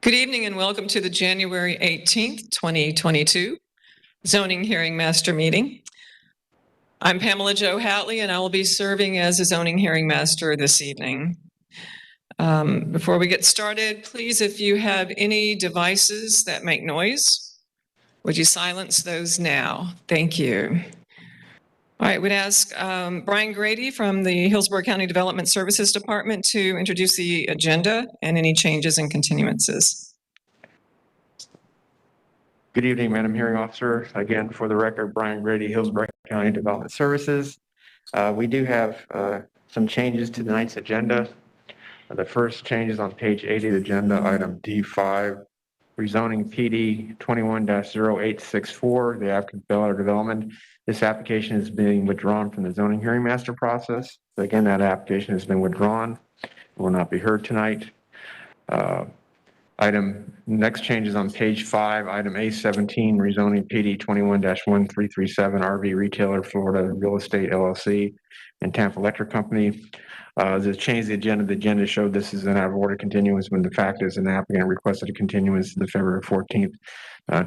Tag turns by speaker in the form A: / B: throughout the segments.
A: Good evening and welcome to the January 18th, 2022 Zoning Hearing Master Meeting. I'm Pamela Jo Hatley and I will be serving as a Zoning Hearing Master this evening. Before we get started, please, if you have any devices that make noise, would you silence those now? Thank you. All right, we'd ask Brian Grady from the Hillsborough County Development Services Department to introduce the agenda and any changes and continuances.
B: Good evening, Madam Hearing Officer. Again, for the record, Brian Grady, Hillsborough County Development Services. We do have some changes to tonight's agenda. The first change is on page 80 of the agenda, item D5, Rezoning PD 21-0864, the applicant Bel Development. This application is being withdrawn from the zoning hearing master process. So again, that application has been withdrawn. It will not be heard tonight. Next change is on page 5, item A17, rezoning PD 21-1337, RV Retailer, Florida Real Estate LLC, and Tampa Electric Company. The change the agenda showed this is an out of order continuance when the fact is an applicant requested a continuance to the February 14th,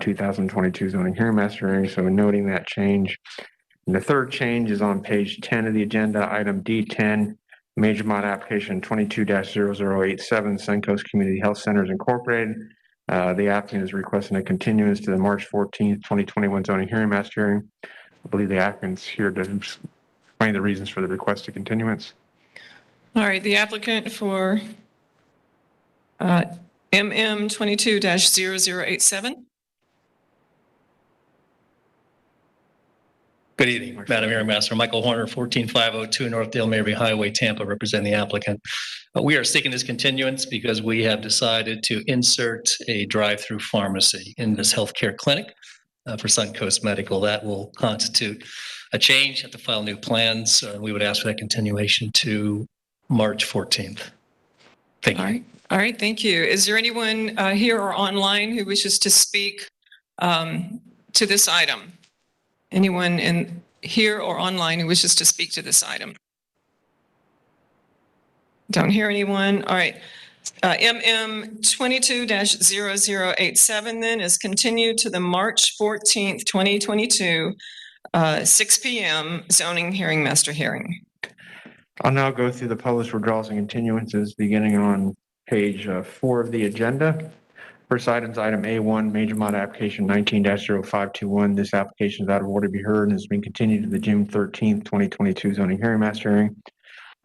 B: 2022 zoning hearing master hearing. So noting that change. And the third change is on page 10 of the agenda, item D10, major mod application 22-0087, Suncoast Community Health Centers Incorporated. The applicant is requesting a continuance to the March 14th, 2021 zoning hearing master hearing. I believe the applicant's here to explain the reasons for the request to continuance.
A: All right, the applicant for MM 22-0087.
C: Good evening, Madam Hearing Master. Michael Horner, 14502 North Dale Mary Highway, Tampa, representing the applicant. We are seeking this continuance because we have decided to insert a drive-through pharmacy in this healthcare clinic for Suncoast Medical. That will constitute a change. Have to file new plans. We would ask for that continuation to March 14th. Thank you.
A: All right, thank you. Is there anyone here or online who wishes to speak to this item? Anyone in here or online who wishes to speak to this item? Don't hear anyone. All right. MM 22-0087 then is continued to the March 14th, 2022, 6 p.m. zoning hearing master hearing.
B: I'll now go through the published withdrawals and continuances beginning on page 4 of the agenda. First item is item A1, major mod application 19-0521. This application is out of order to be heard and has been continued to the June 13th, 2022 zoning hearing master hearing.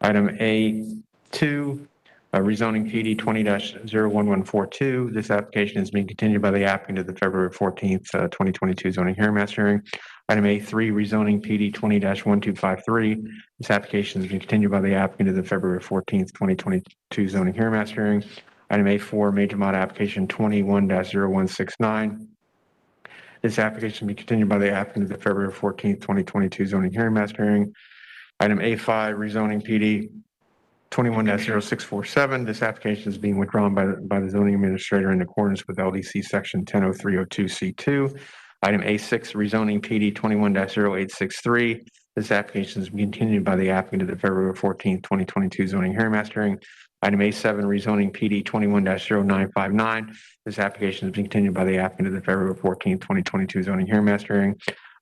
B: Item A2, rezoning PD 20-01142. This application is being continued by the applicant to the February 14th, 2022 zoning hearing master hearing. Item A3, rezoning PD 20-1253. This application is being continued by the applicant to the February 14th, 2022 zoning hearing master hearing. Item A4, major mod application 21-0169. This application will be continued by the applicant to the February 14th, 2022 zoning hearing master hearing. Item A5, rezoning PD 21-0647. This application is being withdrawn by the zoning administrator in accordance with LDC section 100302C2. Item A6, rezoning PD 21-0863. This application is being continued by the applicant to the February 14th, 2022 zoning hearing master hearing. Item A7, rezoning PD 21-0959. This application is being continued by the applicant to the February 14th, 2022 zoning hearing master hearing.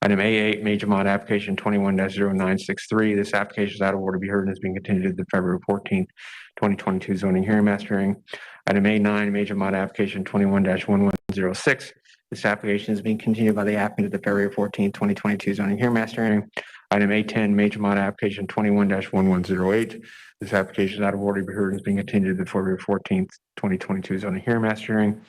B: Item A8, major mod application 21-0963. This application is out of order to be heard and is being continued to the February 14th, 2022 zoning hearing master hearing. Item A9, major mod application 21-1106. This application is being continued by the applicant to the February 14th, 2022 zoning hearing master hearing. Item A10, major mod application 21-1108. This application is out of order to be heard and is being continued to the February 14th, 2022 zoning hearing master hearing.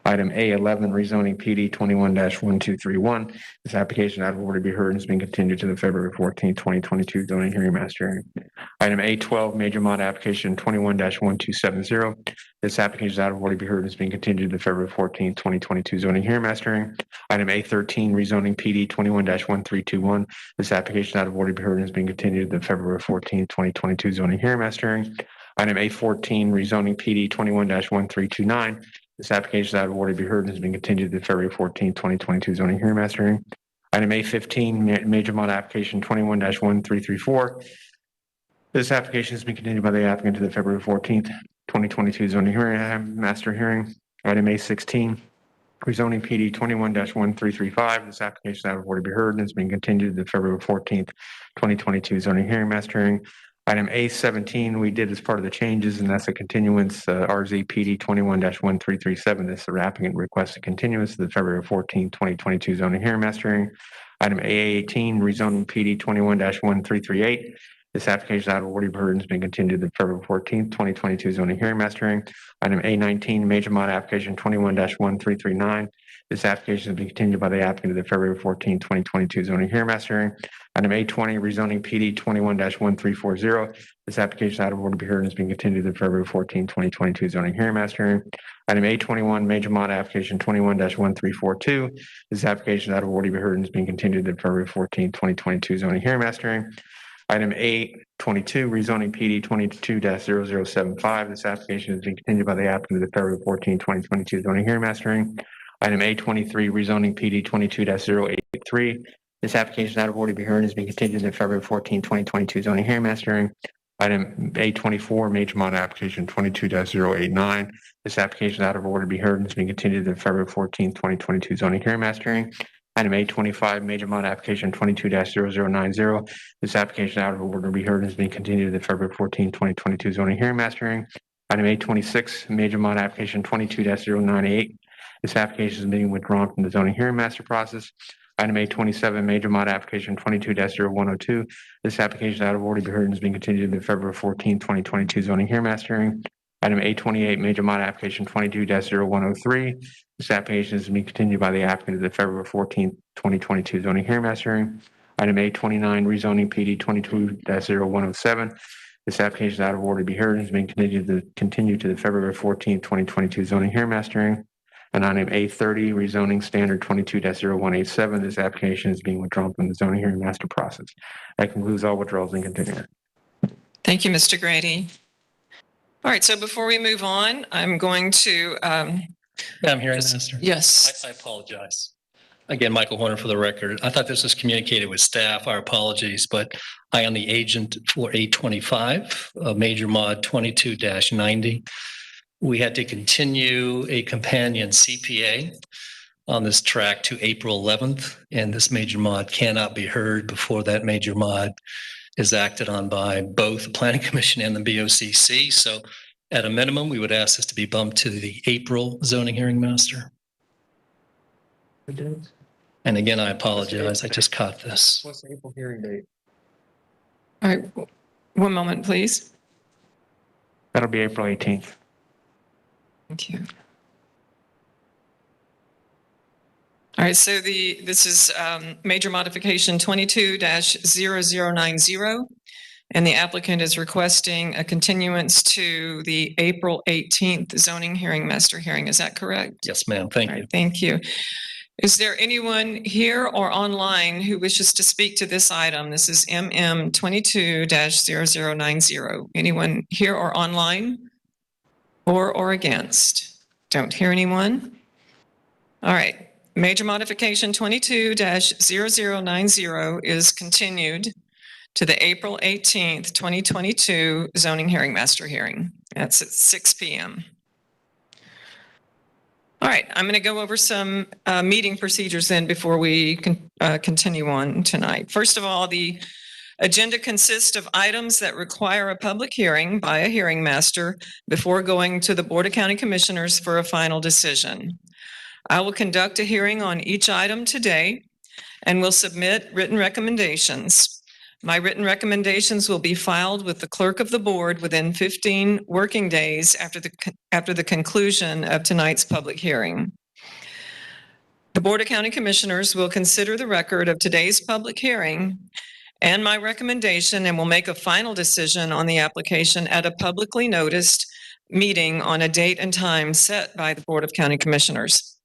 B: Item A11, rezoning PD 21-1231. This application is out of order to be heard and is being continued to the February 14th, 2022 zoning hearing master hearing. Item A12, major mod application 21-1270. This application is out of order to be heard and is being continued to the February 14th, 2022 zoning hearing master hearing. Item A13, rezoning PD 21-1321. This application is out of order to be heard and is being continued to the February 14th, 2022 zoning hearing master hearing. Item A14, rezoning PD 21-1329. This application is out of order to be heard and has been continued to the February 14th, 2022 zoning hearing master hearing. Item A15, major mod application 21-1334. This application has been continued by the applicant to the February 14th, 2022 zoning hearing master hearing. Item A16, rezoning PD 21-1335. This application out of order to be heard and is being continued to the February 14th, 2022 zoning hearing master hearing. Item A17, we did as part of the changes, and that's a continuance, RZ PD 21-1337. This is the applicant requests a continuance to the February 14th, 2022 zoning hearing master hearing. Item A18, rezoning PD 21-1338. This application out of order to be heard and has been continued to the February 14th, 2022 zoning hearing master hearing. Item A19, major mod application 21-1339. This application has been continued by the applicant to the February 14th, 2022 zoning hearing master hearing. Item A20, rezoning PD 21-1340. This application out of order to be heard and has been continued to the February 14th, 2022 zoning hearing master hearing. Item A21, major mod application 21-1342. This application out of order to be heard and has been continued to the February 14th, 2022 zoning hearing master hearing. Item A22, rezoning PD 22-0075. This application has been continued by the applicant to the February 14th, 2022 zoning hearing master hearing. Item A23, rezoning PD 22-083. This application out of order to be heard and has been continued to the February 14th, 2022 zoning hearing master hearing. Item A24, major mod application 22-089. This application out of order to be heard and has been continued to the February 14th, 2022 zoning hearing master hearing. Item A25, major mod application 22-0090. This application out of order to be heard and has been continued to the February 14th, 2022 zoning hearing master hearing. Item A26, major mod application 22-098. This application is being withdrawn from the zoning hearing master process. Item A27, major mod application 22-0102. This application out of order to be heard and has been continued to the February 14th, 2022 zoning hearing master hearing. Item A28, major mod application 22-0103. This application is being continued by the applicant to the February 14th, 2022 zoning hearing master hearing. Item A29, rezoning PD 22-0107. This application is out of order to be heard and has been continued to the February 14th, 2022 zoning hearing master hearing. And item A30, rezoning standard 22-0187. This application is being withdrawn from the zoning hearing master process. That concludes all withdrawals and continuance.
A: Thank you, Mr. Grady. All right, so before we move on, I'm going to,
C: Madam Hearing Master.
A: yes.
C: I apologize. Again, Michael Horner for the record. I thought this was communicated with staff. Our apologies, but I am the agent for A25, major mod 22-90. We had to continue a companion CPA on this track to April 11th, and this major mod cannot be heard before that major mod is acted on by both the Planning Commission and the BOCC. So at a minimum, we would ask this to be bumped to the April zoning hearing master. And again, I apologize. I just caught this.
B: What's the April hearing date?
A: All right, one moment, please.
B: That'll be April 18th.
A: Thank you. All right, so this is major modification 22-0090, and the applicant is requesting a continuance to the April 18th zoning hearing master hearing. Is that correct?
C: Yes, ma'am. Thank
A: All
C: you.
A: right, thank you. Is there anyone here or online who wishes to speak to this item? This is MM 22-0090. Anyone here or online? For or against? Don't hear anyone. All right. Major modification 22-0090 is continued to the April 18th, 2022 zoning hearing master hearing. That's at 6 p.m. All right. I'm going to go over some meeting procedures then before we continue on tonight. First of all, the agenda consists of items that require a public hearing by a hearing master before going to the Board of County Commissioners for a final decision. I will conduct a hearing on each item today and will submit written recommendations. My written recommendations will be filed with the clerk of the board within 15 working days after the conclusion of tonight's public hearing. The Board of County Commissioners will consider the record of today's public hearing and my recommendation and will make a final decision on the application at a publicly noticed meeting on a date and time set by the Board of County Commissioners.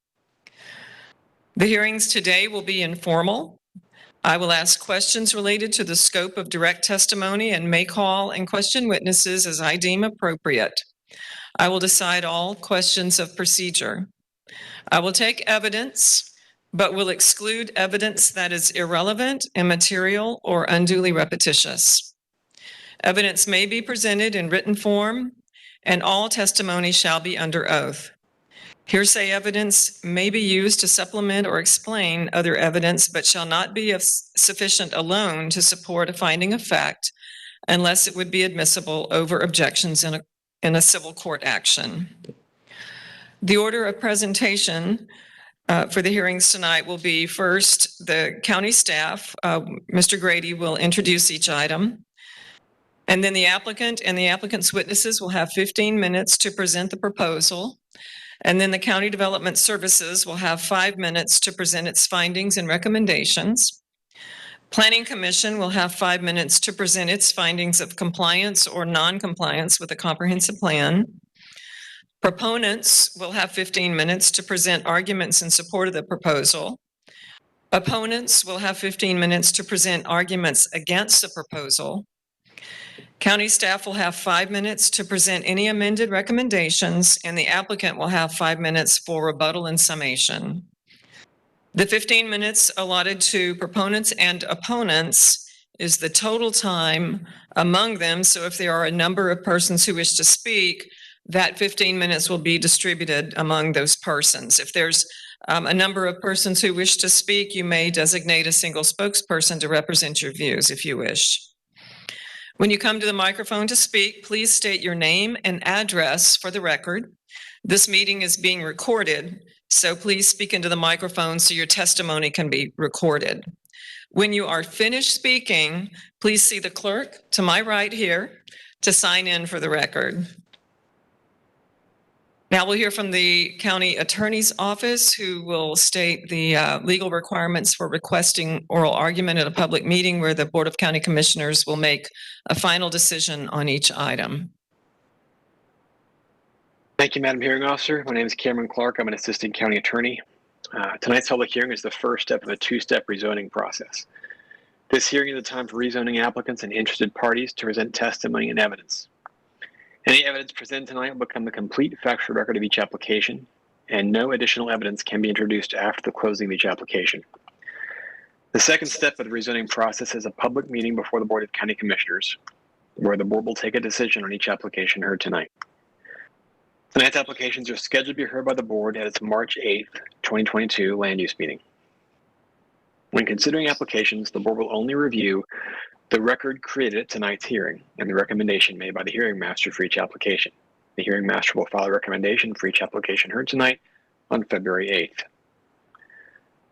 A: The hearings today will be informal. I will ask questions related to the scope of direct testimony and may call and question witnesses as I deem appropriate. I will decide all questions of procedure. I will take evidence, but will exclude evidence that is irrelevant, immaterial, or unduly repetitious. Evidence may be presented in written form, and all testimony shall be under oath. Hearsay evidence may be used to supplement or explain other evidence, but shall not be sufficient alone to support a finding of fact unless it would be admissible over objections in a civil court action. The order of presentation for the hearings tonight will be first, the county staff, Mr. Grady will introduce each item. And then the applicant and the applicant's witnesses will have 15 minutes to present the proposal. And then the County Development Services will have 5 minutes to present its findings and recommendations. Planning Commission will have 5 minutes to present its findings of compliance or non-compliance with a comprehensive plan. Proponents will have 15 minutes to present arguments in support of the proposal. Opponents will have 15 minutes to present arguments against the proposal. County staff will have 5 minutes to present any amended recommendations, and the applicant will have 5 minutes for rebuttal and summation. The 15 minutes allotted to proponents and opponents is the total time among them. So if there are a number of persons who wish to speak, that 15 minutes will be distributed among those persons. If there's a number of persons who wish to speak, you may designate a single spokesperson to represent your views if you wish. When you come to the microphone to speak, please state your name and address for the record. This meeting is being recorded, so please speak into the microphone so your testimony can be recorded. When you are finished speaking, please see the clerk to my right here to sign in for the record. Now we'll hear from the county attorney's office, who will state the legal requirements for requesting oral argument at a public meeting where the Board of County Commissioners will make a final decision on each item.
D: Thank you, Madam Hearing Officer. My name is Cameron Clark. I'm an assistant county attorney. Tonight's public hearing is the first step of a two-step rezoning process. This hearing is a time for rezoning applicants and interested parties to present testimony and evidence. Any evidence presented tonight will become the complete factual record of each application, and no additional evidence can be introduced after the closing of each application. The second step of the rezoning process is a public meeting before the Board of County Commissioners, where the board will take a decision on each application heard tonight. Tonight's applications are scheduled to be heard by the board at its March 8th, 2022 land use meeting. When considering applications, the board will only review the record created at tonight's hearing and the recommendation made by the hearing master for each application. The hearing master will file a recommendation for each application heard tonight on February 8th.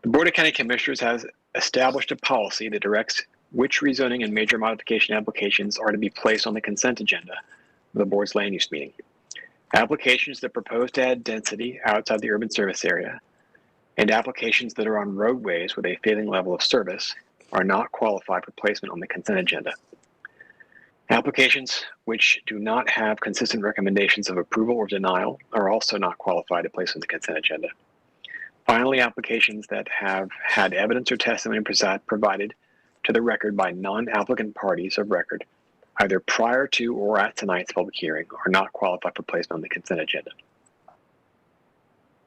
D: The Board of County Commissioners has established a policy that directs which rezoning and major modification applications are to be placed on the consent agenda of the board's land use meeting. Applications that propose to add density outside the urban service area and applications that are on roadways with a failing level of service are not qualified for placement on the consent agenda. Applications which do not have consistent recommendations of approval or denial are also not qualified to place on the consent agenda. Finally, applications that have had evidence or testimony provided to the record by non-applicant parties of record, either prior to or at tonight's public hearing, are not qualified for placement on the consent agenda.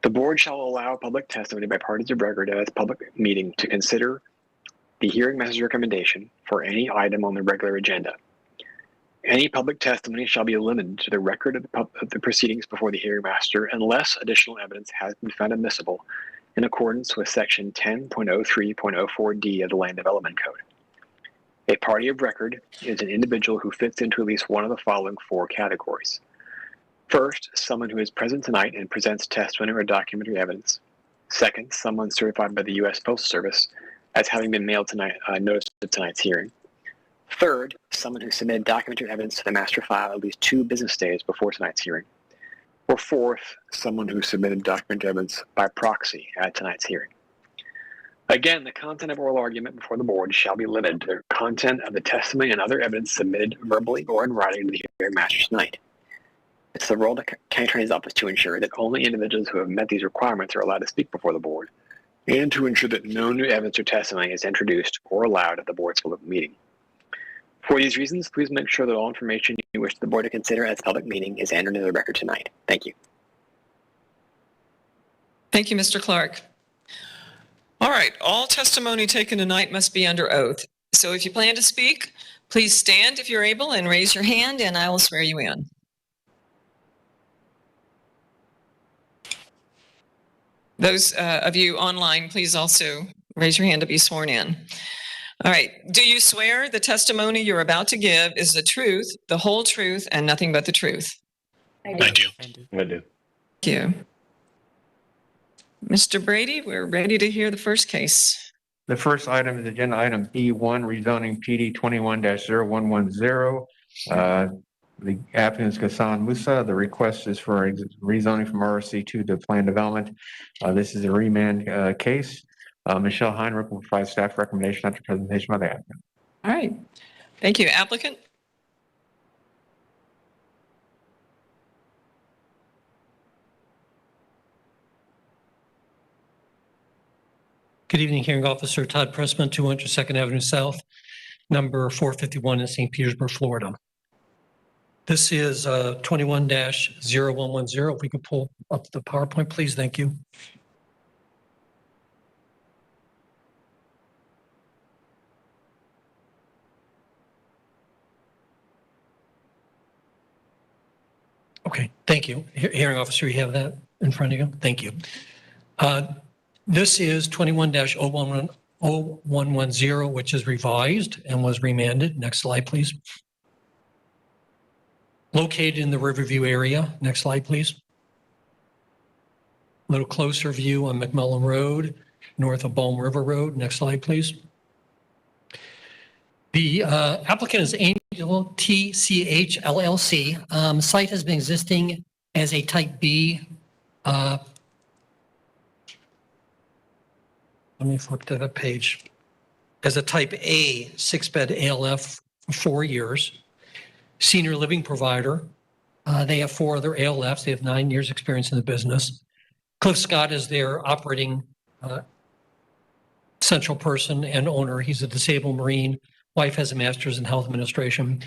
D: The board shall allow public testimony by parties of record at its public meeting to consider the hearing master's recommendation for any item on the regular agenda. Any public testimony shall be limited to the record of the proceedings before the hearing master unless additional evidence has been found admissible in accordance with section 10.03.04D of the Land Development Code. A party of record is an individual who fits into at least one of the following 4 categories. First, someone who is present tonight and presents testimony or documentary evidence. Second, someone certified by the U.S. Postal Service as having been mailed tonight, notice of tonight's hearing. Third, someone who submitted documentary evidence to the master file at least 2 business days before tonight's hearing. Or fourth, someone who submitted documentary evidence by proxy at tonight's hearing. Again, the content of oral argument before the board shall be limited to the content of the testimony and other evidence submitted verbally or in writing to the hearing master tonight. It's the role of the county attorney's office to ensure that only individuals who have met these requirements are allowed to speak before the board, and to ensure that no new evidence or testimony is introduced or allowed at the board's public meeting. For these reasons, please make sure that all information you wish the board to consider at its public meeting is entered into the record tonight. Thank you.
A: Thank you, Mr. Clark. All right, all testimony taken tonight must be under oath. So if you plan to speak, please stand if you're able and raise your hand, and I will swear you in. Those of you online, please also raise your hand to be sworn in. All right. Do you swear the testimony you're about to give is the truth, the whole truth, and nothing but the truth?
E: I do.
D: I do.
A: Thank you. Mr. Brady, we're ready to hear the first case.
B: The first item is agenda item D1, rezoning PD 21-0110. The applicant is Ghassan Musa. The request is for a rezoning from RC2 to planned development. This is a remand case. Michelle Heinrich will provide staff recommendation after presentation by the applicant.
A: All right. Thank you. Applicant?
F: Good evening, hearing officer Todd Pressman, 200 2nd Avenue South, number 451 in St. Petersburg, Florida. This is 21-0110. If we could pull up the PowerPoint, please. Thank you. Okay, thank you. Hearing officer, you have that in front of you? Thank you. This is 21-0110, which is revised and was remanded. Next slide, please. Located in the Riverview area. Next slide, please. A little closer view on McMullen Road, north of Balm River Road. Next slide, please. The applicant is Angel TCH LLC. Site has been existing as a type B. Let me flip to that page. As a type A 6-bed ALF for 4 years. Senior living provider. They have 4 other ALFs. They have 9 years experience in the business. Cliff Scott is their operating central person and owner. He's a disabled Marine. Wife has a master's in health administration.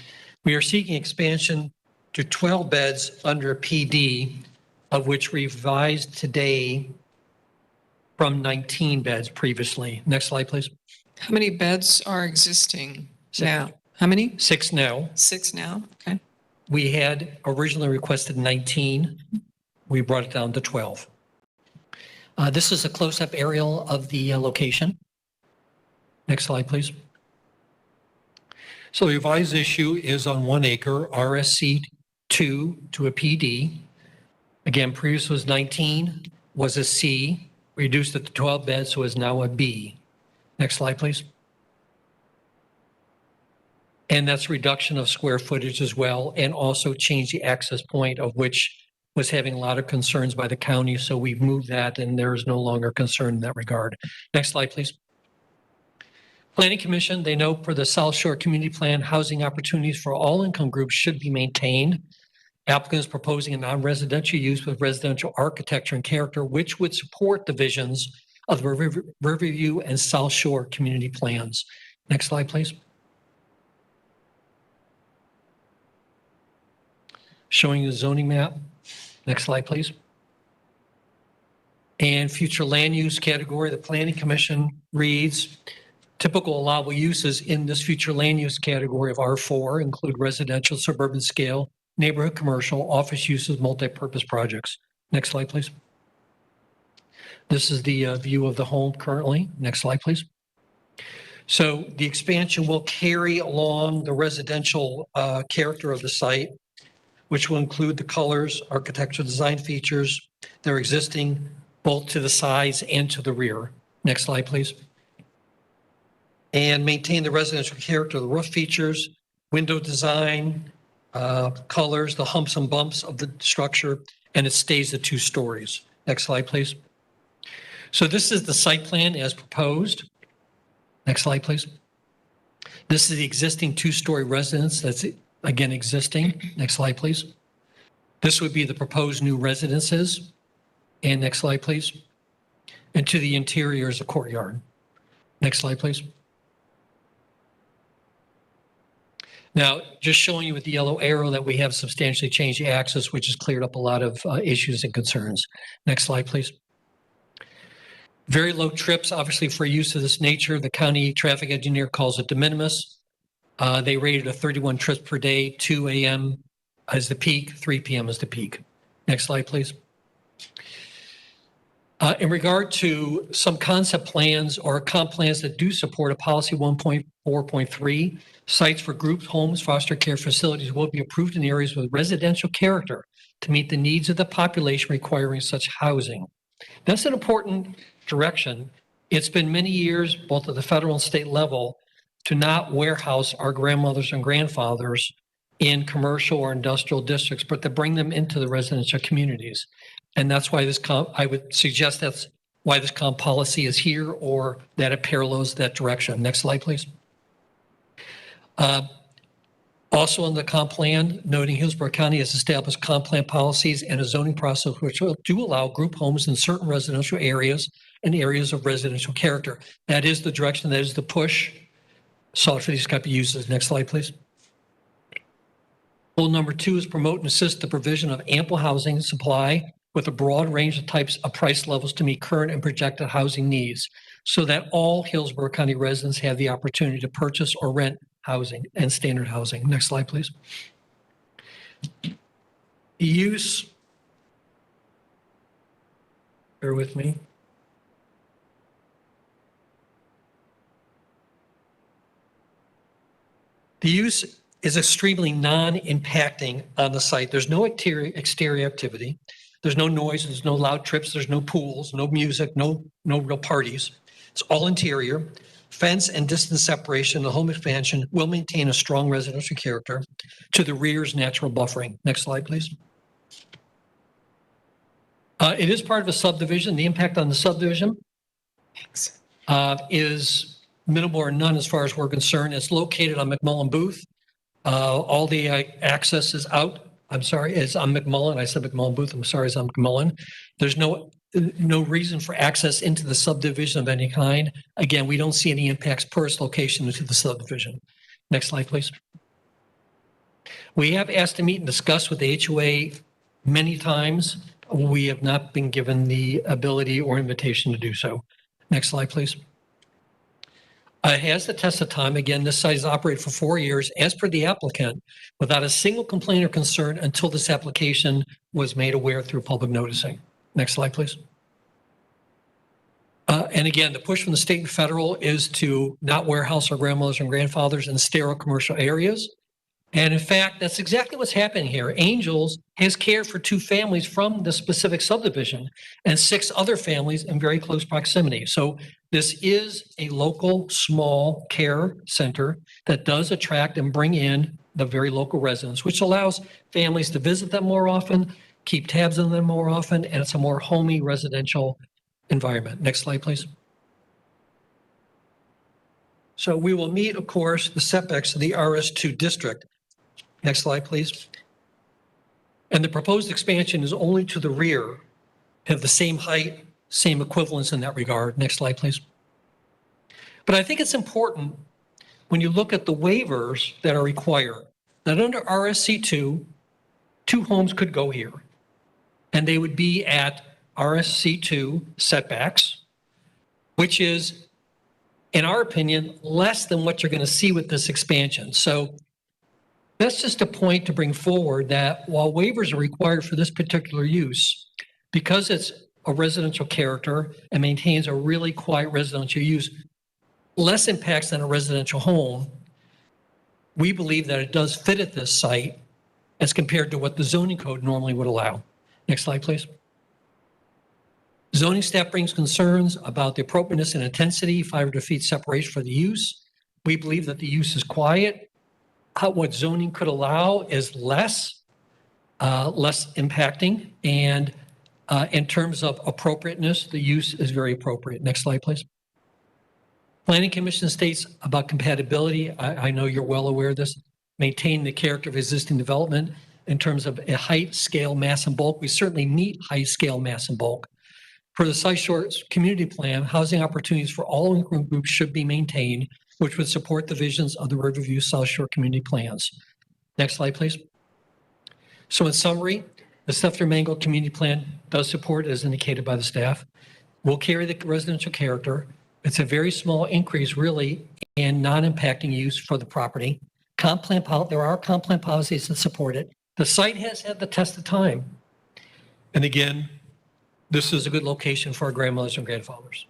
F: We are seeking expansion to 12 beds under PD, of which revised today from 19 beds previously. Next slide, please.
A: How many beds are existing now? How many?
F: 6 now.
A: 6 now. Okay.
F: We had originally requested 19. We brought it down to 12. This is a close-up aerial of the location. Next slide, please. So the revised issue is on 1 acre, RSC 2 to a PD. Again, previous was 19, was a C, reduced it to 12 beds, so is now a B. Next slide, please. And that's reduction of square footage as well, and also change the access point, of which was having a lot of concerns by the county. So we've moved that and there is no longer concern in that regard. Next slide, please. Planning Commission, they note for the South Shore Community Plan, housing opportunities for all income groups should be maintained. Applicant is proposing a non-residential use with residential architecture and character, which would support the visions of the Riverview and South Shore Community Plans. Next slide, please. Showing the zoning map. Next slide, please. And future land use category, the Planning Commission reads, typical allowable uses in this future land use category of R4 include residential, suburban scale, neighborhood commercial, office uses, multi-purpose projects. Next slide, please. This is the view of the home currently. Next slide, please. So the expansion will carry along the residential character of the site, which will include the colors, architectural design features that are existing both to the sides and to the rear. Next slide, please. And maintain the residential character of the roof features, window design, colors, the humps and bumps of the structure, and it stays at 2 stories. Next slide, please. So this is the site plan as proposed. Next slide, please. This is the existing 2-story residence that's again existing. Next slide, please. This would be the proposed new residences. And next slide, please. And to the interior is a courtyard. Next slide, please. Now, just showing you with the yellow arrow that we have substantially changed the access, which has cleared up a lot of issues and concerns. Next slide, please. Very low trips, obviously, for use of this nature. The county traffic engineer calls it de minimis. They rated a 31 trips per day, 2 a.m. as the peak, 3 p.m. as the peak. Next slide, please. In regard to some concept plans or comp plans that do support a policy 1.4.3, sites for group homes, foster care facilities will be approved in areas with residential character to meet the needs of the population requiring such housing. That's an important direction. It's been many years, both at the federal and state level, to not warehouse our grandmothers and grandfathers in commercial or industrial districts, but to bring them into the residential communities. And that's why I would suggest that's why this comp policy is here, or that it parallels that direction. Next slide, please. Also in the comp plan, noting Hillsborough County has established comp plan policies and a zoning process which do allow group homes in certain residential areas and areas of residential character. That is the direction, that is the push sought for these type of uses. Next slide, please. Goal number 2 is promote and assist the provision of ample housing supply with a broad range of types of price levels to meet current and projected housing needs, so that all Hillsborough County residents have the opportunity to purchase or rent housing and standard housing. Next slide, please. The use, bear with me. The use is extremely non-impacting on the site. There's no exterior activity. There's no noise, there's no loud trips, there's no pools, no music, no real parties. It's all interior. Fence and distance separation, the home expansion will maintain a strong residential character to the rear's natural buffering. Next slide, please. It is part of a subdivision. The impact on the subdivision is minimal or none as far as we're concerned. It's located on McMullen Booth. All the access is out. I'm sorry, it's on McMullen. I said McMullen Booth. I'm sorry, it's on McMullen. There's no reason for access into the subdivision of any kind. Again, we don't see any impacts per its location into the subdivision. Next slide, please. We have asked to meet and discuss with the HOA many times. We have not been given the ability or invitation to do so. Next slide, please. It has the test of time. Again, this site has operated for 4 years as per the applicant without a single complaint or concern until this application was made aware through public noticing. Next slide, please. And again, the push from the state and federal is to not warehouse our grandmothers and grandfathers in sterile commercial areas. And in fact, that's exactly what's happening here. Angels has cared for 2 families from the specific subdivision and 6 other families in very close proximity. So this is a local small care center that does attract and bring in the very local residents, which allows families to visit them more often, keep tabs on them more often, and it's a more homey residential environment. Next slide, please. So we will meet, of course, the setbacks of the RS2 district. Next slide, please. And the proposed expansion is only to the rear, have the same height, same equivalence in that regard. Next slide, please. But I think it's important when you look at the waivers that are required, that under RSC2, 2 homes could go here, and they would be at RSC2 setbacks, which is, in our opinion, less than what you're going to see with this expansion. So that's just a point to bring forward that while waivers are required for this particular use, because it's a residential character and maintains a really quiet residential use, less impacts than a residential home, we believe that it does fit at this site as compared to what the zoning code normally would allow. Next slide, please. Zoning staff brings concerns about the appropriateness and intensity, 500 feet separation for the use. We believe that the use is quiet. What zoning could allow is less impacting, and in terms of appropriateness, the use is very appropriate. Next slide, please. Planning Commission states about compatibility. I know you're well aware of this. Maintain the character of existing development in terms of a height, scale, mass, and bulk. We certainly meet height, scale, mass, and bulk. For the South Shore Community Plan, housing opportunities for all income groups should be maintained, which would support the visions of the Riverview South Shore Community Plans. Next slide, please. So in summary, the Steffler Mango Community Plan does support, as indicated by the staff, will carry the residential character. It's a very small increase, really, in non-impacting use for the property. There are comp plan policies that support it. The site has had the test of time. And again, This is a good location for our grandmothers and grandfathers.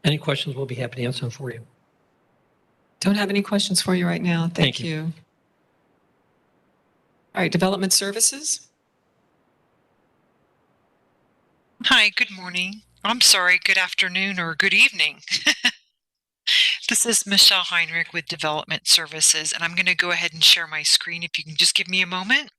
F: Any questions, we'll be happy to answer them for you.
A: Don't have any questions for you right now. Thank
F: Thank
A: you. All right, development services.
E: Hi, good morning. I'm sorry, good afternoon or good evening. This is Michelle Heinrich with Development Services, and I'm going to go ahead and share my screen if you can just give me a moment.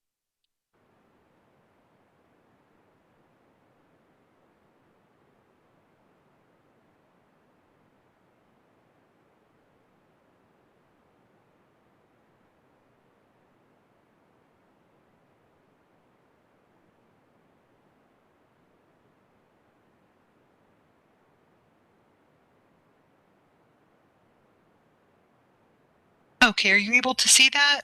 E: Okay, are you able to see that?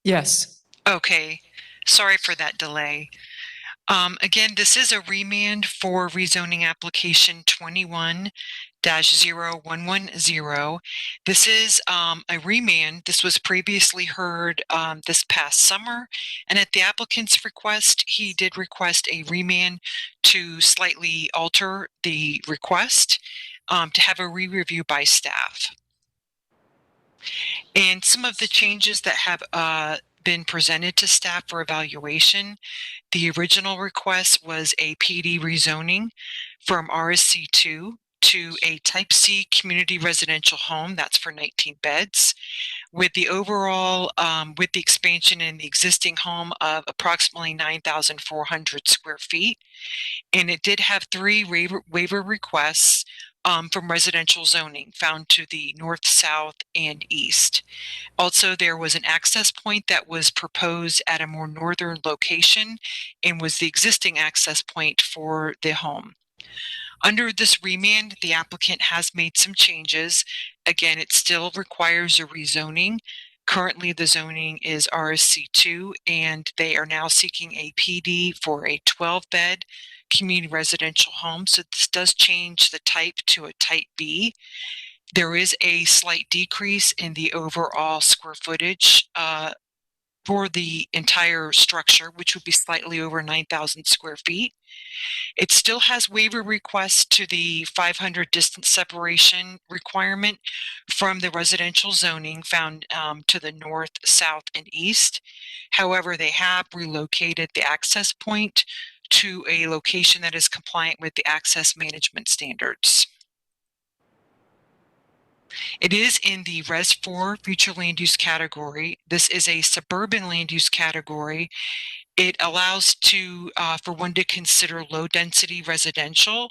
A: Yes.
E: Okay, sorry for that delay. Again, this is a remand for rezoning application 21-0110. This is a remand. This was previously heard this past summer, and at the applicant's request, he did request a remand to slightly alter the request to have a re-review by staff. And some of the changes that have been presented to staff for evaluation. The original request was a PD rezoning from RSC2 to a Type C community residential home. That's for 19 beds. With the overall, with the expansion in the existing home of approximately 9,400 square feet. And it did have 3 waiver requests from residential zoning found to the north, south, and east. Also, there was an access point that was proposed at a more northern location and was the existing access point for the home. Under this remand, the applicant has made some changes. Again, it still requires a rezoning. Currently, the zoning is RSC2, and they are now seeking a PD for a 12-bed community residential home. So this does change the type to a Type B. There is a slight decrease in the overall square footage for the entire structure, which would be slightly over 9,000 square feet. It still has waiver requests to the 500 distance separation requirement from the residential zoning found to the north, south, and east. However, they have relocated the access point to a location that is compliant with the access management standards. It is in the Res 4 future land use category. This is a suburban land use category. It allows for one to consider low density residential,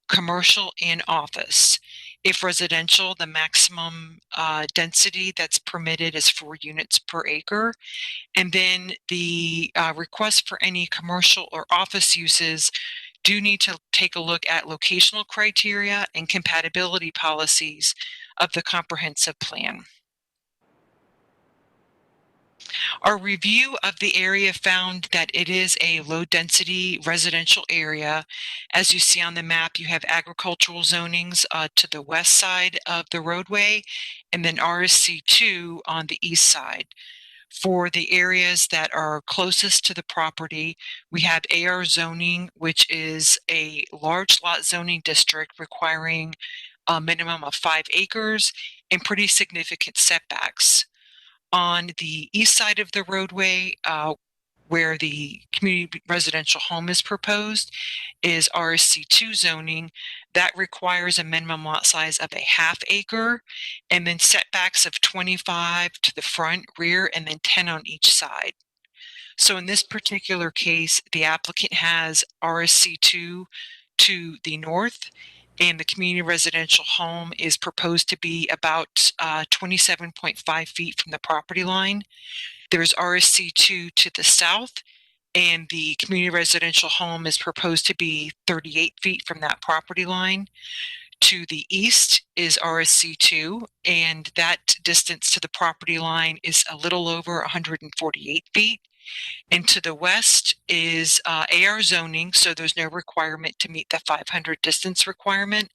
E: commercial, and office. If residential, the maximum density that's permitted is 4 units per acre. And then the request for any commercial or office uses do need to take a look at locational criteria and compatibility policies of the comprehensive plan. Our review of the area found that it is a low density residential area. As you see on the map, you have agricultural zonings to the west side of the roadway, and then RSC2 on the east side. For the areas that are closest to the property, we have AR zoning, which is a large lot zoning district requiring a minimum of 5 acres and pretty significant setbacks. On the east side of the roadway, where the community residential home is proposed, is RSC2 zoning that requires a minimum lot size of a ½ acre and then setbacks of 25 to the front, rear, and then 10 on each side. So in this particular case, the applicant has RSC2 to the north, and the community residential home is proposed to be about 27.5 feet from the property line. There's RSC2 to the south, and the community residential home is proposed to be 38 feet from that property line. To the east is RSC2, and that distance to the property line is a little over 148 feet. And to the west is AR zoning, so there's no requirement to meet the 500 distance requirement,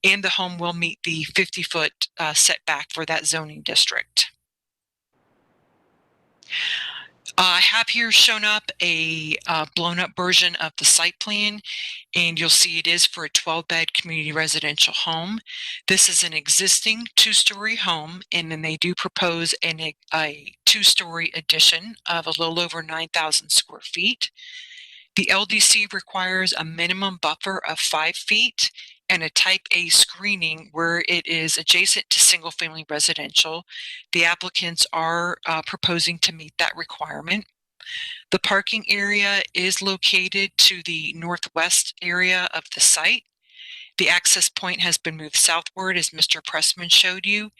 E: and the home will meet the 50-foot setback for that zoning district. I have here shown up a blown up version of the site plan, and you'll see it is for a 12-bed community residential home. This is an existing 2-story home, and then they do propose a 2-story addition of a little over 9,000 square feet. The LDC requires a minimum buffer of 5 feet and a type A screening where it is adjacent to single family residential. The applicants are proposing to meet that requirement. The parking area is located to the northwest area of the site. The access point has been moved southward, as Mr. Pressman showed you,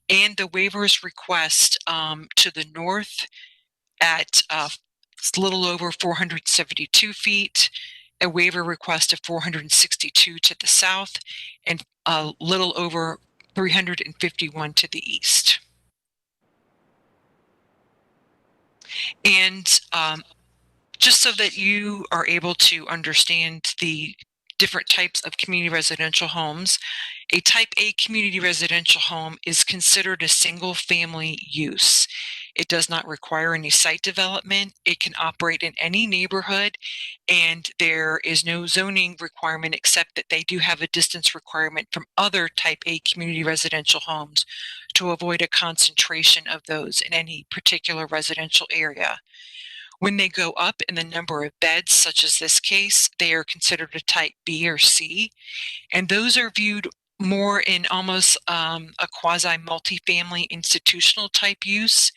E: and the waivers request to the north at it's a little over 472 feet, a waiver request of 462 to the south, and a little over 351 to the east. And just so that you are able to understand the different types of community residential homes, a type A community residential home is considered a single family use. It does not require any site development. It can operate in any neighborhood, and there is no zoning requirement except that they do have a distance requirement from other type A community residential homes to avoid a concentration of those in any particular residential area. When they go up in the number of beds, such as this case, they are considered a type B or C, and those are viewed more in almost a quasi-multifamily institutional type use.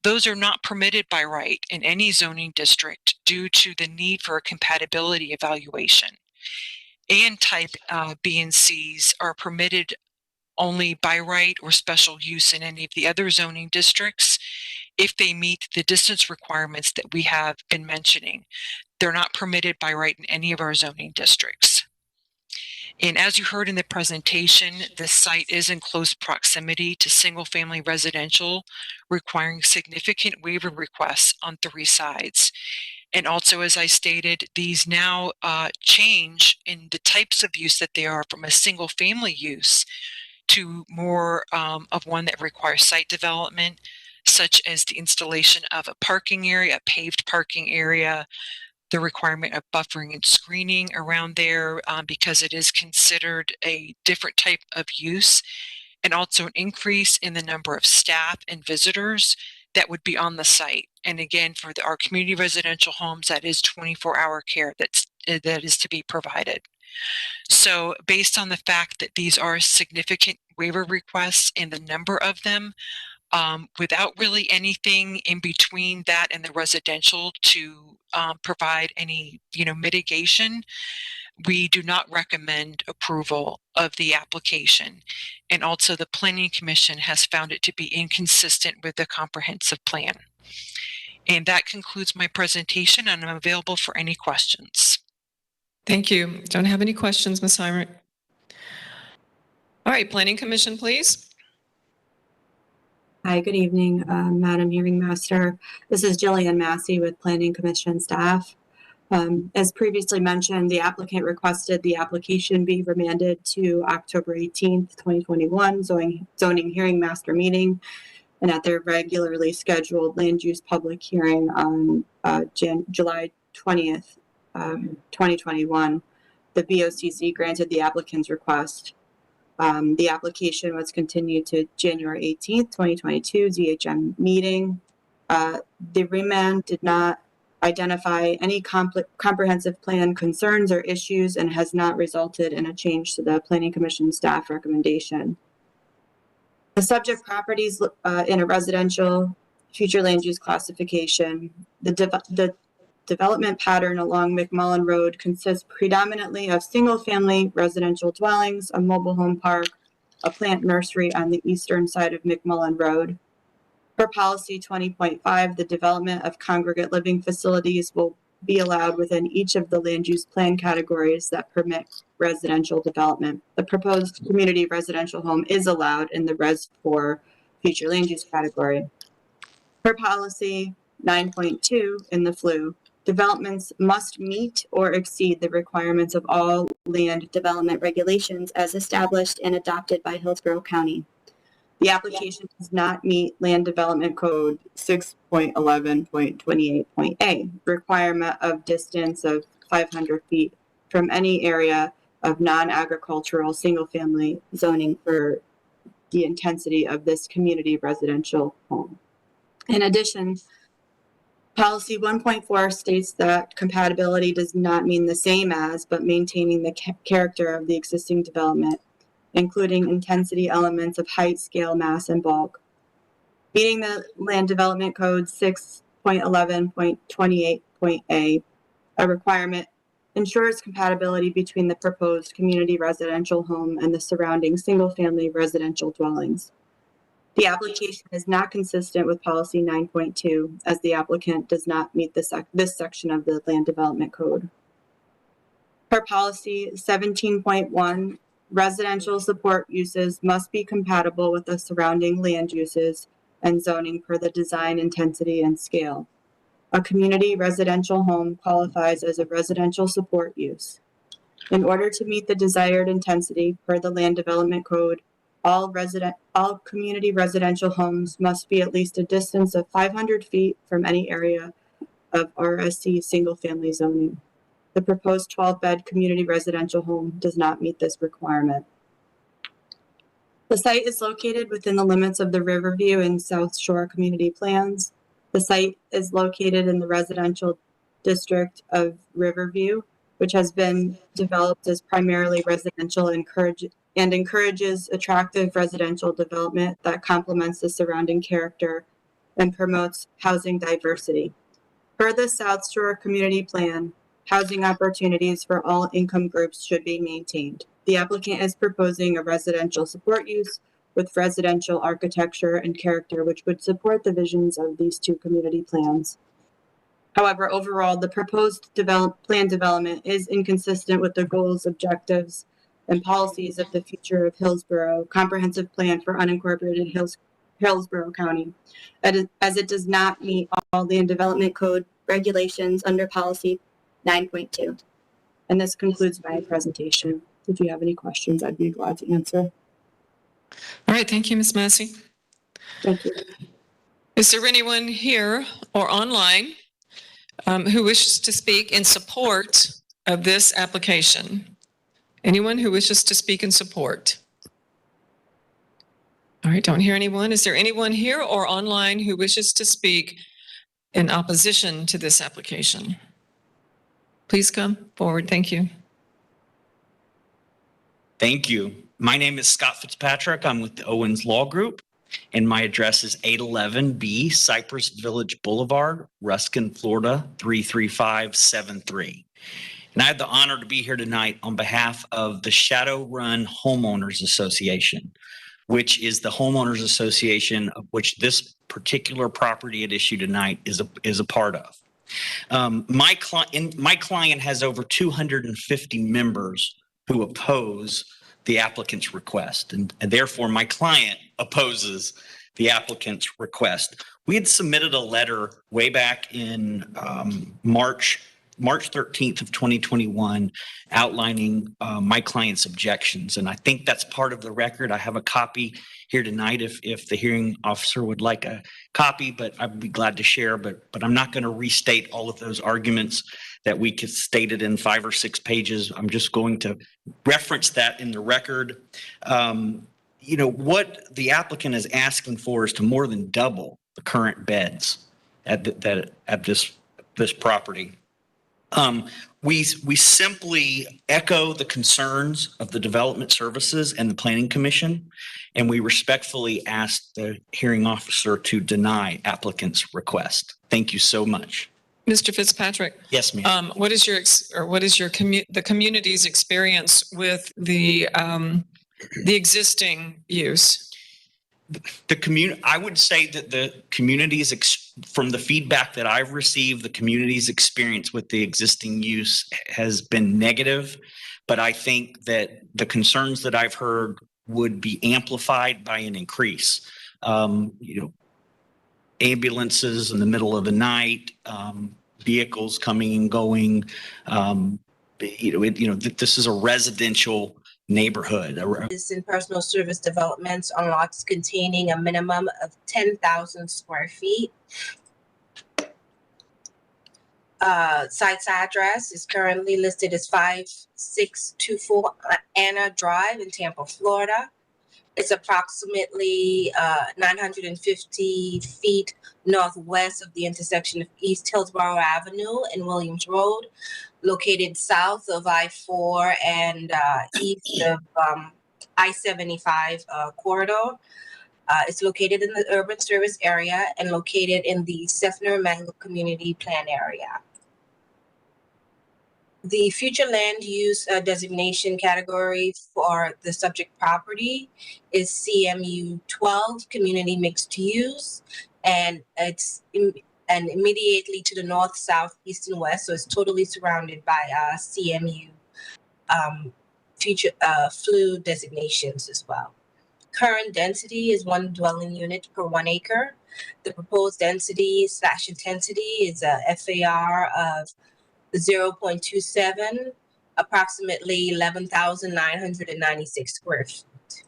E: Those are not permitted by right in any zoning district due to the need for a compatibility evaluation. And type B and Cs are permitted only by right or special use in any of the other zoning districts if they meet the distance requirements that we have been mentioning. They're not permitted by right in any of our zoning districts. And as you heard in the presentation, this site is in close proximity to single-family residential, requiring significant waiver requests on 3 sides. And also, as I stated, these now change in the types of use that they are from a single-family use to more of one that requires site development, such as the installation of a parking area, a paved parking area, the requirement of buffering and screening around there because it is considered a different type of use, and also an increase in the number of staff and visitors that would be on the site. And again, for our community residential homes, that is 24-hour care that is to be provided. So based on the fact that these are significant waiver requests and the number of them, without really anything in between that and the residential to provide any, mitigation, we do not recommend approval of the application. And also the Planning Commission has found it to be inconsistent with the comprehensive plan. And that concludes my presentation, and I'm available for any questions.
A: Thank you. Don't have any questions, Ms. Heinrich. All right, Planning Commission, please.
G: Hi, good evening, Madam Hearing Master. This is Jillian Massey with Planning Commission staff. As previously mentioned, the applicant requested the application be remanded to October 18th, 2021 zoning hearing master meeting, and at their regularly scheduled land use public hearing on July 20th, 2021, the BOCC granted the applicant's request. The application was continued to January 18th, 2022 ZHM meeting. The remand did not identify any comprehensive plan concerns or issues and has not resulted in a change to the Planning Commission staff recommendation. The subject properties in a residential future land use classification, the development pattern along McMullen Road consists predominantly of single-family residential dwellings, a mobile home park, a plant nursery on the eastern side of McMullen Road. Per policy 20.5, the development of congregate living facilities will be allowed within each of the land use plan categories that permit residential development. The proposed community residential home is allowed in the Res 4 future land use category. Per policy 9.2 in the FLU, developments must meet or exceed the requirements of all land development regulations as established and adopted by Hillsborough County. The application does not meet Land Development Code 6.11.28.a requirement of distance of 500 feet from any area of non-agricultural single-family zoning for the intensity of this community residential home. In addition, Policy 1.4 states that compatibility does not mean the same as, but maintaining the character of the existing development, including intensity elements of height, scale, mass, and bulk. Meeting the Land Development Code 6.11.28.a, a requirement, ensures compatibility between the proposed community residential home and the surrounding single-family residential dwellings. The application is not consistent with Policy 9.2, as the applicant does not meet this section of the Land Development Code. Per Policy 17.1, residential support uses must be compatible with the surrounding land uses and zoning per the design intensity and scale. A community residential home qualifies as a residential support use. In order to meet the desired intensity per the Land Development Code, all community residential homes must be at least a distance of 500 feet from any area of RSC single-family zoning. The proposed 12-bed community residential home does not meet this requirement. The site is located within the limits of the Riverview and South Shore community plans. The site is located in the residential district of Riverview, which has been developed as primarily residential and encourages attractive residential development that complements the surrounding character and promotes housing diversity. Per the South Shore Community Plan, housing opportunities for all income groups should be maintained. The applicant is proposing a residential support use with residential architecture and character, which would support the visions of these two community plans. However, overall, the proposed plan development is inconsistent with the goals, objectives, and policies of the Future of Hillsborough Comprehensive Plan for Unincorporated Hillsborough County, as it does not meet all Land Development Code regulations under Policy 9.2. And this concludes my presentation. If you have any questions, I'd be glad to answer.
A: All right, thank you, Ms. Massey.
G: Thank you.
A: Is there anyone here or online who wishes to speak in support of this application? Anyone who wishes to speak in support? All right, don't hear anyone. Is there anyone here or online who wishes to speak in opposition to this application? Please come forward. Thank you.
H: Thank you. My name is Scott Fitzpatrick. I'm with the Owens Law Group, and my address is 811B Cypress Village Boulevard, Ruskin, Florida, 33573. And I have the honor to be here tonight on behalf of the Shadowrun Homeowners Association, which is the homeowners association of which this particular property at issue tonight is a part of. My client has over 250 members who oppose the applicant's request, and therefore my client opposes the applicant's request. We had submitted a letter way back in March 13th of 2021 outlining my client's objections, and I think that's part of the record. I have a copy here tonight if the hearing officer would like a copy, but I'd be glad to share, but I'm not going to restate all of those arguments that we could state it in 5 or 6 pages. I'm just going to reference that in the record. What the applicant is asking for is to more than double the current beds at this property. We simply echo the concerns of the Development Services and the Planning Commission, and we respectfully ask the hearing officer to deny applicant's request. Thank you so much.
A: Mr. Fitzpatrick.
H: Yes, ma'am.
A: What is the community's experience with the existing use?
H: I would say that the community's from the feedback that I've received, the community's experience with the existing use has been negative, but I think that the concerns that I've heard would be amplified by an increase. Ambulances in the middle of the night, vehicles coming and going. This is a residential neighborhood.
I: Is in personal service developments on lots containing a minimum of 10,000 square feet. Site's address is currently listed as 5624 Anna Drive in Tampa, Florida. It's approximately 950 feet northwest of the intersection of East Hillsborough Avenue and Williams Road, located south of I-4 and east of I-75 corridor. It's located in the urban service area and located in the Seffner Mango Community Plan area. The future land use designation category for the subject property is CMU 12, Community Mixed Use, and it's immediately to the north, south, east, and west, so it's totally surrounded by CMU future FLU designations as well. Current density is 1 dwelling unit per 1 acre. The proposed density / intensity is a FAR of 0.27, approximately 11,996 square feet.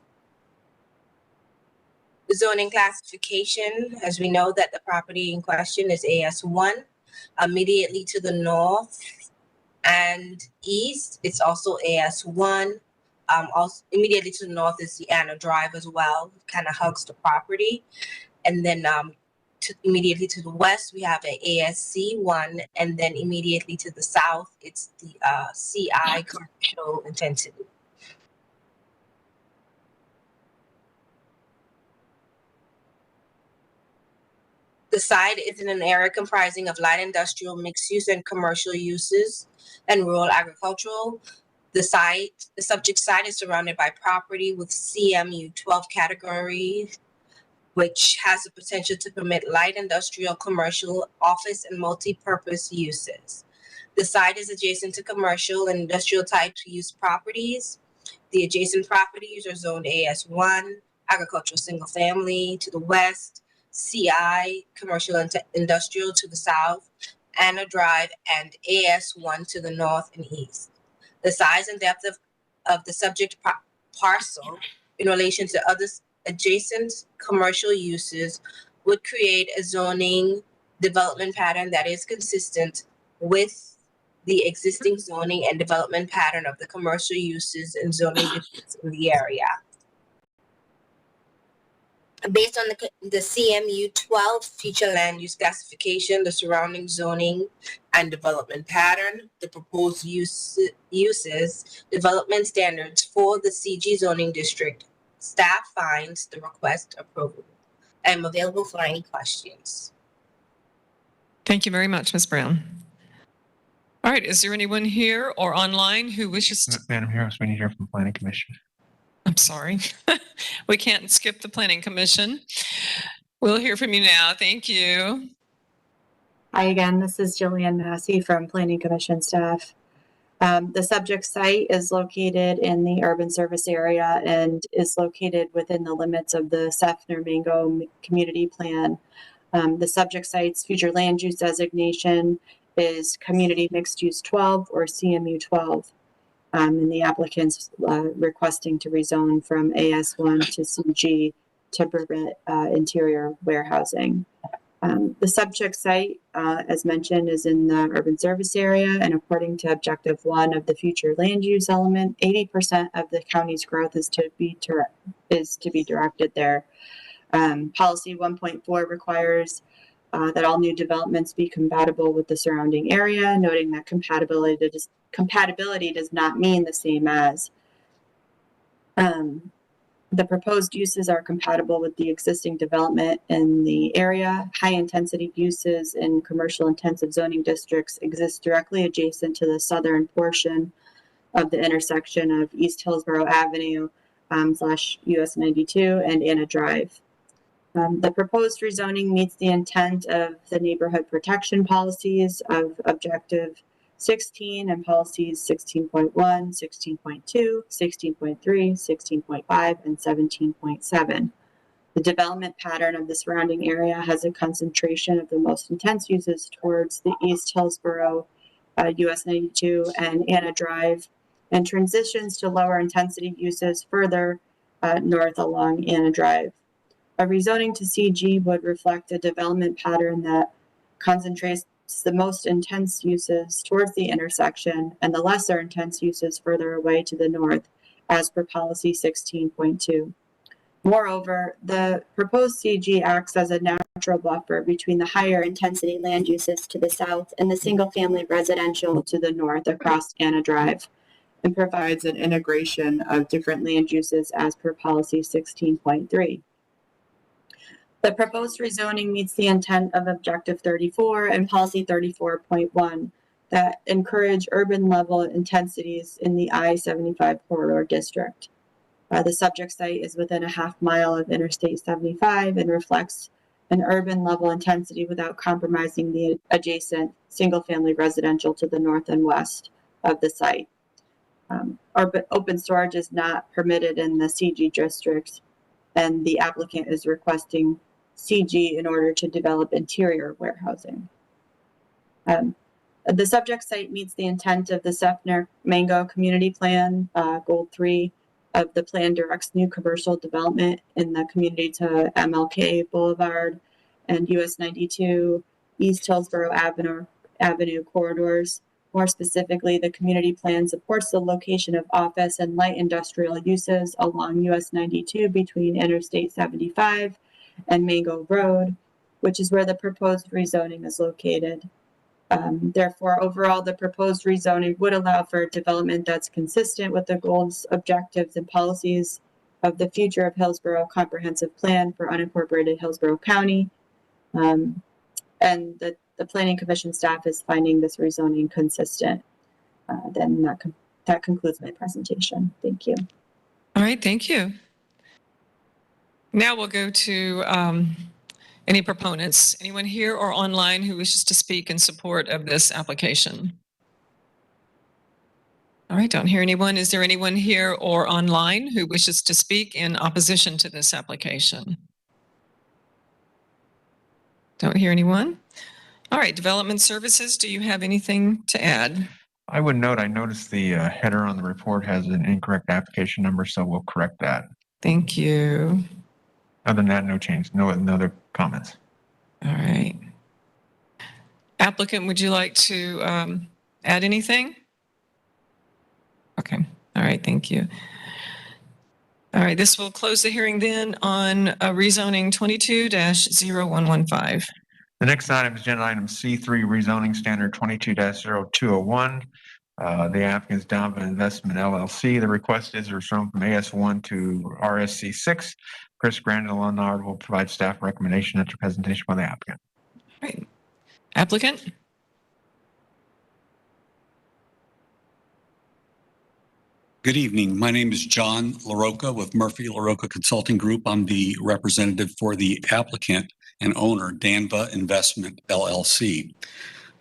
I: The zoning classification, as we know that the property in question is AS1, immediately to the north and east, it's also AS1. Also immediately to the north is the Anna Drive as well, kind of hugs the property. And then immediately to the west, we have an ASC1, and then immediately to the south, it's the CI commercial intensity. The site is in an area comprising of light industrial, mixed use, and commercial uses, and rural agricultural. The subject site is surrounded by property with CMU 12 category, which has the potential to permit light industrial, commercial, office, and multi-purpose uses. The site is adjacent to commercial and industrial type use properties. The adjacent properties are zoned AS1, agricultural single family to the west, CI, commercial and industrial to the south, Anna Drive, and AS1 to the north and east. The size and depth of the subject parcel in relation to other adjacent commercial uses would create a zoning development pattern that is consistent with the existing zoning and development pattern of the commercial uses and zoning districts in the area. Based on the CMU 12 future land use classification, the surrounding zoning and development pattern, the proposed uses, development standards for the CG zoning district, staff finds the request approvable. I am available for any questions.
A: Thank you very much, Ms. Brown. All right, is there anyone here or online who wishes to?
B: Madam Harris, we need to hear from Planning Commission.
A: I'm sorry. We can't skip the Planning Commission. We'll hear from you now. Thank you.
G: Hi again, this is Jillian Massey from Planning Commission staff. The subject site is located in the urban service area and is located within the limits of the Seffner Mango Community Plan. The subject site's future land use designation is Community Mixed Use 12 or CMU 12. And the applicant's requesting to rezone from AS1 to CG to permit interior warehousing. The subject site, as mentioned, is in the urban service area, and according to Objective 1 of the future land use element, 80% of the county's growth is to be directed there. Policy 1.4 requires that all new developments be compatible with the surrounding area, noting that compatibility does not mean the same as. The proposed uses are compatible with the existing development in the area. High-intensity uses in commercial intensive zoning districts exist directly adjacent to the southern portion of the intersection of East Hillsborough Avenue / US 92 and Anna Drive. The proposed rezoning meets the intent of the neighborhood protection policies of Objective 16 and policies 16.1, 16.2, 16.3, 16.5, and 17.7. The development pattern of the surrounding area has a concentration of the most intense uses towards the East Hillsborough, US 92 and Anna Drive and transitions to lower intensity uses further north along Anna Drive. A rezoning to CG would reflect a development pattern that concentrates the most intense uses towards the intersection and the lesser intense uses further away to the north, as per policy 16.2. Moreover, the proposed CG acts as a natural buffer between the higher intensity land uses to the south and the single-family residential to the north across Anna Drive, and provides an integration of different land uses as per policy 16.3. The proposed rezoning meets the intent of Objective 34 and Policy 34.1 that encourage urban level intensities in the I-75 corridor district. The subject site is within a half mile of Interstate 75 and reflects an urban level intensity without compromising the adjacent single-family residential to the north and west of the site. Open storage is not permitted in the CG district, and the applicant is requesting CG in order to develop interior warehousing. The subject site meets the intent of the Sefner Mango Community Plan, Goal 3 of the plan directs new commercial development in the community to MLK Boulevard and US 92 East Hillsborough Avenue corridors. More specifically, the community plan supports the location of office and light industrial uses along US 92 between Interstate 75 and Mango Road, which is where the proposed rezoning is located. Therefore, overall, the proposed rezoning would allow for development that's consistent with the goals, objectives, and policies of the future of Hillsborough Comprehensive Plan for unincorporated Hillsborough County. And the Planning Commission staff is finding this rezoning consistent. Then that concludes my presentation. Thank you.
A: All right, thank you. Now we'll go to any proponents. Anyone here or online who wishes to speak in support of this application? All right, don't hear anyone. Is there anyone here or online who wishes to speak in opposition to this application? Don't hear anyone. All right, Development Services, do you have anything to add?
B: I would note, I noticed the header on the report has an incorrect application number, so we'll correct that.
A: Thank you.
B: Other than that, no change, no other comments.
A: All right. Applicant, would you like to add anything? Okay. All right. Thank you. All right. This will close the hearing then on rezoning 22-0115.
B: The next item is agenda item C3, rezoning standard 22-0201. The applicant is Donovan Investment LLC. The request is rezoned from AS1 to RSC6. Chris Grandin will provide staff recommendation after presentation by the applicant.
A: All right. Applicant?
J: Good evening. My name is John LaRocca with Murphy LaRocca Consulting Group. I'm the representative for the applicant and owner, Danva Investment LLC.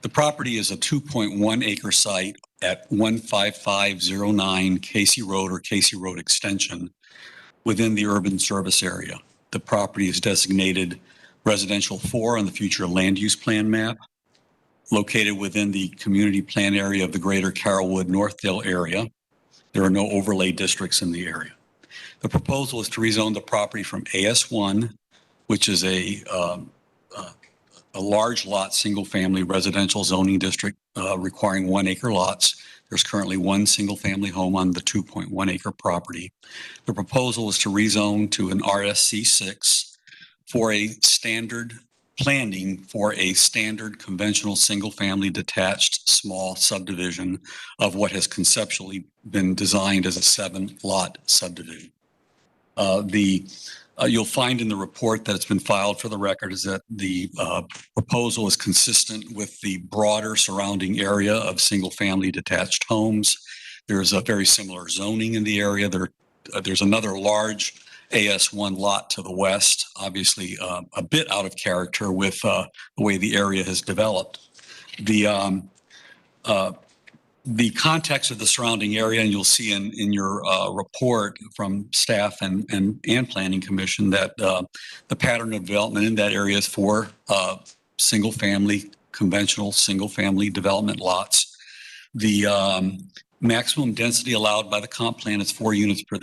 J: The property is a 2.1 acre site at 15509 Casey Road or Casey Road Extension within the urban service area. The property is designated residential 4 on the future land use plan map, located within the community plan area of the greater Carrollwood Northdale area. There are no overlay districts in the area. The proposal is to rezone the property from AS1, which is a large lot, single family residential zoning district requiring 1 acre lots. There's currently 1 single family home on the 2.1 acre property. The proposal is to rezone to an RSC6 for a standard planning for a standard conventional single family detached small subdivision of what has conceptually been designed as a 7-lot subdivision. You'll find in the report that it's been filed for the record is that the proposal is consistent with the broader surrounding area of single-family detached homes. There's a very similar zoning in the area. There's another large AS1 lot to the west, obviously a bit out of character with the way the area has developed. The context of the surrounding area, and you'll see in your report from staff and Planning Commission that the pattern of development in that area is for conventional single-family development lots. The maximum density allowed by the comp plan is 4 units per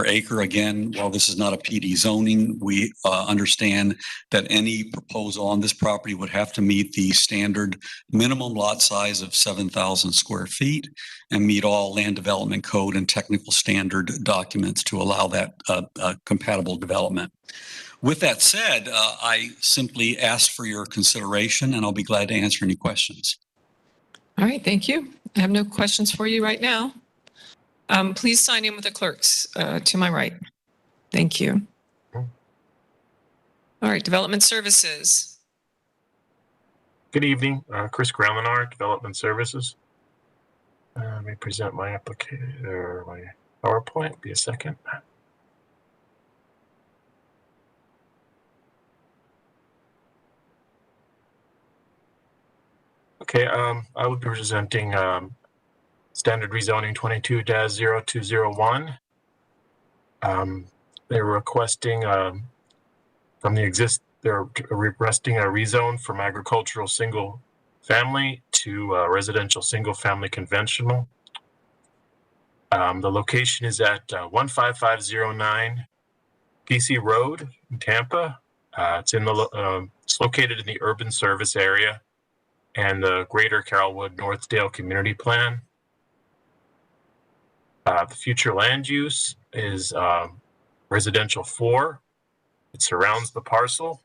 J: acre. Again, while this is not a PD zoning, we understand that any proposal on this property would have to meet the standard minimum lot size of 7,000 square feet and meet all land development code and technical standard documents to allow that compatible development. With that said, I simply ask for your consideration, and I'll be glad to answer any questions.
A: All right, thank you. I have no questions for you right now. Please sign in with the clerks to my right. Thank you. All right, Development Services.
K: Good evening, Chris Gralinar, Development Services. Let me present my application or my PowerPoint. Be a second. Okay, I will be presenting standard rezoning 22-0201. They're requesting they're requesting a rezone from agricultural single family to residential single family conventional. The location is at 15509 PC Road in Tampa. It's located in the urban service area and the Greater Carrollwood Northdale Community Plan. The future land use is residential 4. It surrounds the parcel.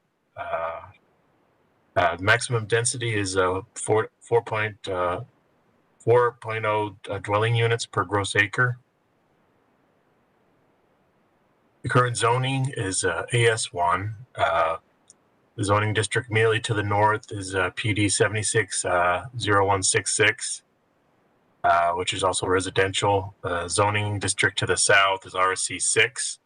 K: Maximum density is 4.0 dwelling units per gross acre. The current zoning is AS1. The zoning district immediately to the north is PD 760166, which is also residential. The zoning district to the south is RSC 6.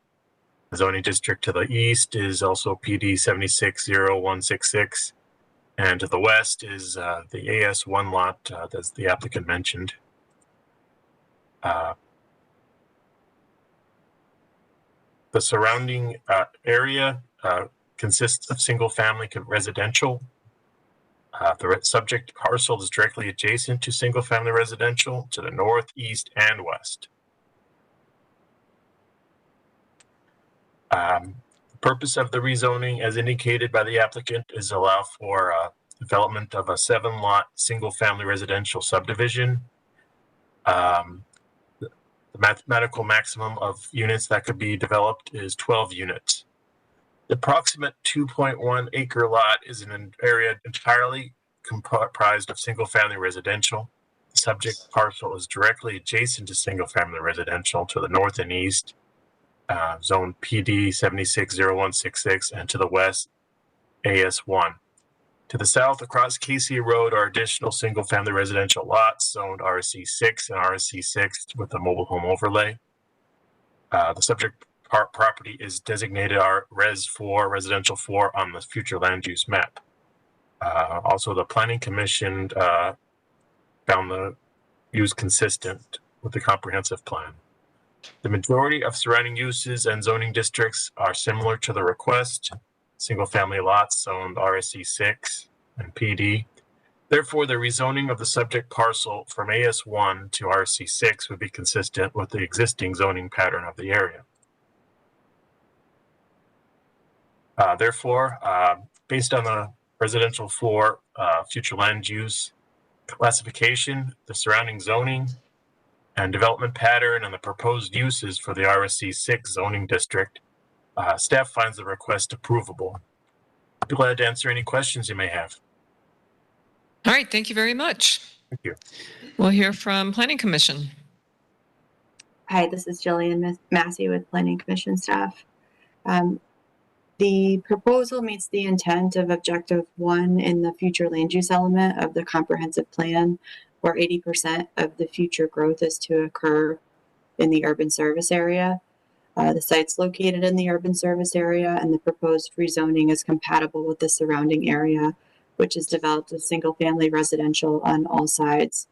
K: The zoning district to the east is also PD 760166. And to the west is the AS1 lot that's the applicant mentioned. The surrounding area consists of single-family residential. The subject parcel is directly adjacent to single-family residential to the north, east, and west. The purpose of the rezoning, as indicated by the applicant, is allow for development of a 7-lot single-family residential subdivision. The mathematical maximum of units that could be developed is 12 units. The approximate 2.1 acre lot is in an area entirely comprised of single-family residential. The subject parcel is directly adjacent to single-family residential to the north and east, zone PD 760166, and to the west, AS1. To the south, across Casey Road, are additional single-family residential lots zoned RC6 and RC6 with a mobile home overlay. The subject property is designated Res 4, Residential 4, on the future land use map. Also, the Planning Commission found the use consistent with the comprehensive plan. The majority of surrounding uses and zoning districts are similar to the request, single-family lots zoned RSC 6 and PD. Therefore, the rezoning of the subject parcel from AS1 to RSC 6 would be consistent with the existing zoning pattern of the area. Therefore, based on the residential 4 future land use classification, the surrounding zoning and development pattern, and the proposed uses for the RSC 6 zoning district, staff finds the request approvable. I'd be glad to answer any questions you may have.
A: All right, thank you very much.
K: Thank you.
A: We'll hear from Planning Commission.
G: Hi, this is Jillian Massey with Planning Commission staff. The proposal meets the intent of Objective 1 in the future land use element of the comprehensive plan, where 80% of the future growth is to occur in the urban service area. The site's located in the urban service area, and the proposed rezoning is compatible with the surrounding area, which is developed with single-family residential on all sides.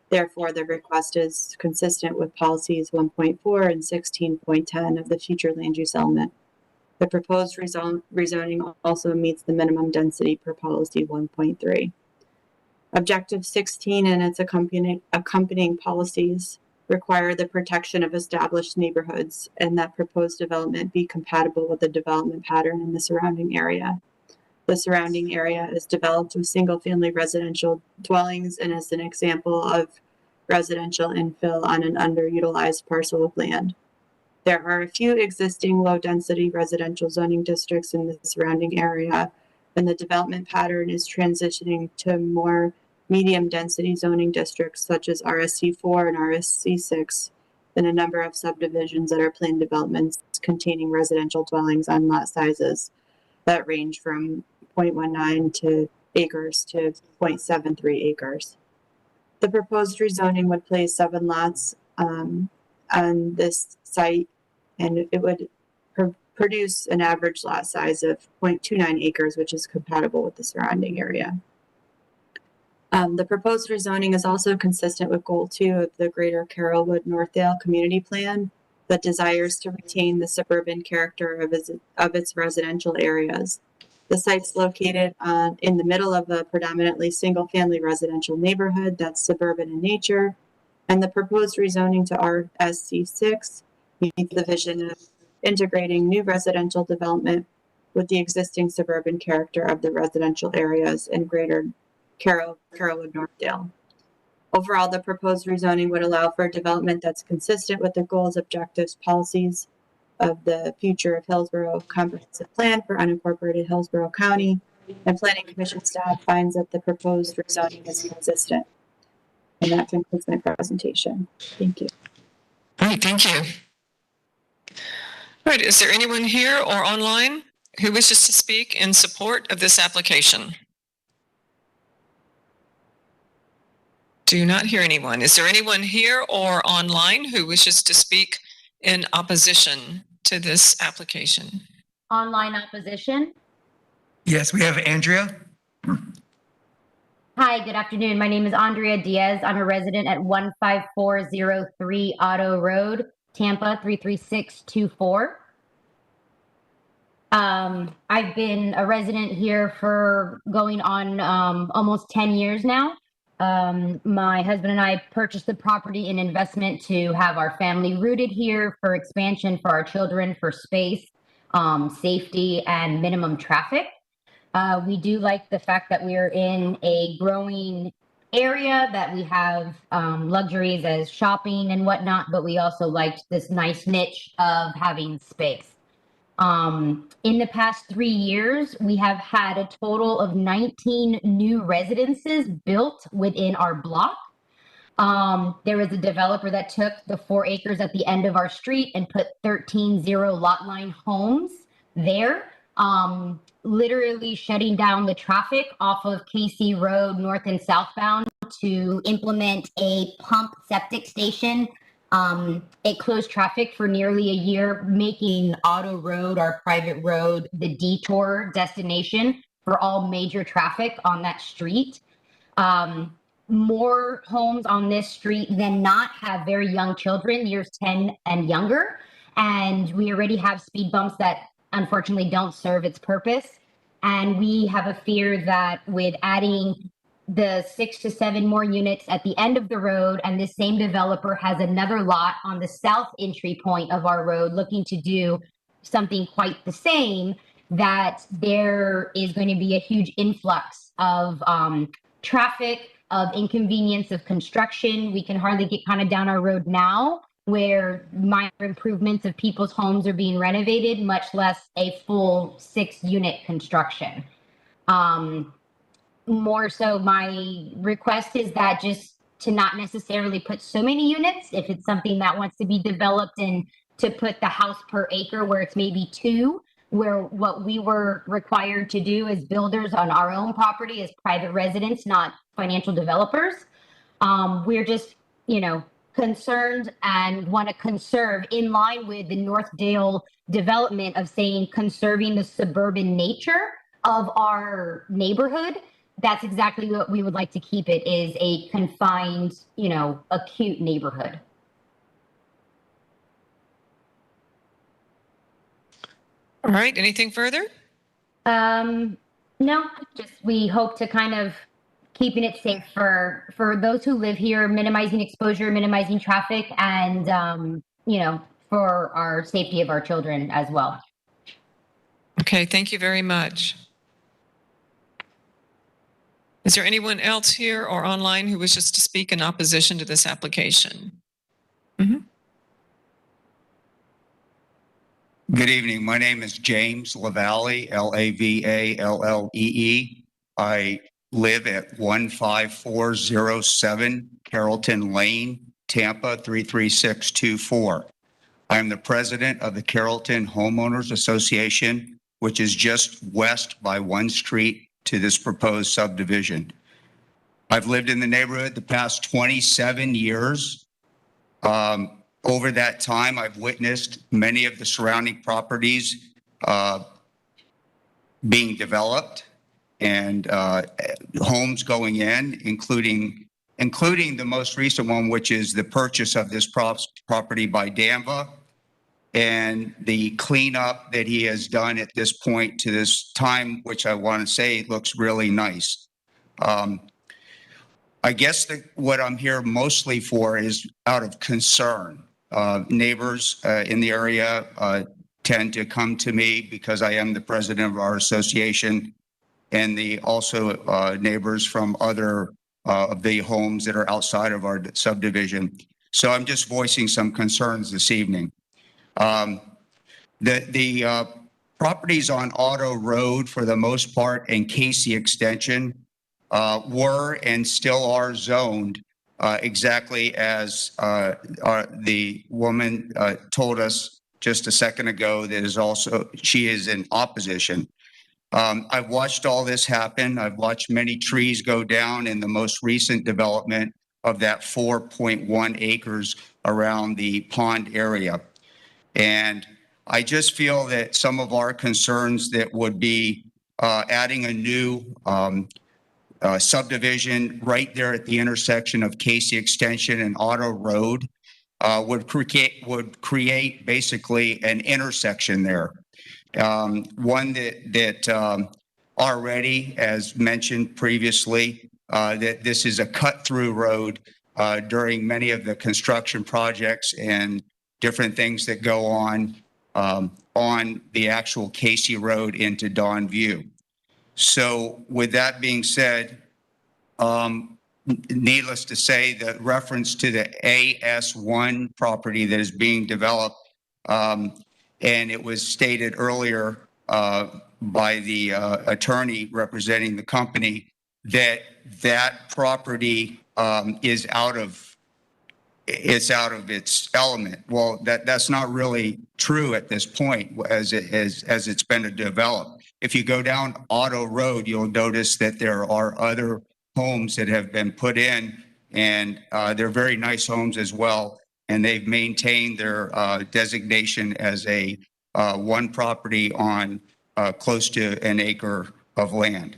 G: Therefore, the request is consistent with policies 1.4 and 16.10 of the future land use element. The proposed rezoning also meets the minimum density per policy 1.3. Objective 16 and its accompanying policies require the protection of established neighborhoods and that proposed development be compatible with the development pattern in the surrounding area. The surrounding area is developed with single-family residential dwellings and is an example of residential infill on an underutilized parcel of land. There are a few existing low-density residential zoning districts in the surrounding area, and the development pattern is transitioning to more medium-density zoning districts such as RSC4 and RSC6, and a number of subdivisions that are planned developments containing residential dwellings on lot sizes that range from 0.19 to acres to 0.73 acres. The proposed rezoning would place 7 lots on this site, and it would produce an average lot size of 0.29 acres, which is compatible with the surrounding area. The proposed rezoning is also consistent with Goal 2 of the Greater Carrollwood-Northdale Community Plan that desires to retain the suburban character of its residential areas. The site's located in the middle of a predominantly single-family residential neighborhood that's suburban in nature, and the proposed rezoning to RSC6 meets the vision of integrating new residential development with the existing suburban character of the residential areas in Greater Carrollwood-Northdale. Overall, the proposed rezoning would allow for development that's consistent with the goals, objectives, policies of the future of Hillsborough Comprehensive Plan for unincorporated Hillsborough County, and Planning Commission staff finds that the proposed rezoning is consistent. And that concludes my presentation. Thank you.
A: All right, thank you. All right, is there anyone here or online who wishes to speak in support of this application? Do not hear anyone. Is there anyone here or online who wishes to speak in opposition to this application?
L: Online opposition.
M: Yes, we have Andrea.
L: Hi, good afternoon. My name is Andrea Diaz. I'm a resident at 15403 Auto Road, Tampa 33624. I've been a resident here for going on almost 10 years now. My husband and I purchased the property in investment to have our family rooted here for expansion for our children, for space, safety, and minimum traffic. We do like the fact that we are in a growing area, that we have luxuries as shopping and whatnot, but we also liked this nice niche of having space. In the past 3 years, we have had a total of 19 new residences built within our block. There was a developer that took the 4 acres at the end of our street and put 13 zero lot line homes there, literally shutting down the traffic off of KC Road north and southbound to implement a pump septic station. It closed traffic for nearly a year, making Auto Road, our private road, the detour destination for all major traffic on that street. More homes on this street than not have very young children, years 10 and younger. And we already have speed bumps that unfortunately don't serve its purpose. And we have a fear that with adding the 6 to 7 more units at the end of the road, and this same developer has another lot on the south entry point of our road looking to do something quite the same, that there is going to be a huge influx of traffic, of inconvenience, of construction. We can hardly get kind of down our road now where minor improvements of people's homes are being renovated, much less a full 6-unit construction. More so, my request is that just to not necessarily put so many units, if it's something that wants to be developed, and to put the house per acre where it's maybe 2, where what we were required to do as builders on our own property as private residents, not financial developers. We're just, concerned and want to conserve in line with the Northdale development of saying conserving the suburban nature of our neighborhood. That's exactly what we would like to keep it, is a confined, acute neighborhood.
A: All right, anything further?
L: No, just we hope to kind of keeping it safe for those who live here, minimizing exposure, minimizing traffic, and for our safety of our children as well.
A: Okay, thank you very much. Is there anyone else here or online who wishes to speak in opposition to this application?
N: Good evening. My name is James Lavallee, Lavallee. I live at 15407 Carrollton Lane, Tampa 33624. I am the president of the Carrollton Homeowners Association, which is just west by one street to this proposed subdivision. I've lived in the neighborhood the past 27 years. Over that time, I've witnessed many of the surrounding properties being developed and homes going in, including the most recent one, which is the purchase of this property by Danva and the cleanup that he has done at this point to this time, which I want to say looks really nice. I guess what I'm here mostly for is out of concern. Neighbors in the area tend to come to me because I am the president of our association, and also neighbors from other of the homes that are outside of our subdivision. So I'm just voicing some concerns this evening. The properties on Auto Road, for the most part, and Casey Extension were and still are zoned exactly as the woman told us just a second ago that she is in opposition. I've watched all this happen. I've watched many trees go down in the most recent development of that 4.1 acres around the pond area. And I just feel that some of our concerns that would be adding a new subdivision right there at the intersection of Casey Extension and Auto Road would create basically an intersection there. One that already, as mentioned previously, that this is a cut-through road during many of the construction projects and different things that go on the actual Casey Road into Dawn View. So with that being said, needless to say, the reference to the AS1 property that is being developed, and it was stated earlier by the attorney representing the company that property is out of its element. Well, that's not really true at this point as it's been developed. If you go down Auto Road, you'll notice that there are other homes that have been put in, and they're very nice homes as well. And they've maintained their designation as a one property on close to an acre of land.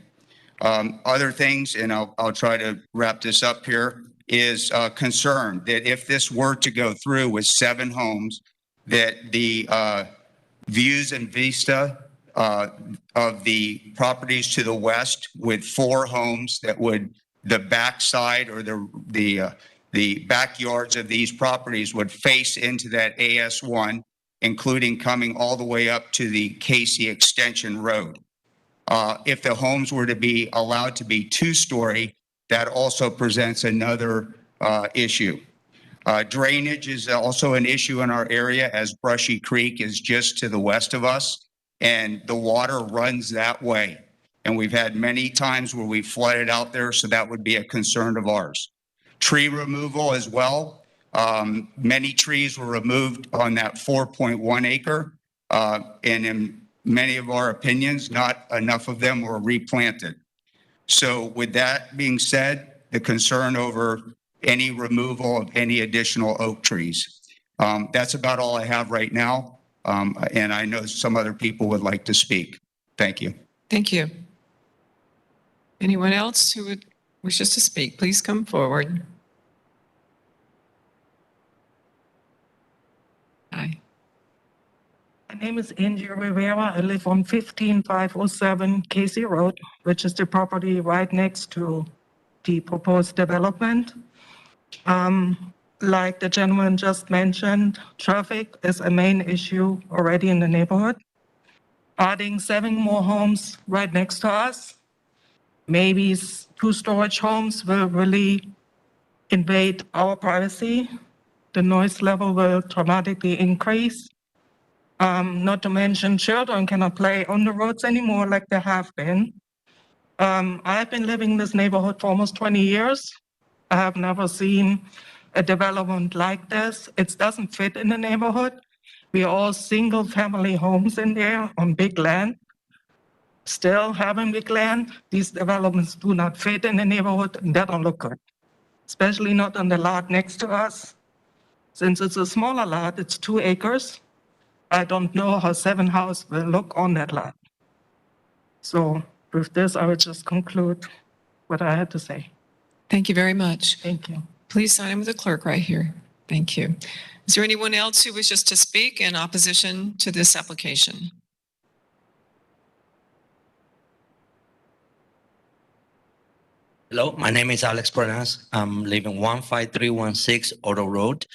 N: Other things, and I'll try to wrap this up here, is concerned that if this were to go through with 7 homes, that the views and vista of the properties to the west with 4 homes that would the backside or the backyards of these properties would face into that AS1, including coming all the way up to the Casey Extension Road. If the homes were to be allowed to be 2-story, that also presents another issue. Drainage is also an issue in our area, as Brushy Creek is just to the west of us, and the water runs that way. And we've had many times where we flooded out there, so that would be a concern of ours. Tree removal as well. Many trees were removed on that 4.1 acre, and in many of our opinions, not enough of them were replanted. So with that being said, the concern over any removal of any additional oak trees. That's about all I have right now. And I know some other people would like to speak. Thank you.
A: Thank you. Anyone else who would wishes to speak, please come forward. Hi.
O: My name is Andrea Rivera. I live on 15507 Casey Road, which is the property right next to the proposed development. Like the gentleman just mentioned, traffic is a main issue already in the neighborhood. Adding 7 more homes right next to us, maybe 2 storage homes will really invade our privacy. The noise level will dramatically increase. Not to mention children cannot play on the roads anymore like they have been. I've been living in this neighborhood for almost 20 years. I have never seen a development like this. It doesn't fit in the neighborhood. We are all single family homes in there on big land. Still having big land, these developments do not fit in the neighborhood and that don't look good, especially not on the lot next to us. Since it's a smaller lot, it's 2 acres. I don't know how 7 houses will look on that lot. So with this, I will just conclude what I had to say.
A: Thank you very much.
O: Thank you.
A: Please sign in with the clerk right here. Thank you. Is there anyone else who wishes to speak in opposition to this application?
P: Hello, my name is Alex Pernas. I'm living 15316 Auto Road.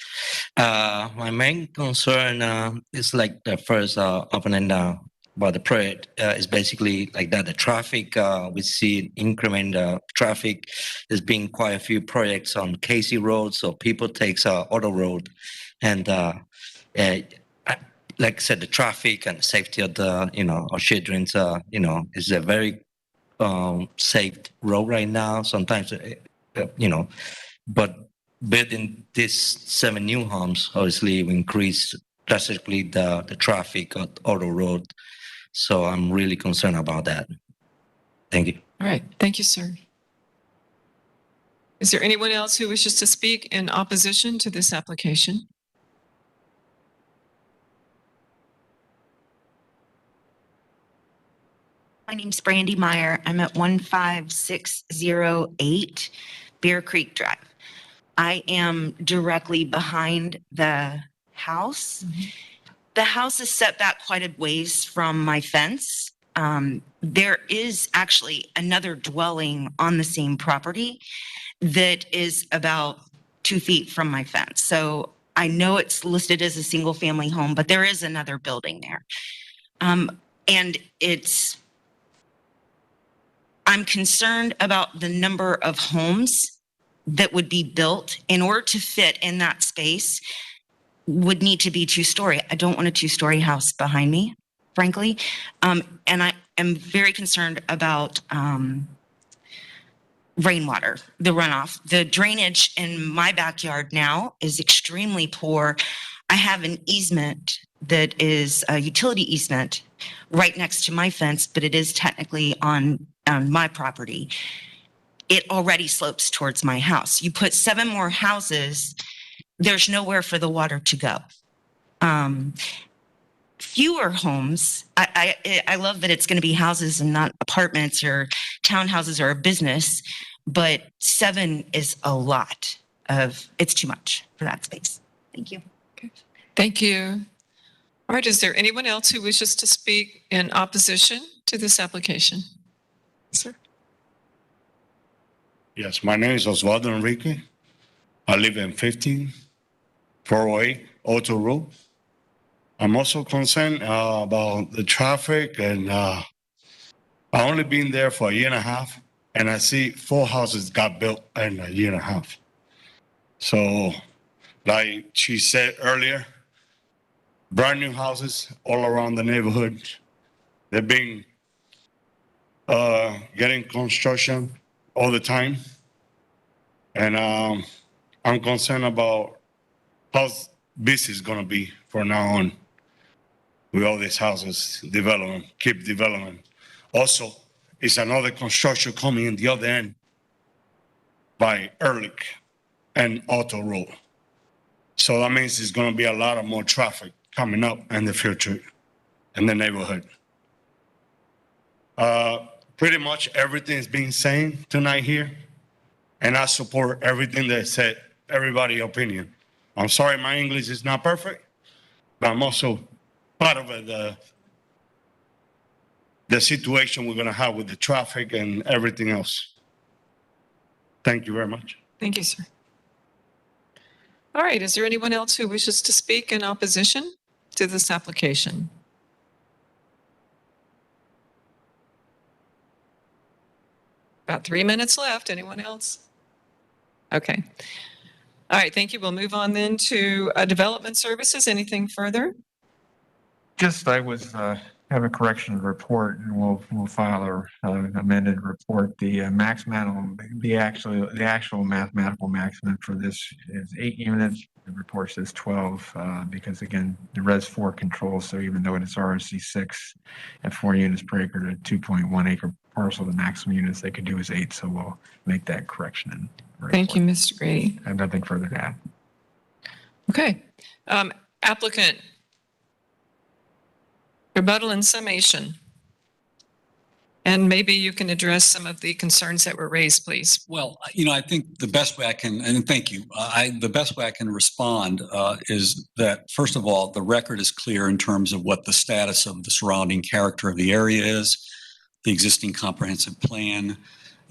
P: My main concern is like the first opening about the project is basically like that. The traffic, we see increment traffic. There's been quite a few projects on Casey Road, so people takes Auto Road. And like I said, the traffic and the safety of the, our children's, is a very safe road right now. Sometimes, but building these 7 new homes, obviously, we increase drastically the traffic on Auto Road. So I'm really concerned about that. Thank you.
A: All right. Thank you, sir. Is there anyone else who wishes to speak in opposition to this application?
Q: My name's Brandy Meyer. I'm at 15608 Bear Creek Drive. I am directly behind the house. Mm-hmm. The house is set back quite a ways from my fence. There is actually another dwelling on the same property that is about 2 feet from my fence. So I know it's listed as a single family home, but there is another building there. And I'm concerned about the number of homes that would be built in order to fit in that space. Would need to be 2-story. I don't want a 2-story house behind me, frankly. And I am very concerned about rainwater, the runoff. The drainage in my backyard now is extremely poor. I have an easement that is a utility easement right next to my fence, but it is technically on my property. It already slopes towards my house. You put 7 more houses, there's nowhere for the water to go. Fewer homes. I love that it's going to be houses and not apartments or townhouses or a business, but 7 is a lot it's too much for that space. Thank you.
A: Okay. Thank you. All right, is there anyone else who wishes to speak in opposition to this application? Sir.
R: Yes, my name is Osvaldo Enrique. I live in 15408 Auto Road. I'm also concerned about the traffic, and I only been there for a year and a half, and I see 4 houses got built in a year and a half. So, like she said earlier, brand new houses all around the neighborhood. They've been getting construction all the time. And I'm concerned about how busy it's going to be from now on with all these houses development, keep development. Also, it's another construction coming in the other end by Ehrlich and Auto Road. So that means there's going to be a lot of more traffic coming up in the future in the neighborhood. Pretty much everything is being said tonight here, and I support everything that said, everybody's opinion. I'm sorry my English is not perfect, but I'm also part of the situation we're going to have with the traffic and everything else. Thank you very much.
A: Thank you, sir. All right, is there anyone else who wishes to speak in opposition to this application? About 3 minutes left. Anyone else? Okay. All right, thank you. We'll move on then to development services. Anything further?
B: Just, I was, have a correction of the report, and we'll file an amended report. The the actual mathematical maximum for this is 8 units. The report says 12, because again, the Res 4 controls, so even though it's RSC 6 at 4 units per acre to 2.1 acre parcel, the maximum units they could do is 8, so we'll make that correction in the
A: Thank you,
B: report.
A: Mr. Grady.
B: I have nothing further to add.
A: Okay. Applicant, rebuttal and summation. And maybe you can address some of the concerns that were raised, please.
J: Well, I think the best way I can, and thank you, the best way I can respond is that, first of all, the record is clear in terms of what the status of the surrounding character of the area is, the existing comprehensive plan,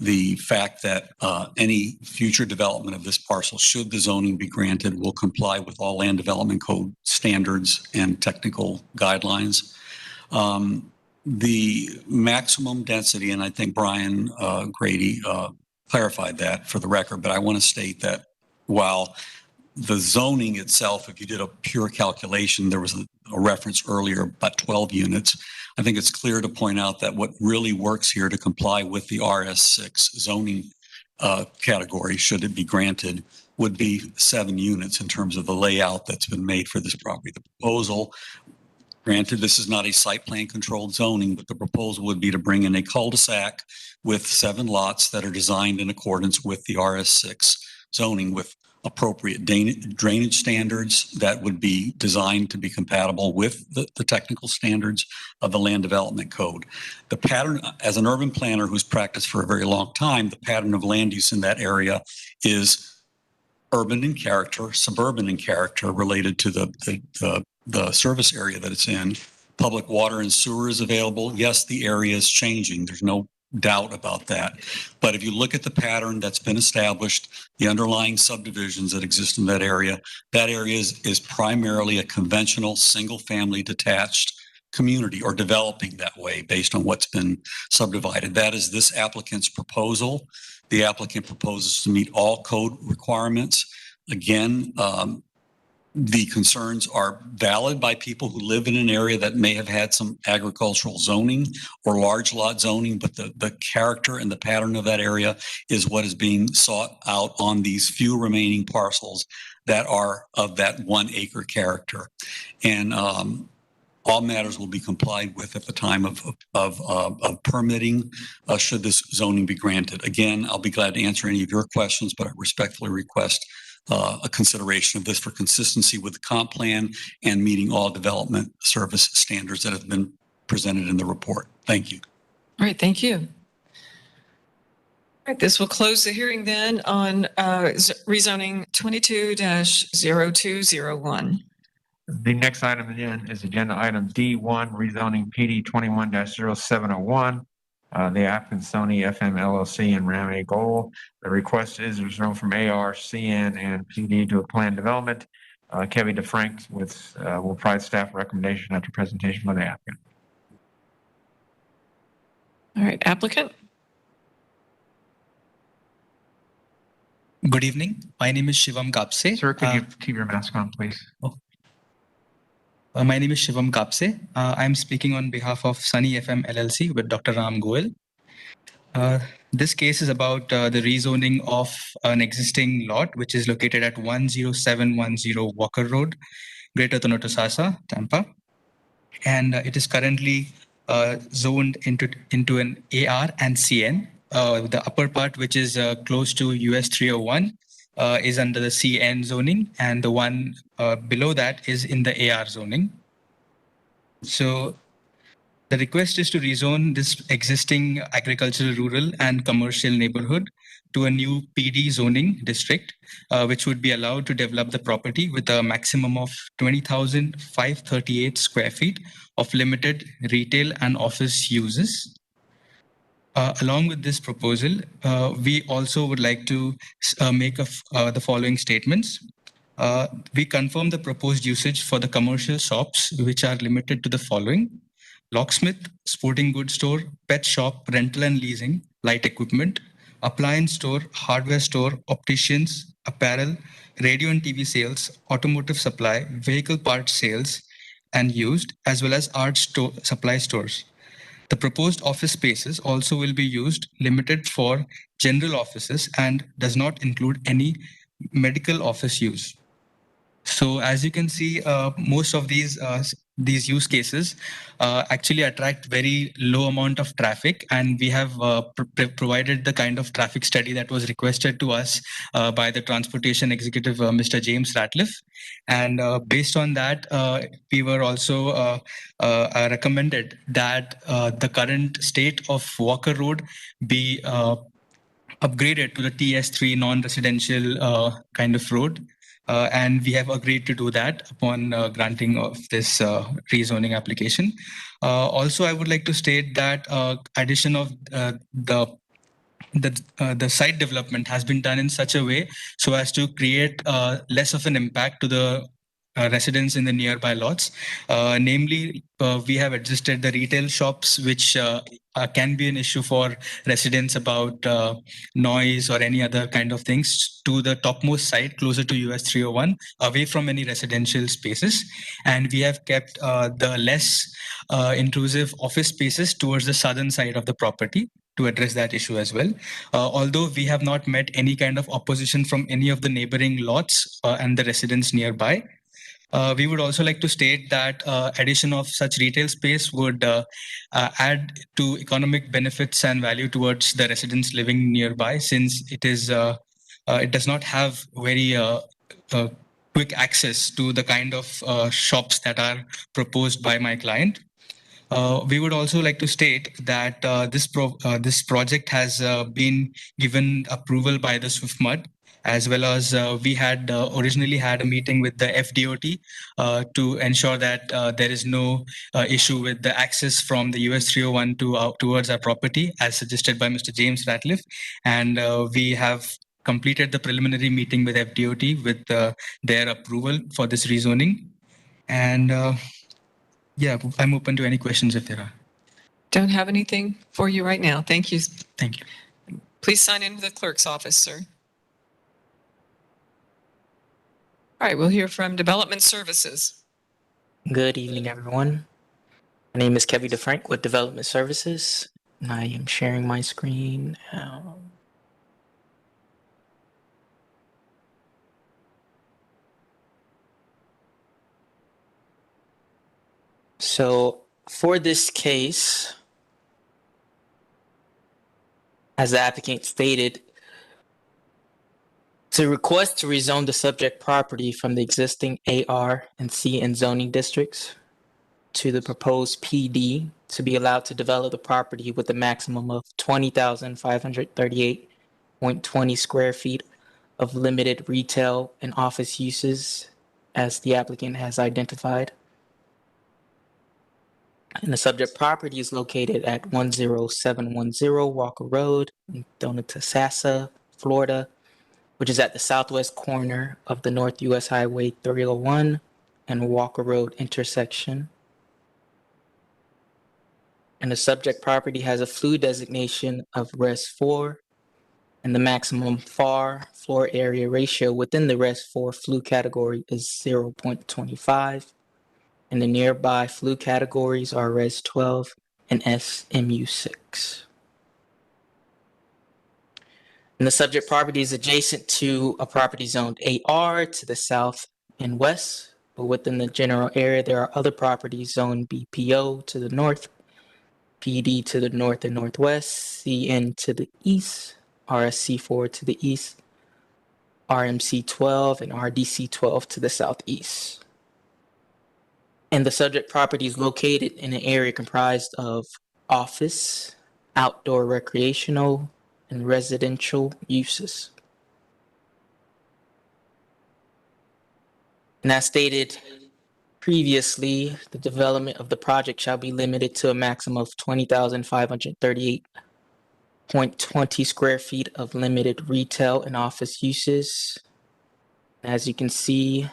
J: the fact that any future development of this parcel, should the zoning be granted, will comply with all land development code standards and technical guidelines. The maximum density, and I think Brian Grady clarified that for the record, but I want to state that while the zoning itself, if you did a pure calculation, there was a reference earlier about 12 units. I think it's clear to point out that what really works here to comply with the RS6 zoning category, should it be granted, would be 7 units in terms of the layout that's been made for this property. The proposal, granted, this is not a site plan controlled zoning, but the proposal would be to bring in a cul-de-sac with 7 lots that are designed in accordance with the RS6 zoning, with appropriate drainage standards that would be designed to be compatible with the technical standards of the land development code. The pattern, as an urban planner who's practiced for a very long time, the pattern of land use in that area is urban in character, suburban in character, related to the service area that it's in. Public water and sewer is available. Yes, the area is changing. There's no doubt about that. But if you look at the pattern that's been established, the underlying subdivisions that exist in that area is primarily a conventional single-family detached community, or developing that way based on what's been subdivided. That is this applicant's proposal. The applicant proposes to meet all code requirements. Again, the concerns are valid by people who live in an area that may have had some agricultural zoning or large lot zoning, but the character and the pattern of that area is what is being sought out on these few remaining parcels that are of that 1 acre character. And all matters will be complied with at the time of permitting, should this zoning be granted. Again, I'll be glad to answer any of your questions, but I respectfully request a consideration of this for consistency with the comp plan and meeting all development service standards that have been presented in the report. Thank you.
A: All right, thank you. All right, this will close the hearing then on rezoning 22-0201.
B: The next item again is agenda item D1, rezoning PD 21-0701. The applicant Sony FM LLC and Ram A Goal. The request is rezoned from AR, CN, and PD to a planned development. Kevin DeFrank will provide staff recommendation after presentation by the applicant.
A: All right, applicant.
S: Good evening. My name is Shivam Kapse.
B: Sir, could you keep your mask on, please?
S: My name is Shivam Kapse. I'm speaking on behalf of Sunny FM LLC with Dr. Ram Goel. This case is about the rezoning of an existing lot, which is located at 10710 Walker Road, Greater Tonotosasa, Tampa. And it is currently zoned into an AR and CN. The upper part, which is close to US 301, is under the CN zoning, and the one below that is in the AR zoning. So the request is to rezone this existing agricultural, rural, and commercial neighborhood to a new PD zoning district, which would be allowed to develop the property with a maximum of 20,538 square feet of limited retail and office uses. Along with this proposal, we also would like to make the following statements. We confirm the proposed usage for the commercial shops, which are limited to the following: locksmith, sporting goods store, pet shop, rental and leasing, light equipment, appliance store, hardware store, opticians, apparel, radio and TV sales, automotive supply, vehicle parts sales and used, as well as art supply stores. The proposed office spaces also will be used limited for general offices and does not include any medical office use. So as you can see, most of these use cases actually attract very low amount of traffic, and we have provided the kind of traffic study that was requested to us by the transportation executive, Mr. James Ratliff. And based on that, we were also recommended that the current state of Walker Road be upgraded to the TS3 non-residential kind of road. And we have agreed to do that upon granting of this rezoning application. Also, I would like to state that addition of the site development has been done in such a way so as to create less of an impact to the residents in the nearby lots. Namely, we have adjusted the retail shops, which can be an issue for residents about noise or any other kind of things, to the topmost site closer to US 301, away from any residential spaces. And we have kept the less intrusive office spaces towards the southern side of the property to address that issue as well. Although we have not met any kind of opposition from any of the neighboring lots and the residents nearby. We would also like to state that addition of such retail space would add to economic benefits and value towards the residents living nearby, since it does not have very quick access to the kind of shops that are proposed by my client. We would also like to state that this project has been given approval by the SWIFMUD, as well as we had originally had a meeting with the FDOT to ensure that there is no issue with the access from the US 301 towards our property, as suggested by Mr. James Ratliff. And we have completed the preliminary meeting with FDOT with their approval for this rezoning. And yeah, I'm open to any questions if there are.
A: Don't have anything for you right now. Thank you.
S: Thank you.
A: Please sign in with the clerk's office, sir. All right, we'll hear from Development Services.
T: Good evening, everyone. My name is Kevin DeFrank with Development Services, and I am sharing my screen. So for this case, as the applicant stated, to request to rezone the subject property from the existing AR and C and zoning districts to the proposed PD to be allowed to develop the property with a maximum of 20,538.20 square feet of limited retail and office uses, as the applicant has identified. And the subject property is located at 10710 Walker Road in Donatassa, Florida, which is at the southwest corner of the North US Highway 301 and Walker Road intersection. And the subject property has a FLU designation of Res 4, and the maximum FAR floor area ratio within the Res 4 FLU category is 0.25, and the nearby FLU categories are Res 12 and SMU 6. And the subject property is adjacent to a property zoned AR to the south and west, but within the general area, there are other properties zoned BPO to the north, PD to the north and northwest, CN to the east, RSC4 to the east, RMC12 and RDC12 to the southeast. And the subject property is located in an area comprised of office, outdoor recreational, and residential uses. And as stated previously, the development of the project shall be limited to a maximum of 20,538 0.20 square feet of limited retail and office uses. As you can see,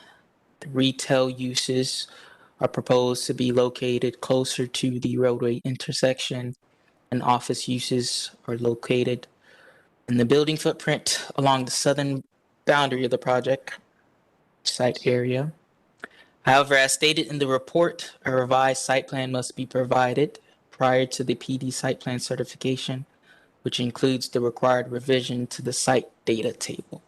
T: the retail uses are proposed to be located closer to the roadway intersection, and office uses are located in the building footprint along the southern boundary of the project site area. However, as stated in the report, a revised site plan must be provided prior to the PD site plan certification, which includes the required revision to the site data table.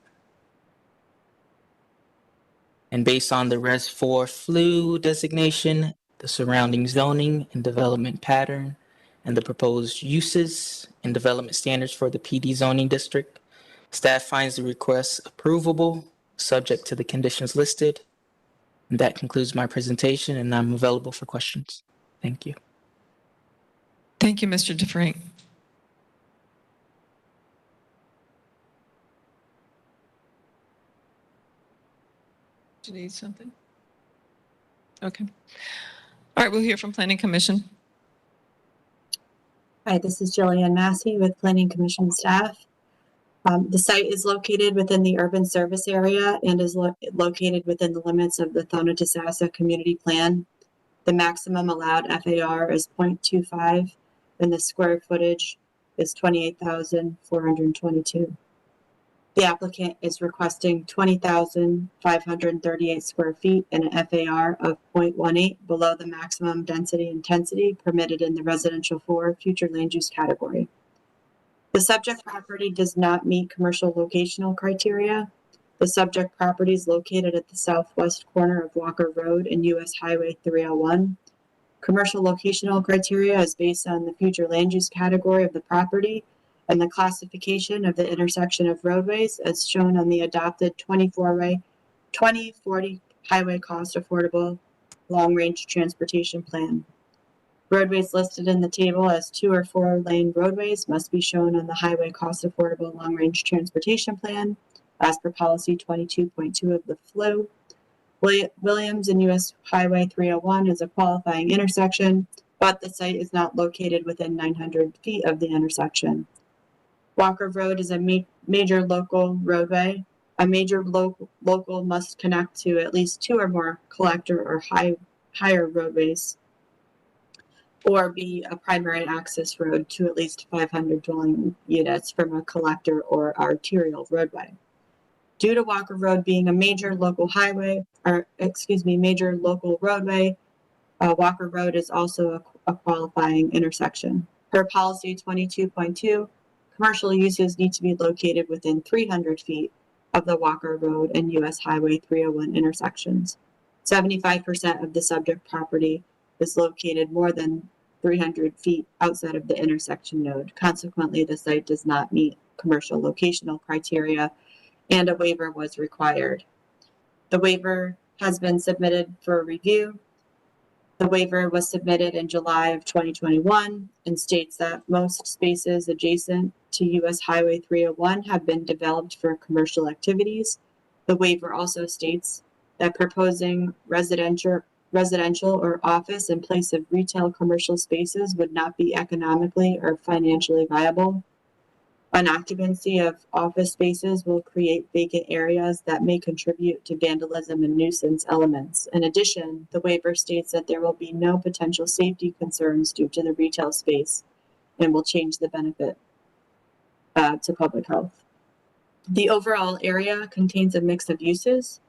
T: And based on the Res 4 flu designation, the surrounding zoning and development pattern, and the proposed uses and development standards for the PD zoning district, staff finds the request approvable, subject to the conditions listed. And that concludes my presentation, and I'm available for questions. Thank you.
A: Thank you, Mr. DeFrank. Do you need something? Okay. All right, we'll hear from Planning Commission.
G: Hi, this is Jillian Massey with Planning Commission staff. The site is located within the urban service area and is located within the limits of the Thona-Tasassa Community Plan. The maximum allowed FAR is 0.25 and the square footage is 28,422. The applicant is requesting 20,538 square feet and an FAR of 0.18 below the maximum density intensity permitted in the residential 4 future land use category. The subject property does not meet commercial locational criteria. The subject property is located at the southwest corner of Walker Road and US Highway 301. Commercial locational criteria is based on the future land use category of the property and the classification of the intersection of roadways as shown on the adopted 2040 highway cost affordable long-range transportation plan. Roadways listed in the table as 2 or 4 lane roadways must be shown on the highway cost affordable long-range transportation plan as per policy 22.2 of the FLU. Williams and US Highway 301 is a qualifying intersection, but the site is not located within 900 feet of the intersection. Walker Road is a major local roadway. A major local must connect to at least 2 or more collector or higher roadways, or be a primary access road to at least 500 dwelling units from a collector or arterial roadway. Due to Walker Road being a major local major local roadway, Walker Road is also a qualifying intersection. Per policy 22.2, commercial uses need to be located within 300 feet of the Walker Road and US Highway 301 intersections. 75% of the subject property is located more than 300 feet outside of the intersection node. Consequently, the site does not meet commercial locational criteria and a waiver was required. The waiver has been submitted for review. The waiver was submitted in July of 2021 and states that most spaces adjacent to US Highway 301 have been developed for commercial activities. The waiver also states that proposing residential or office in place of retail commercial spaces would not be economically or financially viable. Unoccupancy of office spaces will create vacant areas that may contribute to vandalism and nuisance elements. In addition, the waiver states that there will be no potential safety concerns due to the retail space and will change the benefit to public health. The overall area contains a mix of uses.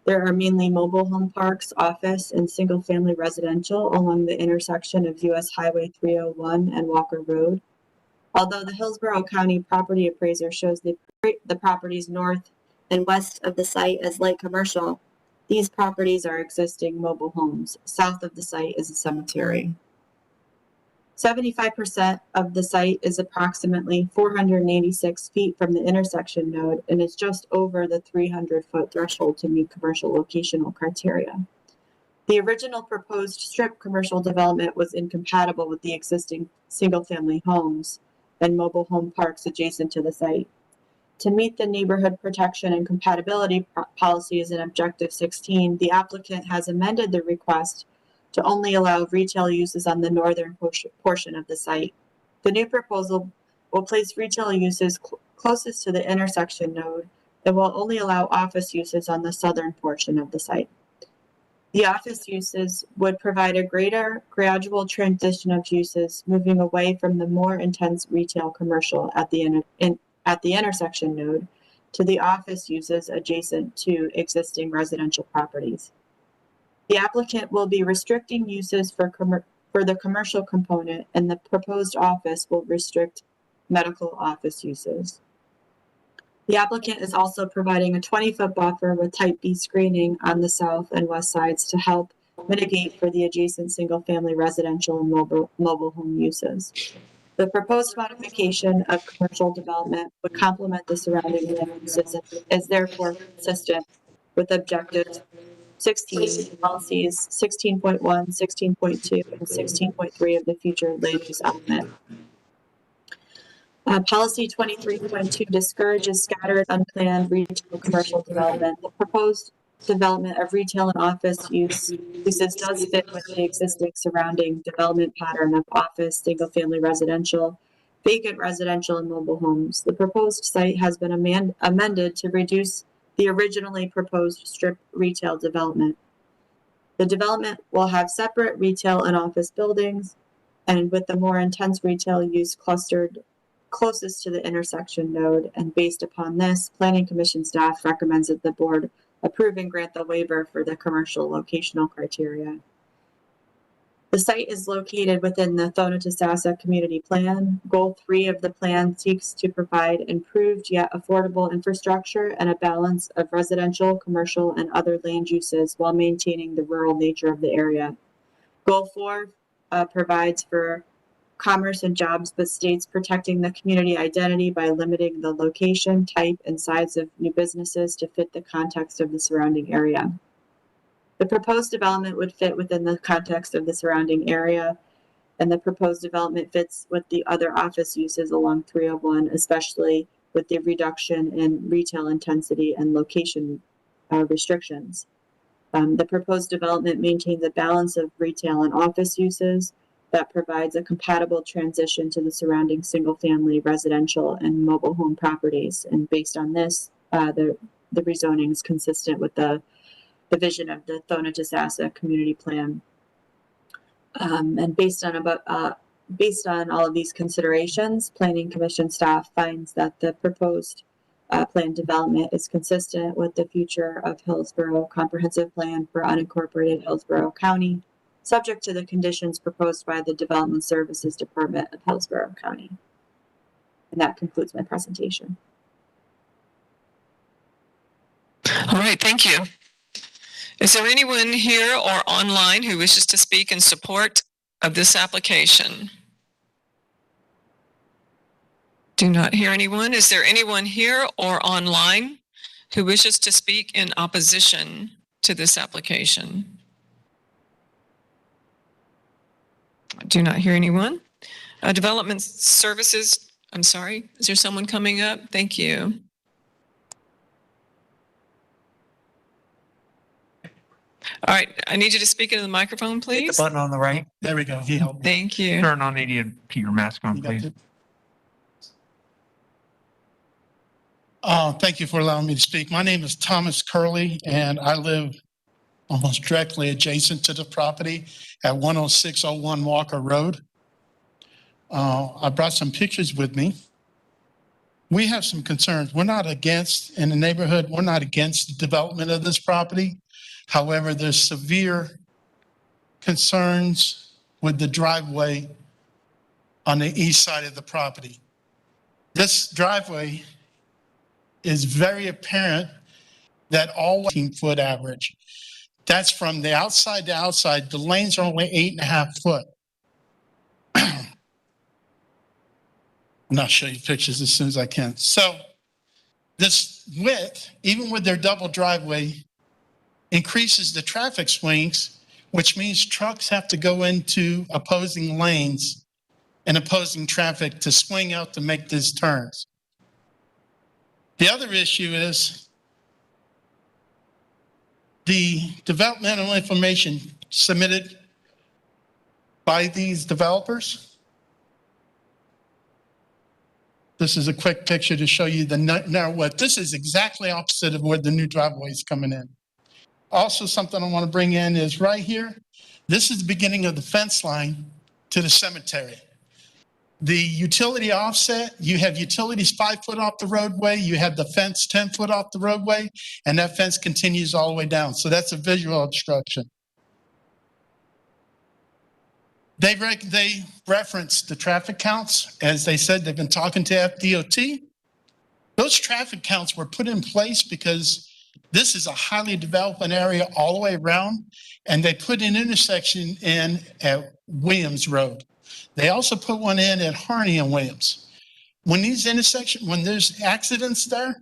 G: There are mainly mobile home parks, office, and single-family residential along the intersection of US Highway 301 and Walker Road. Although the Hillsborough County property appraiser shows the properties north and west of the site as light commercial, these properties are existing mobile homes. South of the site is a cemetery. 75% of the site is approximately 486 feet from the intersection node and is just over the 300-foot threshold to meet commercial locational criteria. The original proposed strip commercial development was incompatible with the existing single-family homes and mobile home parks adjacent to the site. To meet the neighborhood protection and compatibility policies in Objective 16, the applicant has amended the request to only allow retail uses on the northern portion of the site. The new proposal will place retail uses closest to the intersection node and will only allow office uses on the southern portion of the site. The office uses would provide a greater gradual transition of uses, moving away from the more intense retail commercial at the intersection node to the office uses adjacent to existing residential properties. The applicant will be restricting uses for the commercial component, and the proposed office will restrict medical office uses. The applicant is also providing a 20-foot buffer with type B screening on the south and west sides to help mitigate for the adjacent single-family residential and mobile home uses. The proposed modification of commercial development would complement the surrounding land uses and is therefore consistent with objectives 16 policies 16.1, 16.2, and 16.3 of the future land use element. Policy 23.2 discourages scattered, unplanned retail commercial development. The proposed development of retail and office uses does fit with the existing surrounding development pattern of office, single-family residential, vacant residential, and mobile homes. The proposed site has been amended to reduce the originally proposed strip retail development. The development will have separate retail and office buildings, and with the more intense retail use clustered closest to the intersection node. And based upon this, Planning Commission staff recommends that the board approve and grant the waiver for the commercial locational criteria. The site is located within the Thona-Tasassa Community Plan. Goal 3 of the plan seeks to provide improved yet affordable infrastructure and a balance of residential, commercial, and other land uses while maintaining the rural nature of the area. Goal 4 provides for commerce and jobs, but states protecting the community identity by limiting the location, type, and size of new businesses to fit the context of the surrounding area. The proposed development would fit within the context of the surrounding area, and the proposed development fits with the other office uses along 301, especially with the reduction in retail intensity and location restrictions. The proposed development maintains a balance of retail and office uses that provides a compatible transition to the surrounding single-family residential and mobile home properties. And based on this, the rezoning is consistent with the vision of the Thona-Tasassa Community Plan. And based on all of these considerations, Planning Commission staff finds that the proposed planned development is consistent with the future of Hillsborough Comprehensive Plan for unincorporated Hillsborough County, subject to the conditions proposed by the Development Services Department of Hillsborough County. And that concludes my presentation.
A: All right, thank you. Is there anyone here or online who wishes to speak in support of this application? Do not hear anyone. Is there anyone here or online who wishes to speak in opposition to this application? Do not hear anyone. Development Services, I'm sorry, is there someone coming up? Thank you. All right, I need you to speak into the microphone, please.
M: Hit the button on the right. There we go.
A: Thank you.
B: Turn on, need you to keep your mask on, please.
U: Thank you for allowing me to speak. My name is Thomas Curley, and I live almost directly adjacent to the property at 10601 Walker Road. I brought some pictures with me. We have some concerns. We're not against, in the neighborhood, we're not against the development of this property. However, there's severe concerns with the driveway on the east side of the property. This driveway is very apparent that all 18-foot average. That's from the outside to outside. The lanes are only 8.5 foot. And I'll show you pictures as soon as I can. So this width, even with their double driveway, increases the traffic swings, which means trucks have to go into opposing lanes and opposing traffic to swing out to make these turns. The other issue is the developmental information submitted by these developers This is a quick picture to show you the narrow width. This is exactly opposite of where the new driveway is coming in. Also, something I want to bring in is right here. This is the beginning of the fence line to the cemetery. The utility offset, you have utilities 5 foot off the roadway, you have the fence 10 foot off the roadway, and that fence continues all the way down. So that's a visual obstruction. They referenced the traffic counts. As they said, they've been talking to FDOT. Those traffic counts were put in place because this is a highly developing area all the way around, and they put an intersection in at Williams Road. They also put one in at Harney and Williams. When there's accidents there,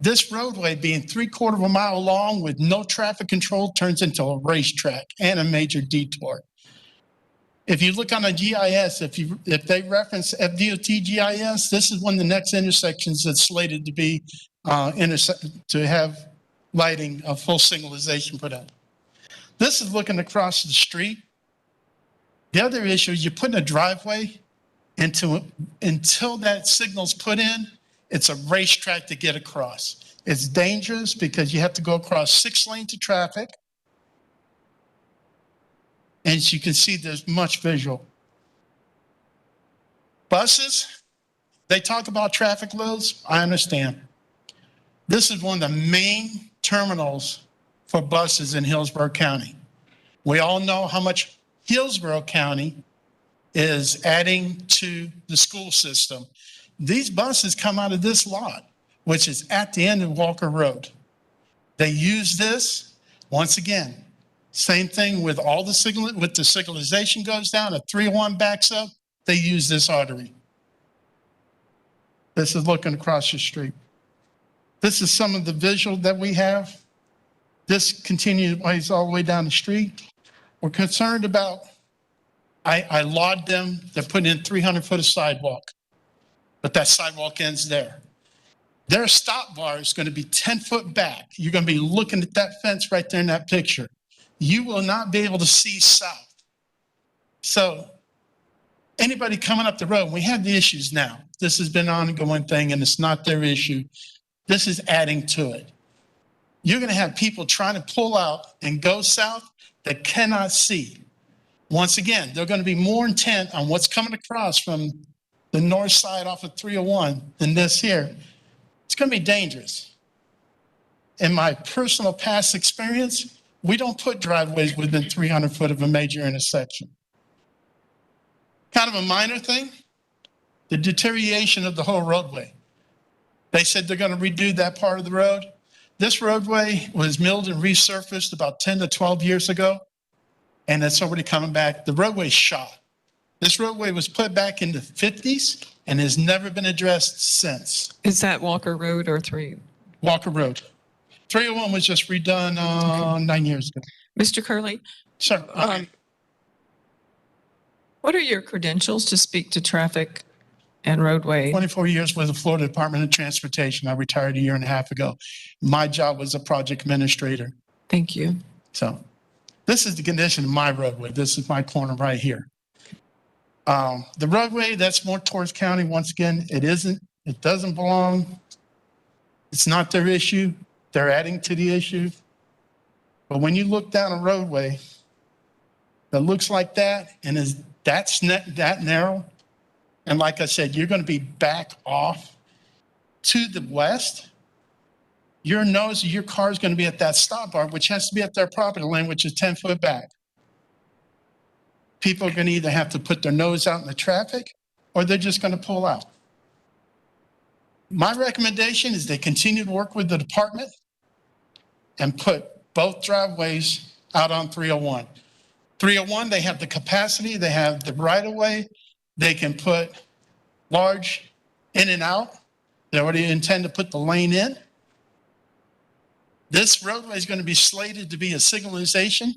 U: this roadway being 3/4 of a mile long with no traffic control turns into a racetrack and a major detour. If you look on a GIS, if they reference FDOT GIS, this is one of the next intersections that's slated to be to have lighting of full signalization put up. This is looking across the street. The other issue is you're putting a driveway until that signal's put in, it's a racetrack to get across. It's dangerous because you have to go across 6 lanes of traffic. And as you can see, there's much visual. Buses, they talk about traffic loads. I understand. This is one of the main terminals for buses in Hillsborough County. We all know how much Hillsborough County is adding to the school system. These buses come out of this lot, which is at the end of Walker Road. They use this, once again, same thing with all the signalization goes down, a 301 backs up, they use this artery. This is looking across the street. This is some of the visual that we have. This continues all the way down the street. We're concerned about, I laud them, they're putting in 300 foot of sidewalk, but that sidewalk ends there. Their stop bar is going to be 10 foot back. You're going to be looking at that fence right there in that picture. You will not be able to see south. So anybody coming up the road, we have the issues now. This has been an ongoing thing and it's not their issue. This is adding to it. You're going to have people trying to pull out and go south that cannot see. Once again, they're going to be more intent on what's coming across from the north side off of 301 than this here. It's going to be dangerous. In my personal past experience, we don't put driveways within 300 foot of a major intersection. Kind of a minor thing, the deterioration of the whole roadway. They said they're going to redo that part of the road. This roadway was milled and resurfaced about 10 to 12 years ago, and it's already coming back. The roadway's shot. This roadway was put back in the 50s and has never been addressed since.
A: Is that Walker Road or 3?
U: Walker Road. 301 was just redone 9 years ago.
A: Mr. Curley?
U: Sure.
A: What are your credentials to speak to traffic and roadway?
U: 24 years with the Florida Department of Transportation. I retired a year and a half ago. My job was a project administrator.
A: Thank you.
U: So this is the condition of my roadway. This is my corner right here. The roadway that's more towards county, once again, it doesn't belong. It's not their issue. They're adding to the issue. But when you look down a roadway that looks like that and is that narrow, and like I said, you're going to be back off to the west, your nose of your car is going to be at that stop bar, which has to be at their property lane, which is 10 foot back. People are going to either have to put their nose out in the traffic or they're just going to pull out. My recommendation is they continue to work with the department and put both driveways out on 301. 301, they have the capacity, they have the right of way, they can put large in and out. They already intend to put the lane in. This roadway is going to be slated to be a signalization.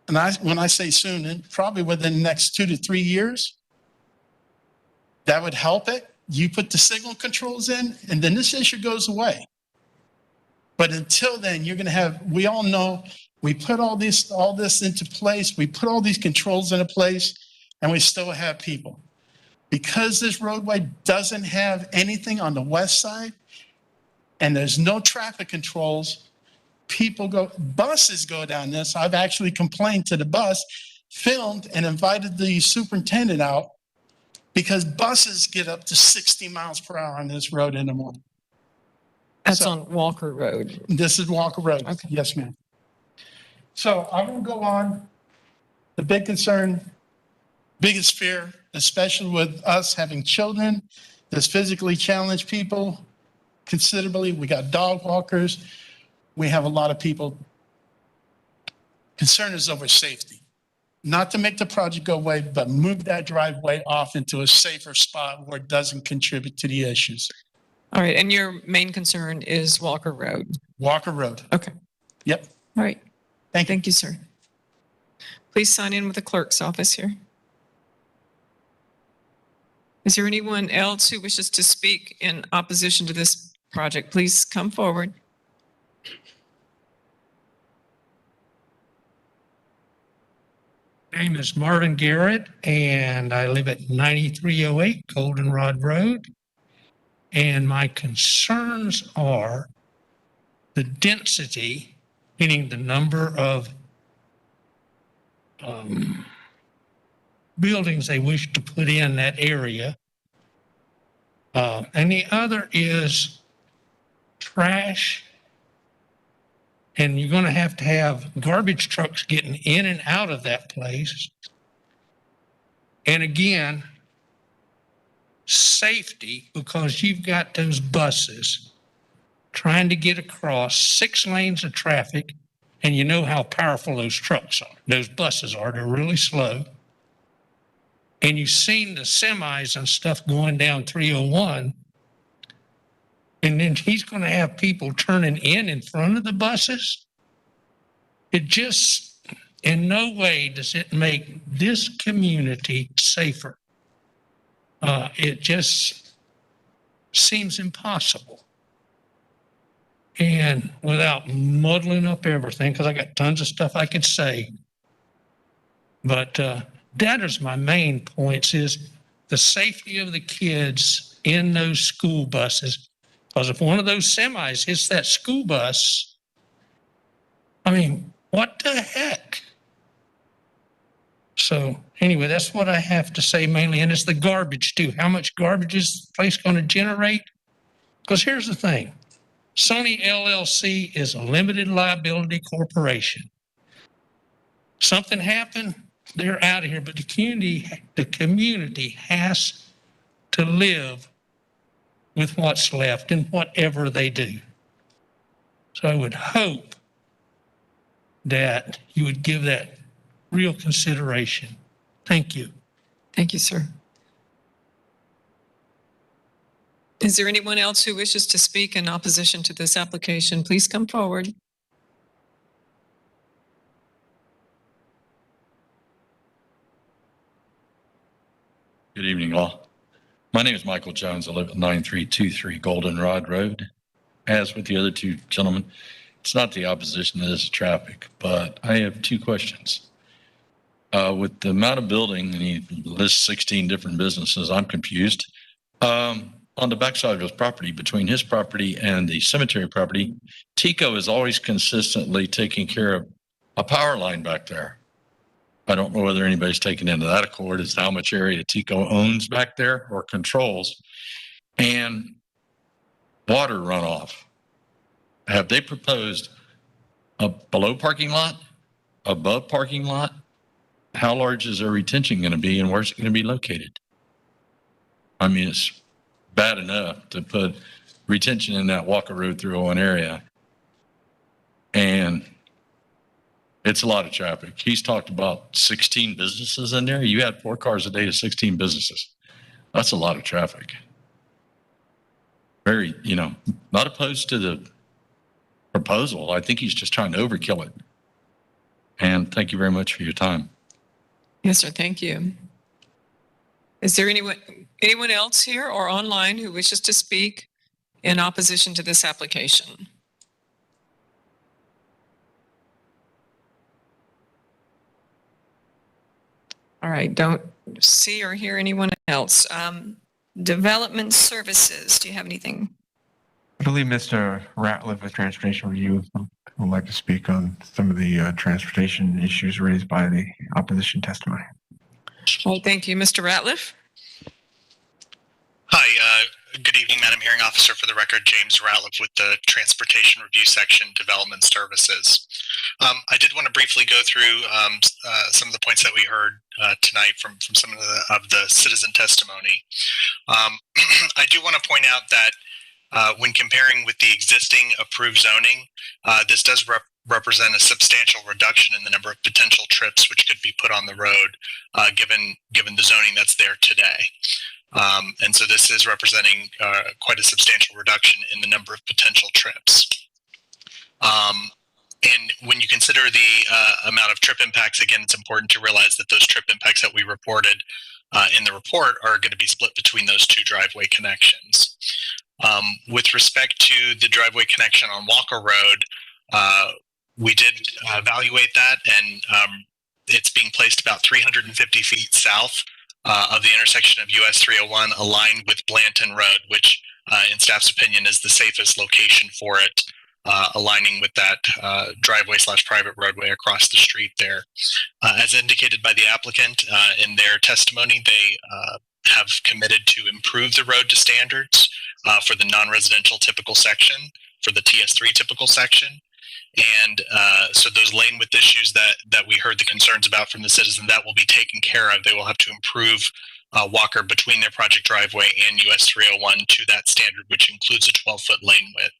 U: And when I say soon, probably within the next 2 to 3 years, that would help it. You put the signal controls in, and then this issue goes away. But until then, you're going to have, we all know, we put all this into place, we put all these controls into place, and we still have people. Because this roadway doesn't have anything on the west side and there's no traffic controls, buses go down this. I've actually complained to the bus, filmed and invited the superintendent out because buses get up to 60 miles per hour on this road in the morning.
A: That's on Walker Road.
U: This is Walker Road.
A: Okay.
U: Yes, ma'am. So I'm going to go on. The big concern, biggest fear, especially with us having children, there's physically challenged people considerably. We got dog walkers. We have a lot of people. Concern is over safety. Not to make the project go away, but move that driveway off into a safer spot where it doesn't contribute to the issues.
A: All right, and your main concern is Walker Road.
U: Walker Road.
A: Okay.
U: Yep.
A: All right.
U: Thank
A: you, sir. Please sign in with the clerk's office here. Is there anyone else who wishes to speak in opposition to this project? Please come forward.
C: Name is Marvin Garrett, and I live at 9308 Goldenrod Road. And my concerns are the density, meaning the number of buildings they wish to put in that area. And the other is trash. And you're going to have garbage trucks getting in and out of that place. And again, safety, because you've got those buses trying to get across 6 lanes of traffic, and you know how powerful those trucks are. Those buses are. They're really slow. And you've seen the semis and stuff going down 301. And then he's going to have people turning in front of the buses. It just, in no way does it make this community safer. It just seems impossible. And without muddling up everything, because I got tons of stuff I could say, but that is my main points, is the safety of the kids in those school buses. Because if one of those semis hits that school bus, I mean, what the heck? So anyway, that's what I have to say mainly. And it's the garbage too. How much garbage is the place going to generate? Because here's the thing. Sony LLC is a limited liability corporation. Something happened, they're out of here. But the community has to live with what's left in whatever they do. So I would hope that you would give that real consideration. Thank you.
A: Thank you, sir. Is there anyone else who wishes to speak in opposition to this application? Please come forward.
V: Good evening, all. My name is Michael Jones. I live at 9323 Goldenrod Road. As with the other two gentlemen, it's not the opposition that is traffic, but I have 2 questions. With the amount of building, and he lists 16 different businesses, I'm confused. On the backside of his property, between his property and the cemetery property, TECO is always consistently taking care of a power line back there. I don't know whether anybody's taken into that accord as to how much area TECO owns back there or controls. And water runoff. Have they proposed a below parking lot, above parking lot? How large is their retention going to be, and where's it going to be located? I mean, it's bad enough to put retention in that Walker Road 301 area. And it's a lot of traffic. He's talked about 16 businesses in there. You had 4 cars a day to 16 businesses. That's a lot of traffic. Very, not opposed to the proposal. I think he's just trying to overkill it. And thank you very much for your time.
A: Yes, sir. Thank you. Is there anyone else here or online who wishes to speak in opposition to this application? All right, don't see or hear anyone else. Development services, do you have anything?
B: I believe Mr. Ratliff with Transportation Review would like to speak on some of the transportation issues raised by the opposition testimony.
A: All right, thank you. Mr. Ratliff?
D: Hi, good evening, Madam Hearing Officer. For the record, James Ratliff with the Transportation Review Section, Development Services. I did want to briefly go through some of the points that we heard tonight from some of the citizen testimony. I do want to point out that when comparing with the existing approved zoning, this does represent a substantial reduction in the number of potential trips which could be put on the road, given the zoning that's there today. And so this is representing quite a substantial reduction in the number of potential trips. And when you consider the amount of trip impacts, again, it's important to realize that those trip impacts that we reported in the report are going to be split between those two driveway connections. With respect to the driveway connection on Walker Road, we did evaluate that, and it's being placed about 350 feet south of the intersection of US 301, aligned with Blanton Road, which in staff's opinion is the safest location for it, aligning with that driveway/private roadway across the street there. As indicated by the applicant in their testimony, they have committed to improve the road to standards for the non-residential typical section, for the TS3 typical section. And so those lane width issues that we heard the concerns about from the citizen, that will be taken care of. They will have to improve Walker between their project driveway and US 301 to that standard, which includes a 12-foot lane width.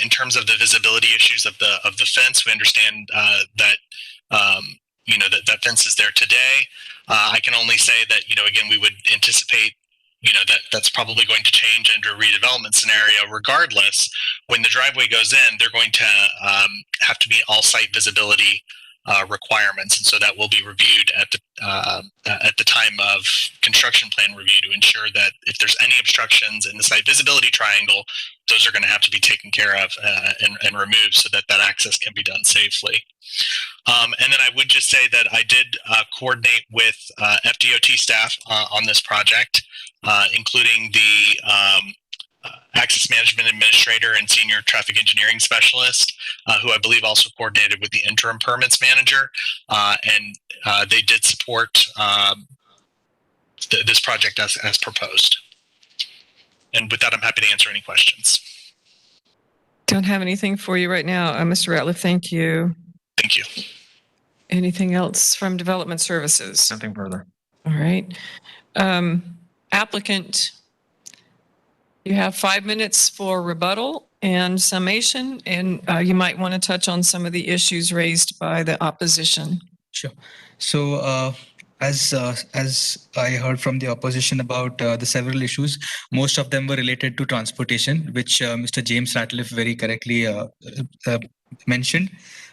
D: In terms of the visibility issues of the fence, we understand that that fence is there today. I can only say that again, we would anticipate that's probably going to change under a redevelopment scenario. Regardless, when the driveway goes in, they're going to have to meet all site visibility requirements, and so that will be reviewed at the time of construction plan review to ensure that if there's any obstructions in the site visibility triangle, those are going to have to be taken care of and removed so that access can be done safely. And then I would just say that I did coordinate with FDOT staff on this project, including the access management administrator and senior traffic engineering specialist, who I believe also coordinated with the interim permits manager, and they did support this project as proposed. And with that, I'm happy to answer any questions.
A: Don't have anything for you right now. Mr. Ratliff, thank you.
D: Thank you.
A: Anything else from Development Services?
B: Nothing further.
A: All right. Applicant, you have 5 minutes for rebuttal and summation, and you might want to touch on some of the issues raised by the opposition.
S: Sure. So as I heard from the opposition about the several issues, most of them were related to transportation, which Mr. James Ratliff very correctly mentioned.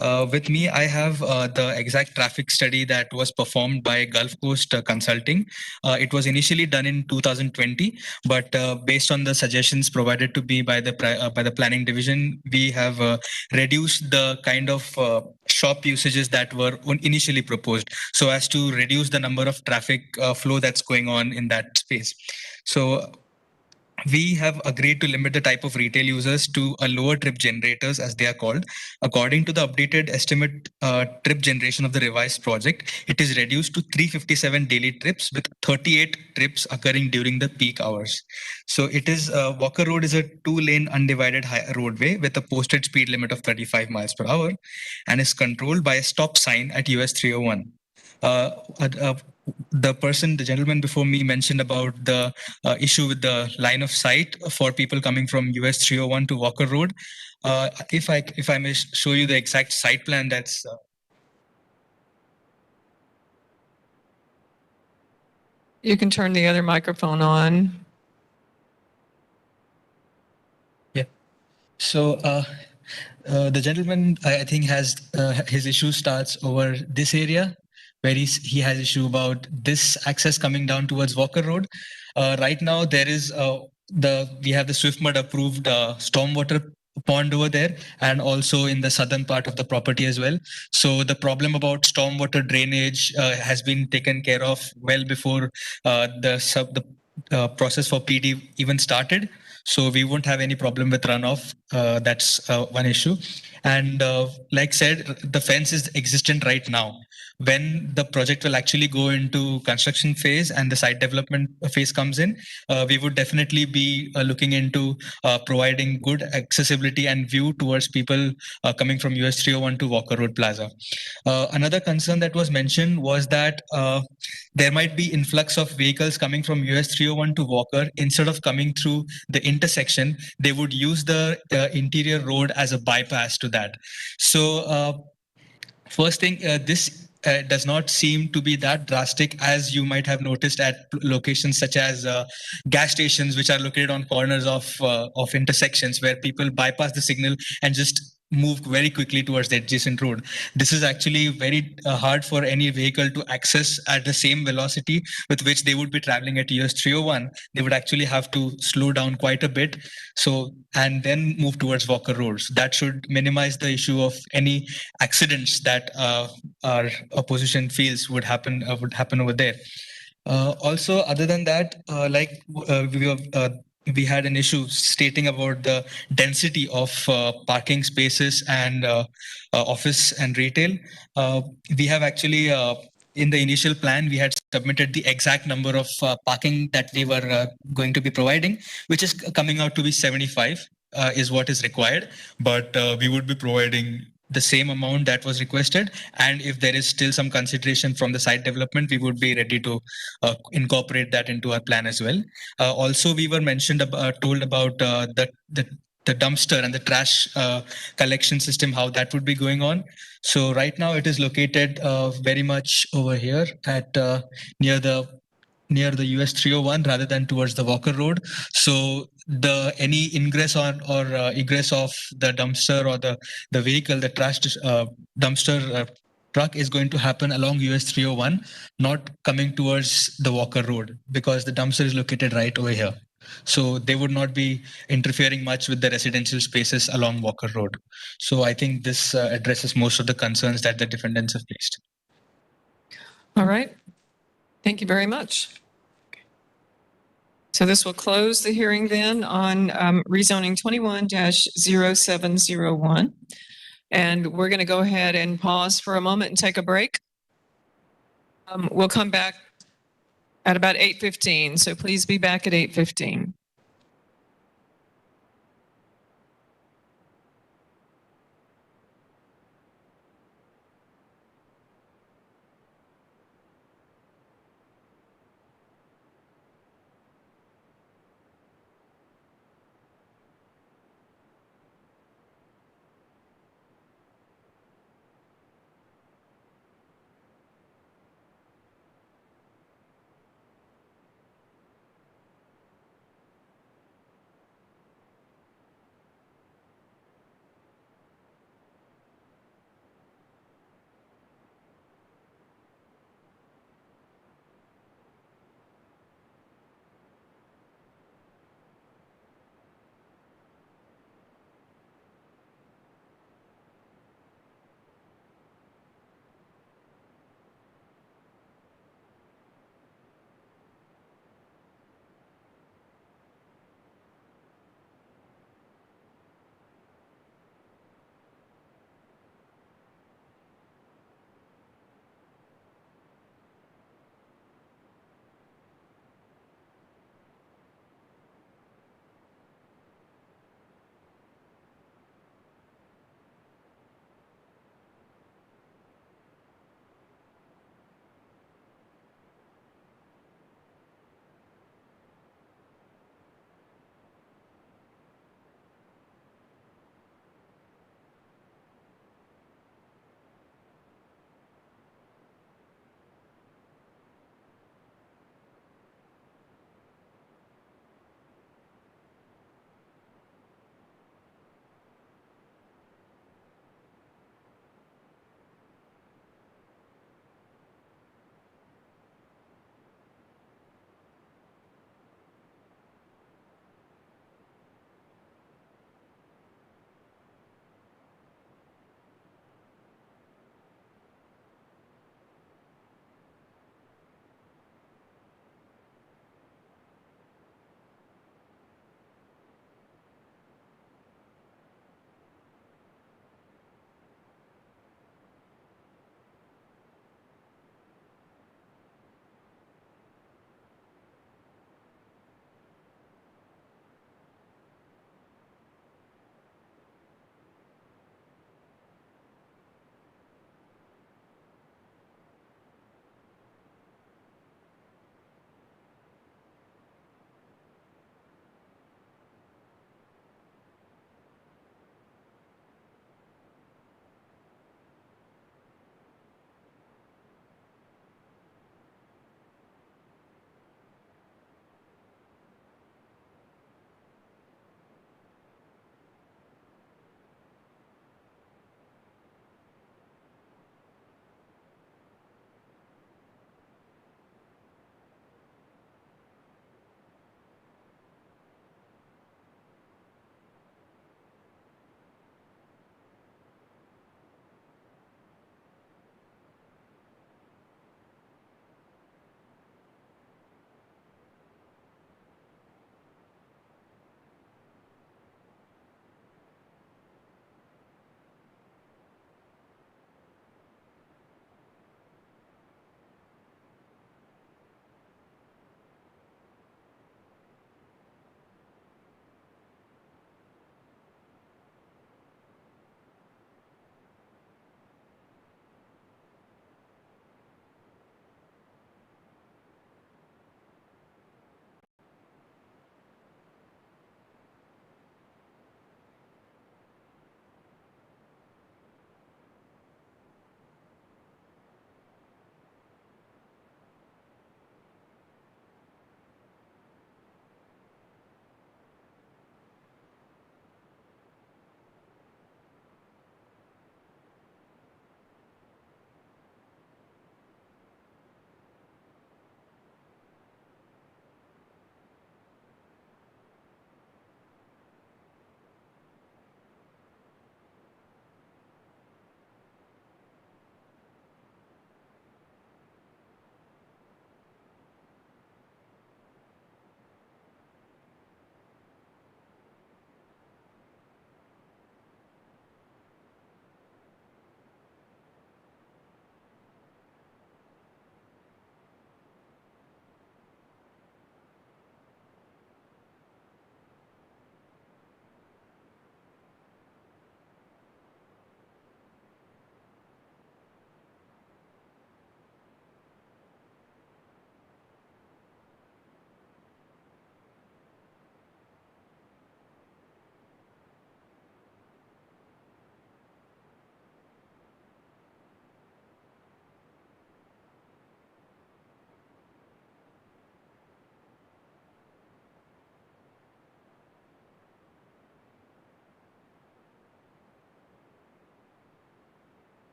S: With me, I have the exact traffic study that was performed by Gulf Coast Consulting. It was initially done in 2020, but based on the suggestions provided to me by the planning division, we have reduced the kind of shop usages that were initially proposed, so as to reduce the number of traffic flow that's going on in that space. So we have agreed to limit the type of retail users to a lower trip generators, as they are called. According to the updated estimate trip generation of the revised project, it is reduced to 357 daily trips, with 38 trips occurring during the peak hours. So it is Walker Road is a 2-lane undivided roadway with a posted speed limit of 35 miles per hour and is controlled by a stop sign at US 301. The gentleman before me mentioned about the issue with the line of sight for people coming from US 301 to Walker Road. If I may show you the exact site plan, that's
A: You can turn the other microphone on.
S: Yeah. So the gentleman, I think, has his issue starts over this area, where he has issue about this access coming down towards Walker Road. Right now, there is we have the SwiftMud approved stormwater pond over there, and also in the southern part of the property as well. So the problem about stormwater drainage has been taken care of well before the process for PD even started. So we won't have any problem with runoff. That's one issue. And like said, the fence is existent right now. When the project will actually go into construction phase and the site development phase comes in, we would definitely be looking into providing good accessibility and view towards people coming from US 301 to Walker Road Plaza. Another concern that was mentioned was that there might be influx of vehicles coming from US 301 to Walker. Instead of coming through the intersection, they would use the interior road as a bypass to that. So first thing, this does not seem to be that drastic as you might have noticed at locations such as gas stations, which are located on corners of intersections where people bypass the signal and just move very quickly towards the adjacent road. This is actually very hard for any vehicle to access at the same velocity with which they would be traveling at US 301. They would actually have to slow down quite a bit, so and then move towards Walker roads. That should minimize the issue of any accidents that our opposition feels would happen over there. Also, other than that, we had an issue stating about the density of parking spaces and office and retail. We have actually, in the initial plan, we had submitted the exact number of parking that they were going to be providing, which is coming out to be 75 is what is required. But we would be providing the same amount that was requested, and if there is still some consideration from the site development, we would be ready to incorporate that into our plan as well. Also, we were told about the dumpster and the trash collection system, how that would be going on. So right now it is located very much over here at near the US 301 rather than towards the Walker Road. So any ingress or egress of the dumpster or the vehicle, the trash dumpster truck is going to happen along US 301, not coming towards the Walker Road, because the dumpster is located right over here. So they would not be interfering much with the residential spaces along Walker Road. So I think this addresses most of the concerns that the defendants have placed.
A: All right. Thank you very much. So this will close the hearing then on rezoning 21-0701. And we're going to go ahead and pause for a moment and take a break. We'll come back at about 8:15. So please be back at 8:15.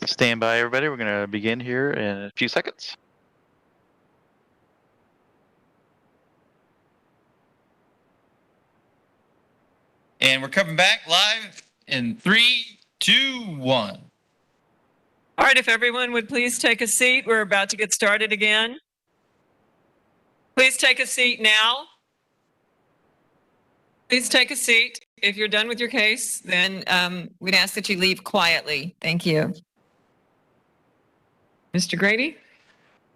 E: Stand by, everybody. We're going to begin here in a few seconds.
F: And we're coming back live in 3, 2, 1.
A: All right, if everyone would please take a seat. We're about to get started again. Please take a seat now. Please take a seat. If you're done with your case, then we'd ask that you leave quietly. Thank you. Mr. Grady?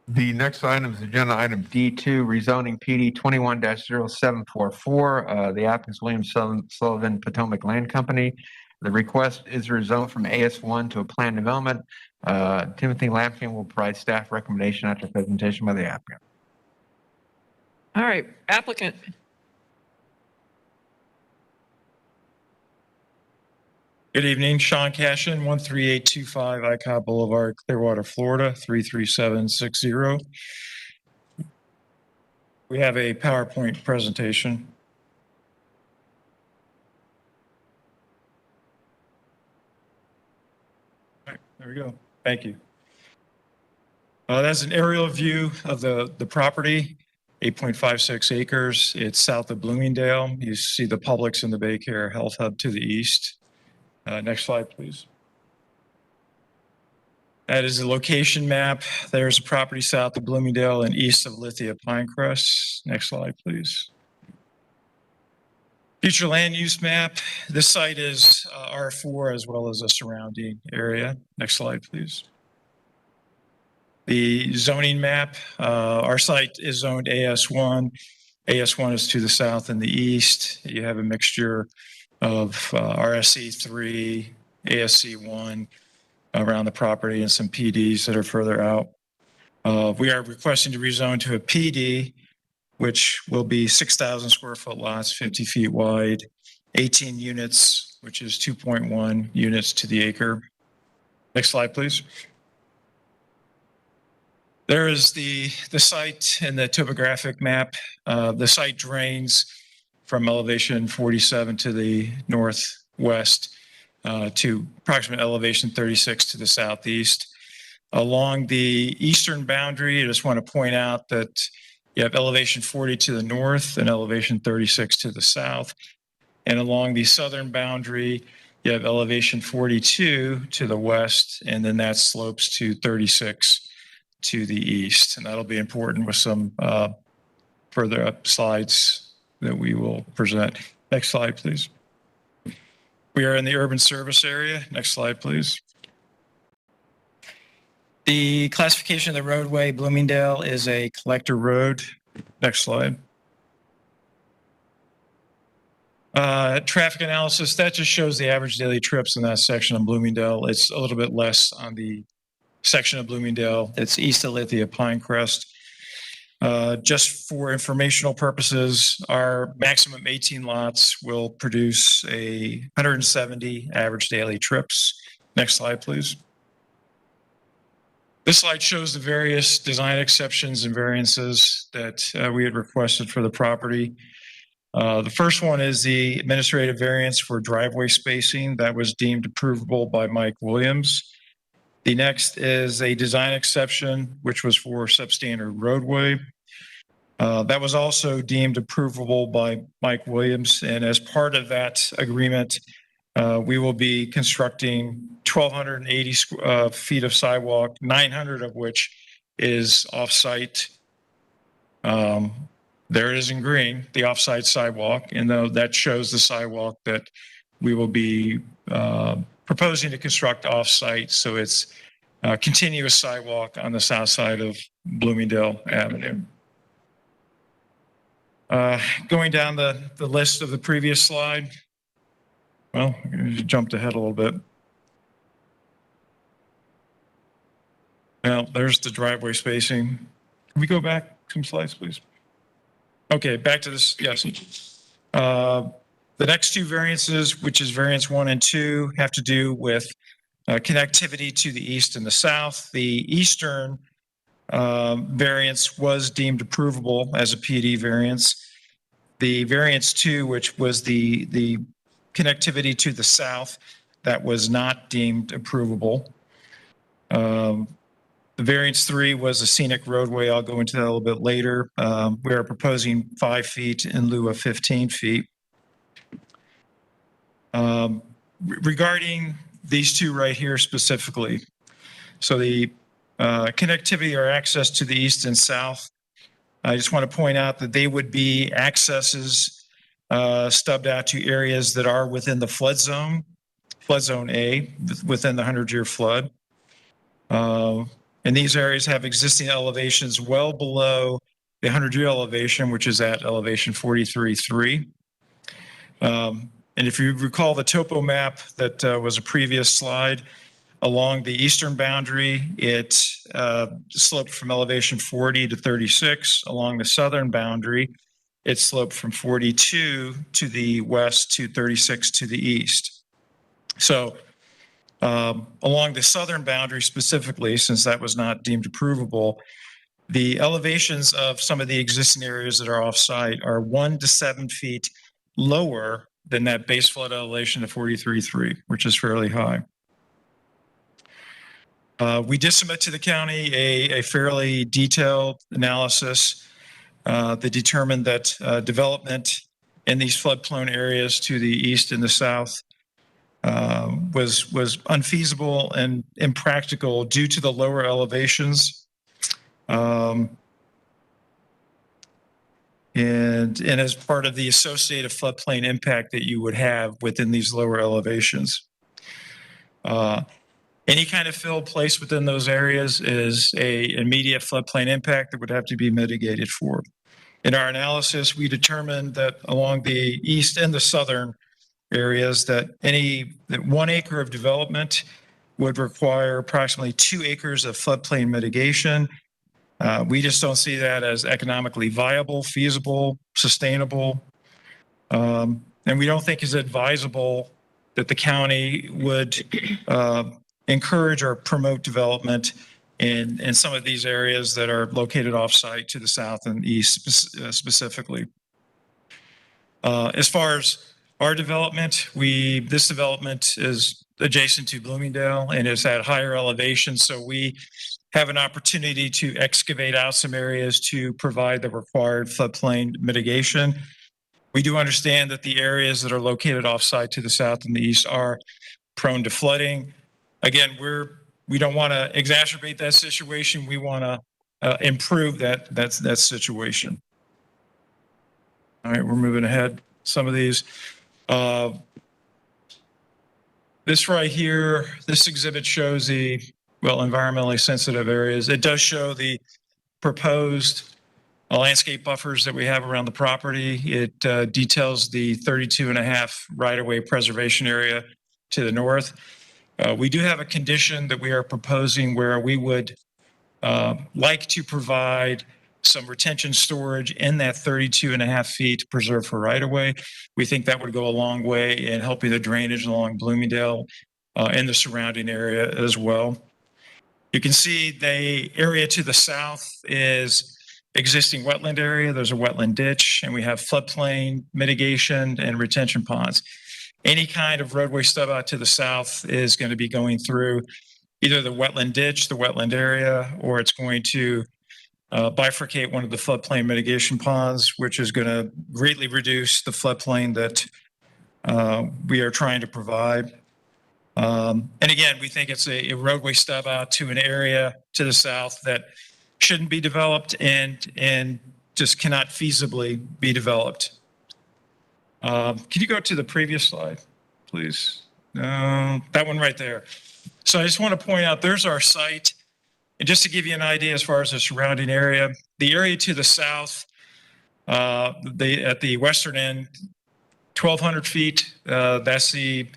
B: The next item is agenda item D2, rezoning PD 21-0744. The applicant is William Sullivan Potomac Land Company. The request is rezoned from AS1 to a planned development. Timothy Lampkin will provide staff recommendation after presentation by the applicant.
A: All right, applicant.
W: Good evening, Sean Cashin, 13825 Icod Boulevard, Clearwater, Florida, 33760. We have a PowerPoint presentation. All right, there we go. Thank you. That's an aerial view of the property, 8.56 acres. It's south of Bloomingdale. You see the Publix and the Baycare Health Hub to the east. Next slide, please. That is a location map. There's a property south of Bloomingdale and east of Lithia Pinecrest. Next slide, please. Future land use map. This site is R4 as well as a surrounding area. Next slide, please. The zoning map. Our site is zoned AS1. AS1 is to the south and the east. You have a mixture of RSC3, ASC1 around the property and some PDs that are further out. We are requesting to rezone to a PD, which will be 6,000 square foot lots, 50 feet wide, 18 units, which is 2.1 units to the acre. Next slide, please. There is the site in the topographic map. The site drains from elevation 47 to the northwest to approximate elevation 36 to the southeast. Along the eastern boundary, I just want to point out that you have elevation 40 to the north and elevation 36 to the south. And along the southern boundary, you have elevation 42 to the west, and then that slopes to 36 to the east. And that'll be important with some further up slides that we will present. Next slide, please. We are in the urban service area. Next slide, please. The classification of the roadway, Bloomingdale, is a collector road. Next slide. Traffic analysis, that just shows the average daily trips in that section of Bloomingdale. It's a little bit less on the section of Bloomingdale that's east of Lithia Pinecrest. Just for informational purposes, our maximum 18 lots will produce 170 average daily trips. Next slide, please. This slide shows the various design exceptions and variances that we had requested for the property. The first one is the administrative variance for driveway spacing that was deemed approvable by Mike Williams. The next is a design exception, which was for substandard roadway. That was also deemed approvable by Mike Williams. And as part of that agreement, we will be constructing 1,280 feet of sidewalk, 900 of which is off-site. There it is in green, the off-site sidewalk. And though that shows the sidewalk that we will be proposing to construct off-site. So it's a continuous sidewalk on the south side of Bloomingdale Avenue. Going down the list of the previous slide. Well, I jumped ahead a little bit. Well, there's the driveway spacing. Can we go back some slides, please? Okay, back to this. Yes. The next two variances, which is variance 1 and 2, have to do with connectivity to the east and the south. The eastern variance was deemed approvable as a PD variance. The variance 2, which was the connectivity to the south, that was not deemed approvable. The variance 3 was a scenic roadway. I'll go into that a little bit later. We are proposing 5 feet in lieu of 15 feet. Regarding these two right here specifically, so the connectivity or access to the east and south, I just want to point out that they would be accesses stubbed out to areas that are within the flood zone A, within the 100-year flood. And these areas have existing elevations well below the 100-year elevation, which is at elevation 43.3. And if you recall the topo map that was a previous slide, along the eastern boundary, it sloped from elevation 40 to 36. Along the southern boundary, it sloped from 42 to the west to 36 to the east. So along the southern boundary specifically, since that was not deemed approvable, the elevations of some of the existing areas that are off-site are 1 to 7 feet lower than that base flood elevation of 43.3, which is fairly high. We did submit to the county a fairly detailed analysis that determined that development in these flood-prone areas to the east and the south was unfeasible and impractical due to the lower elevations. And as part of the associated floodplain impact that you would have within these lower elevations. Any kind of fill placed within those areas is an immediate floodplain impact that would have to be mitigated for. In our analysis, we determined that along the east and the southern areas that 1 acre of development would require approximately 2 acres of floodplain mitigation. We just don't see that as economically viable, feasible, sustainable. And we don't think it's advisable that the county would encourage or promote development in some of these areas that are located off-site to the south and east specifically. As far as our development, this development is adjacent to Bloomingdale and is at higher elevation, so we have an opportunity to excavate out some areas to provide the required floodplain mitigation. We do understand that the areas that are located off-site to the south and the east are prone to flooding. Again, we don't want to exacerbate that situation. We want to improve that situation. All right, we're moving ahead. Some of these. This right here, this exhibit shows the environmentally sensitive areas. It does show the proposed landscape buffers that we have around the property. It details the 32.5 right-of-way preservation area to the north. We do have a condition that we are proposing where we would like to provide some retention storage in that 32.5 feet preserved for right-of-way. We think that would go a long way in helping the drainage along Bloomingdale and the surrounding area as well. You can see the area to the south is existing wetland area. There's a wetland ditch, and we have floodplain mitigation and retention ponds. Any kind of roadway stub out to the south is going to be going through either the wetland ditch, the wetland area, or it's going to bifurcate one of the floodplain mitigation ponds, which is going to greatly reduce the floodplain that we are trying to provide. And again, we think it's a roadway stub out to an area to the south that shouldn't be developed and just cannot feasibly be developed. Can you go to the previous slide, please? No, that one right there. So I just want to point out, there's our site. And just to give you an idea as far as the surrounding area, the area to the south, at the western end, 1,200 feet, that's the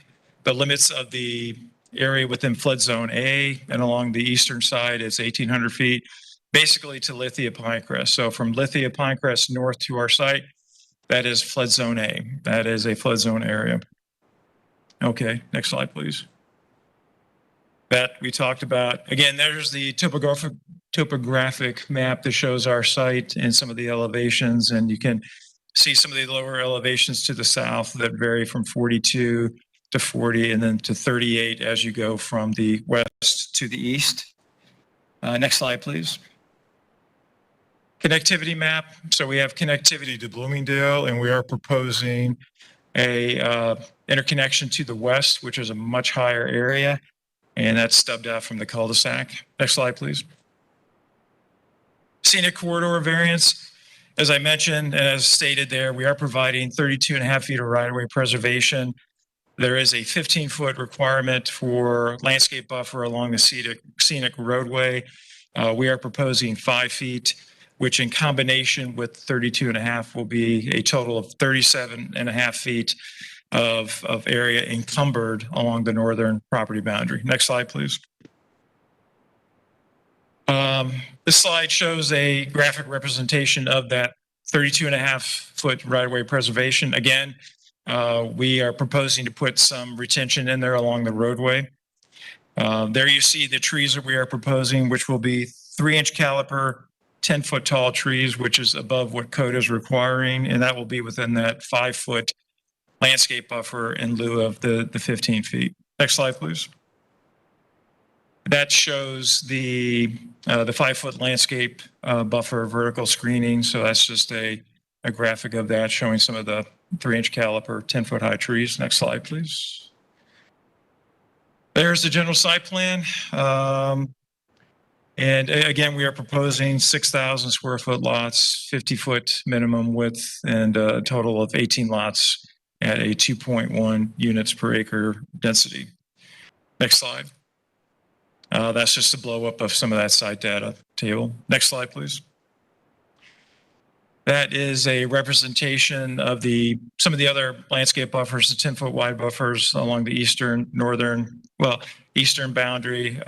W: limits of the area within flood zone A, and along the eastern side, it's 1,800 feet, basically to Lithia Pinecrest. So from Lithia Pinecrest north to our site, that is flood zone A. That is a flood zone area. Okay, next slide, please. That we talked about. Again, there's the topographic map that shows our site and some of the elevations, and you can see some of the lower elevations to the south that vary from 42 to 40, and then to 38 as you go from the west to the east. Next slide, please. Connectivity map. So we have connectivity to Bloomingdale, and we are proposing a interconnection to the west, which is a much higher area, and that's stubbed out from the cul-de-sac. Next slide, please. Scenic corridor variance. As I mentioned, as stated there, we are providing 32.5 feet of right-of-way preservation. There is a 15-foot requirement for landscape buffer along the scenic roadway. We are proposing 5 feet, which in combination with 32.5 will be a total of 37.5 feet of area encumbered along the northern property boundary. Next slide, please. This slide shows a graphic representation of that 32.5 foot right-of-way preservation. Again, we are proposing to put some retention in there along the roadway. There you see the trees that we are proposing, which will be 3-inch caliper, 10-foot tall trees, which is above what code is requiring, and that will be within that 5-foot landscape buffer in lieu of the 15 feet. Next slide, please. That shows the 5-foot landscape buffer vertical screening. So that's just a graphic of that showing some of the 3-inch caliper, 10-foot high trees. Next slide, please. There's the general site plan. And again, we are proposing 6,000 square foot lots, 50-foot minimum width, and a total of 18 lots at a 2.1 units per acre density. Next slide. That's just a blow up of some of that site data table. Next slide, please. That is a representation of some of the other landscape buffers, the 10-foot wide buffers along the eastern boundary,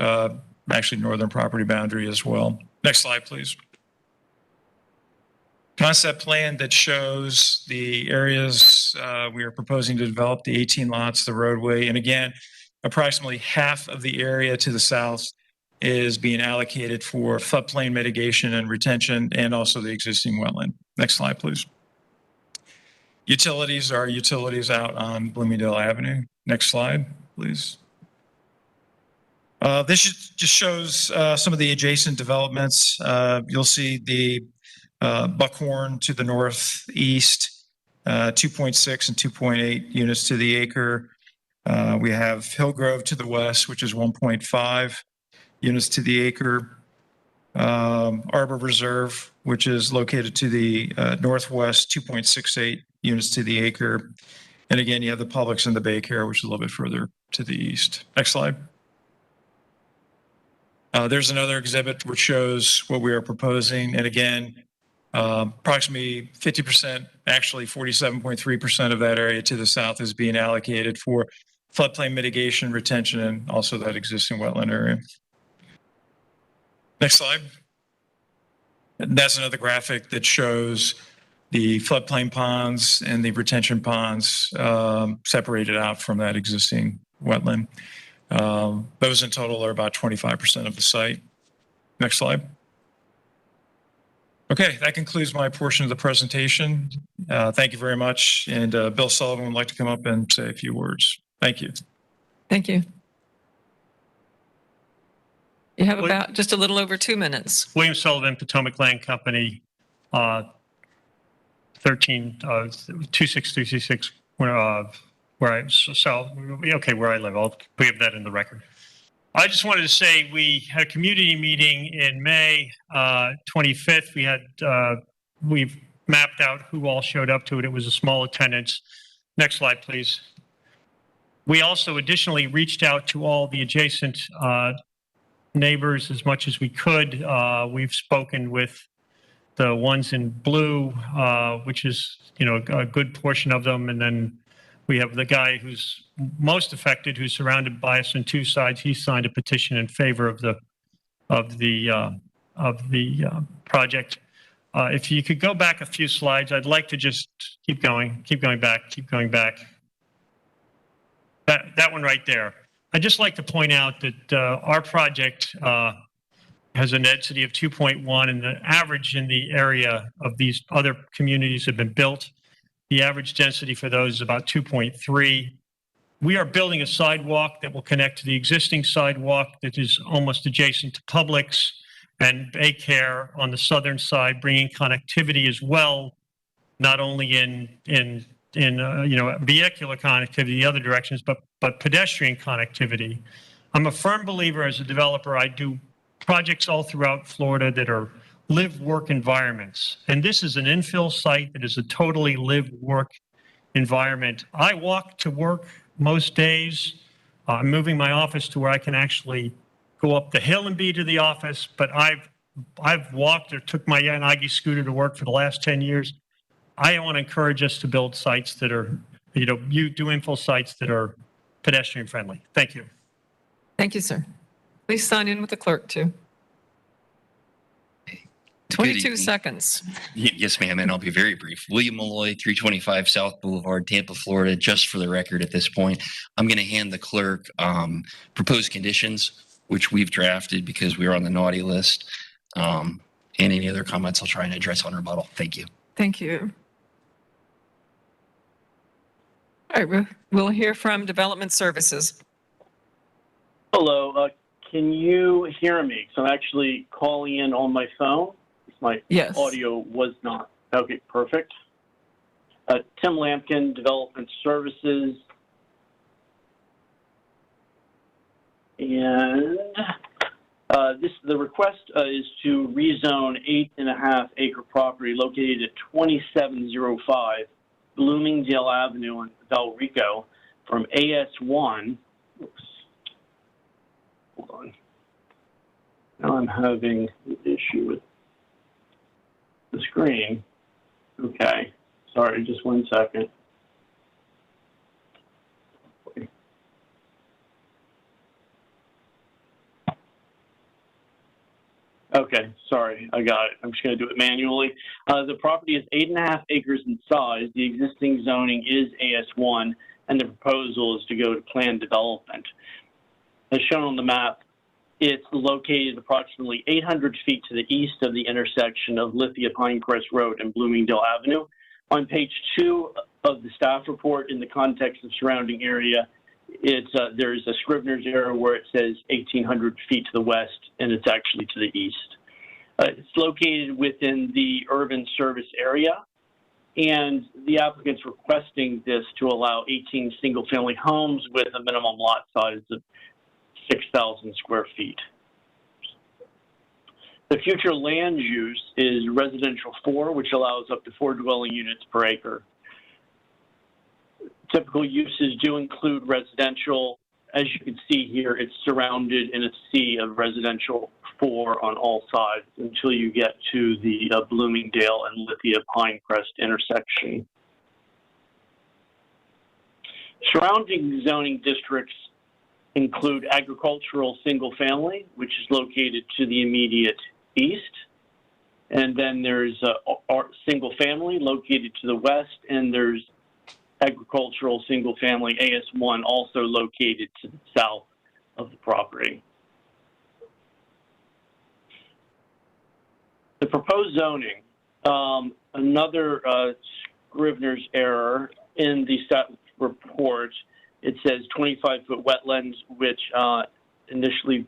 W: actually northern property boundary as well. Next slide, please. Concept plan that shows the areas we are proposing to develop, the 18 lots, the roadway, and again, approximately half of the area to the south is being allocated for floodplain mitigation and retention, and also the existing wetland. Next slide, please. Utilities are utilities out on Bloomingdale Avenue. Next slide, please. This just shows some of the adjacent developments. You'll see the Buckhorn to the northeast, 2.6 and 2.8 units to the acre. We have Hillgrove to the west, which is 1.5 units to the acre. Arbor Reserve, which is located to the northwest, 2.68 units to the acre. And again, you have the Publix and the Baycare, which is a little bit further to the east. Next slide. There's another exhibit which shows what we are proposing. And again, approximately 50%, actually 47.3% of that area to the south is being allocated for floodplain mitigation, retention, and also that existing wetland area. Next slide. That's another graphic that shows the floodplain ponds and the retention ponds separated out from that existing wetland. Those in total are about 25% of the site. Next slide. Okay, that concludes my portion of the presentation. Thank you very much. And Bill Sullivan would like to come up and say a few words. Thank you.
A: Thank you. You have about just a little over 2 minutes.
H: William Sullivan, Potomac Land Company, 26366, where I live. I'll put that in the record. I just wanted to say we had a community meeting in May 25th. We've mapped out who all showed up to it. It was a small attendance. Next slide, please. We also additionally reached out to all the adjacent neighbors as much as we could. We've spoken with the ones in blue, which is, a good portion of them. And then we have the guy who's most affected, who's surrounded by us on two sides. He signed a petition in favor of the project. If you could go back a few slides, I'd like to just keep going back. That one right there. I'd just like to point out that our project has a density of 2.1, and the average in the area of these other communities have been built. The average density for those is about 2.3. we are building a sidewalk that will connect to the existing sidewalk that is almost adjacent to Publix and Baycare on the southern side, bringing connectivity as well, not only in vehicular connectivity the other directions, but pedestrian connectivity. I'm a firm believer as a developer. I do projects all throughout Florida that are live-work environments, and this is an infill site that is a totally live-work environment. I walk to work most days. I'm moving my office to where I can actually go up the hill and be to the office, but I've walked or took my Yanagi scooter to work for the last 10 years. I want to encourage us to build sites that are, you do infill sites that are pedestrian friendly. Thank you.
A: Thank you, sir. Please sign in with the clerk, too. 22 seconds.
I: Yes, ma'am, and I'll be very brief. William Malloy, 325 South Boulevard, Tampa, Florida. Just for the record at this point, I'm going to hand the clerk proposed conditions, which we've drafted because we were on the naughty list. And any other comments I'll try and address on rebuttal. Thank you.
A: Thank you. All right, we'll hear from Development Services.
K: Hello, can you hear me? So I'm actually calling in on my phone. My audio was not. Okay, perfect. Tim Lampkin, Development Services. And the request is to rezone 8.5 acre property located at 2705 Bloomingdale Avenue in Del Rico from AS1. Oops. Hold on. Now I'm having an issue with the screen. Okay. Sorry, just 1 second. Okay, sorry, I got it. I'm just going to do it manually. The property is 8.5 acres in size. The existing zoning is AS1, and the proposal is to go to planned development. As shown on the map, it's located approximately 800 feet to the east of the intersection of Lithia Pinecrest Road and Bloomingdale Avenue. On page 2 of the staff report, in the context of surrounding area, there's a Scrivener's error where it says 1,800 feet to the west, and it's actually to the east. It's located within the urban service area, and the applicant's requesting this to allow 18 single-family homes with a minimum lot size of 6,000 square feet. The future land use is residential 4, which allows up to 4 dwelling units per acre. Typical uses do include residential. As you can see here, it's surrounded in a sea of residential 4 on all sides until you get to the Bloomingdale and Lithia Pinecrest intersection. Surrounding zoning districts include agricultural single family, which is located to the immediate east. And then there's single family located to the west, and there's agricultural single family AS1 also located to the south of the property. The proposed zoning, another Scrivener's error in the staff report. It says 25-foot wetlands, which initially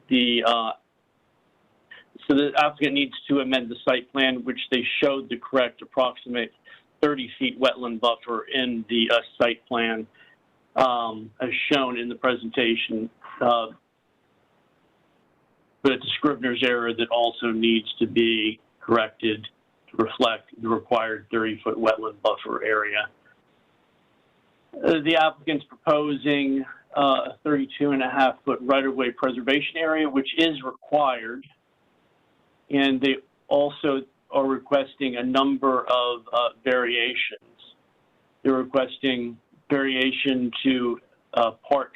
K: so the applicant needs to amend the site plan, which they showed the correct approximate 30 feet wetland buffer in the site plan as shown in the presentation. But it's a Scrivener's error that also needs to be corrected to reflect the required 30-foot wetland buffer area. The applicant's proposing a 32.5-foot right-of-way preservation area, which is required. And they also are requesting a number of variations. They're requesting variation to part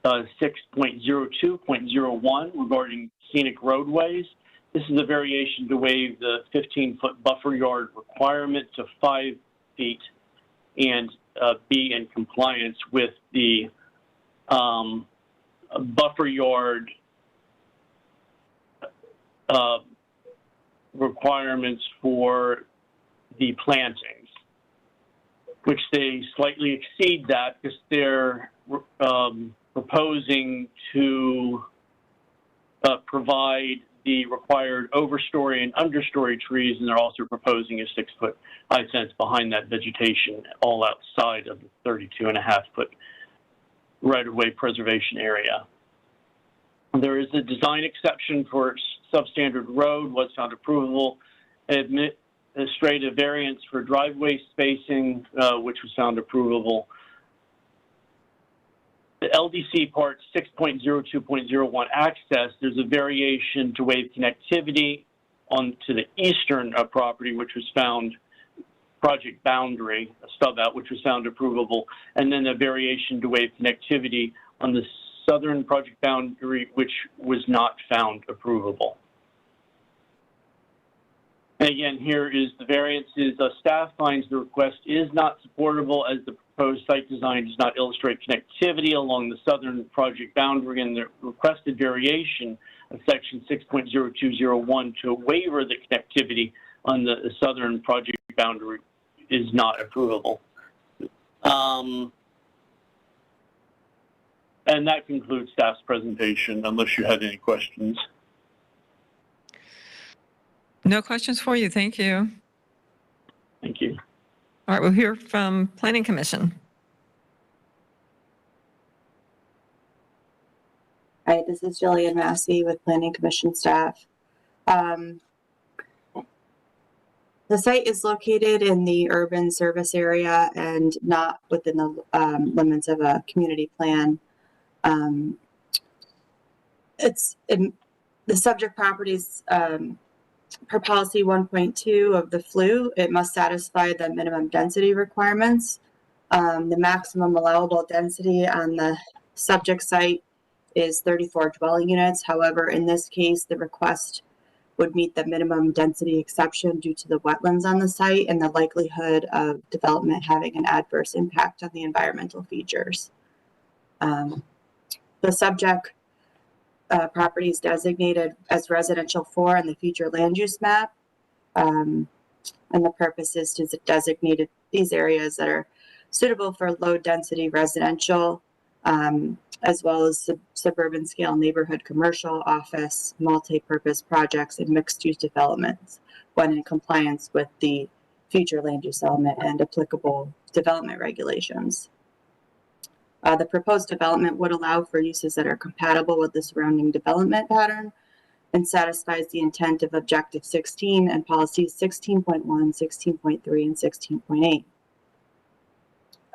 K: 6.02.01 regarding scenic roadways. This is a variation to waive the 15-foot buffer yard requirement to 5 feet and be in compliance with the buffer yard requirements for the plantings, which they slightly exceed that because they're proposing to provide the required overstory and understory trees, and they're also proposing a 6-foot high fence behind that vegetation, all outside of the 32.5-foot right-of-way preservation area. There is a design exception for substandard road, was found approvable. Administrative variance for driveway spacing, which was found approvable. The LDC part 6.02.01 access, there's a variation to waive connectivity onto the eastern property, which was found project boundary, a stub out, which was found approvable, and then a variation to waive connectivity on the southern project boundary, which was not found approvable. And again, here is the variances. Staff finds the request is not supportable as the proposed site design does not illustrate connectivity along the southern project boundary, and the requested variation of section 6.0201 to waiver the connectivity on the southern project boundary is not approvable. And that concludes staff's presentation, unless you had any questions.
A: No questions for you. Thank you.
K: Thank you.
A: All right, we'll hear from Planning Commission.
G: Hi, this is Jillian Massey with Planning Commission staff. The site is located in the urban service area and not within the limits of a community plan. The subject properties per policy 1.2 of the FLU, it must satisfy the minimum density requirements. The maximum allowable density on the subject site is 34 dwelling units. However, in this case, the request would meet the minimum density exception due to the wetlands on the site and the likelihood of development having an adverse impact on the environmental features. The subject property is designated as residential 4 in the future land use map. And the purpose is to designate these areas that are suitable for low density residential, as well as suburban scale neighborhood commercial, office, multi-purpose projects, and mixed use developments when in compliance with the future land use element and applicable development regulations. The proposed development would allow for uses that are compatible with the surrounding development pattern and satisfies the intent of Objective 16 and Policies 16.1, 16.3, and 16.8.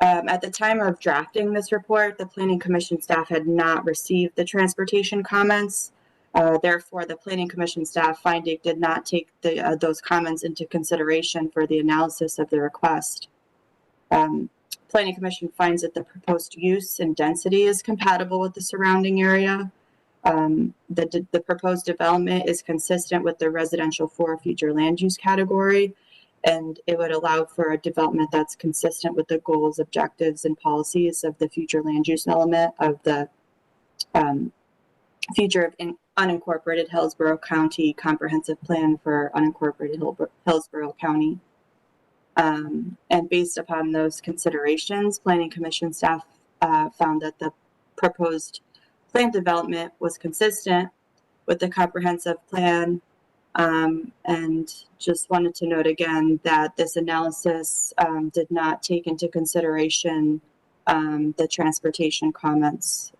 G: At the time of drafting this report, the Planning Commission staff had not received the transportation comments. Therefore, the Planning Commission staff finding did not take those comments into consideration for the analysis of the request. Planning Commission finds that the proposed use and density is compatible with the surrounding area. The proposed development is consistent with the residential 4 future land use category, and it would allow for a development that's consistent with the goals, objectives, and policies of the future land use element of the future of unincorporated Hillsborough County Comprehensive Plan for unincorporated Hillsborough County. And based upon those considerations, Planning Commission staff found that the proposed plan development was consistent with the comprehensive plan, and just wanted to note again that this analysis did not take into consideration the transportation comments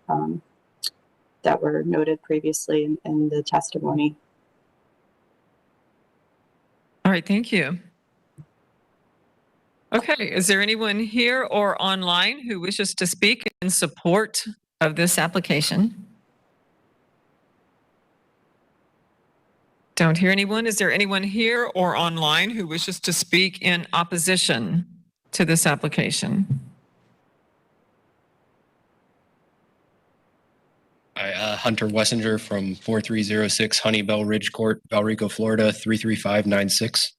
G: that were noted previously in the testimony.
A: All right, thank you. Okay, is there anyone here or online who wishes to speak in support of this application? Don't hear anyone. Is there anyone here or online who wishes to speak in opposition to this application?
L: Hunter Wessinger from 4306 Honeybell Ridge Court, Valrico, Florida, 33596.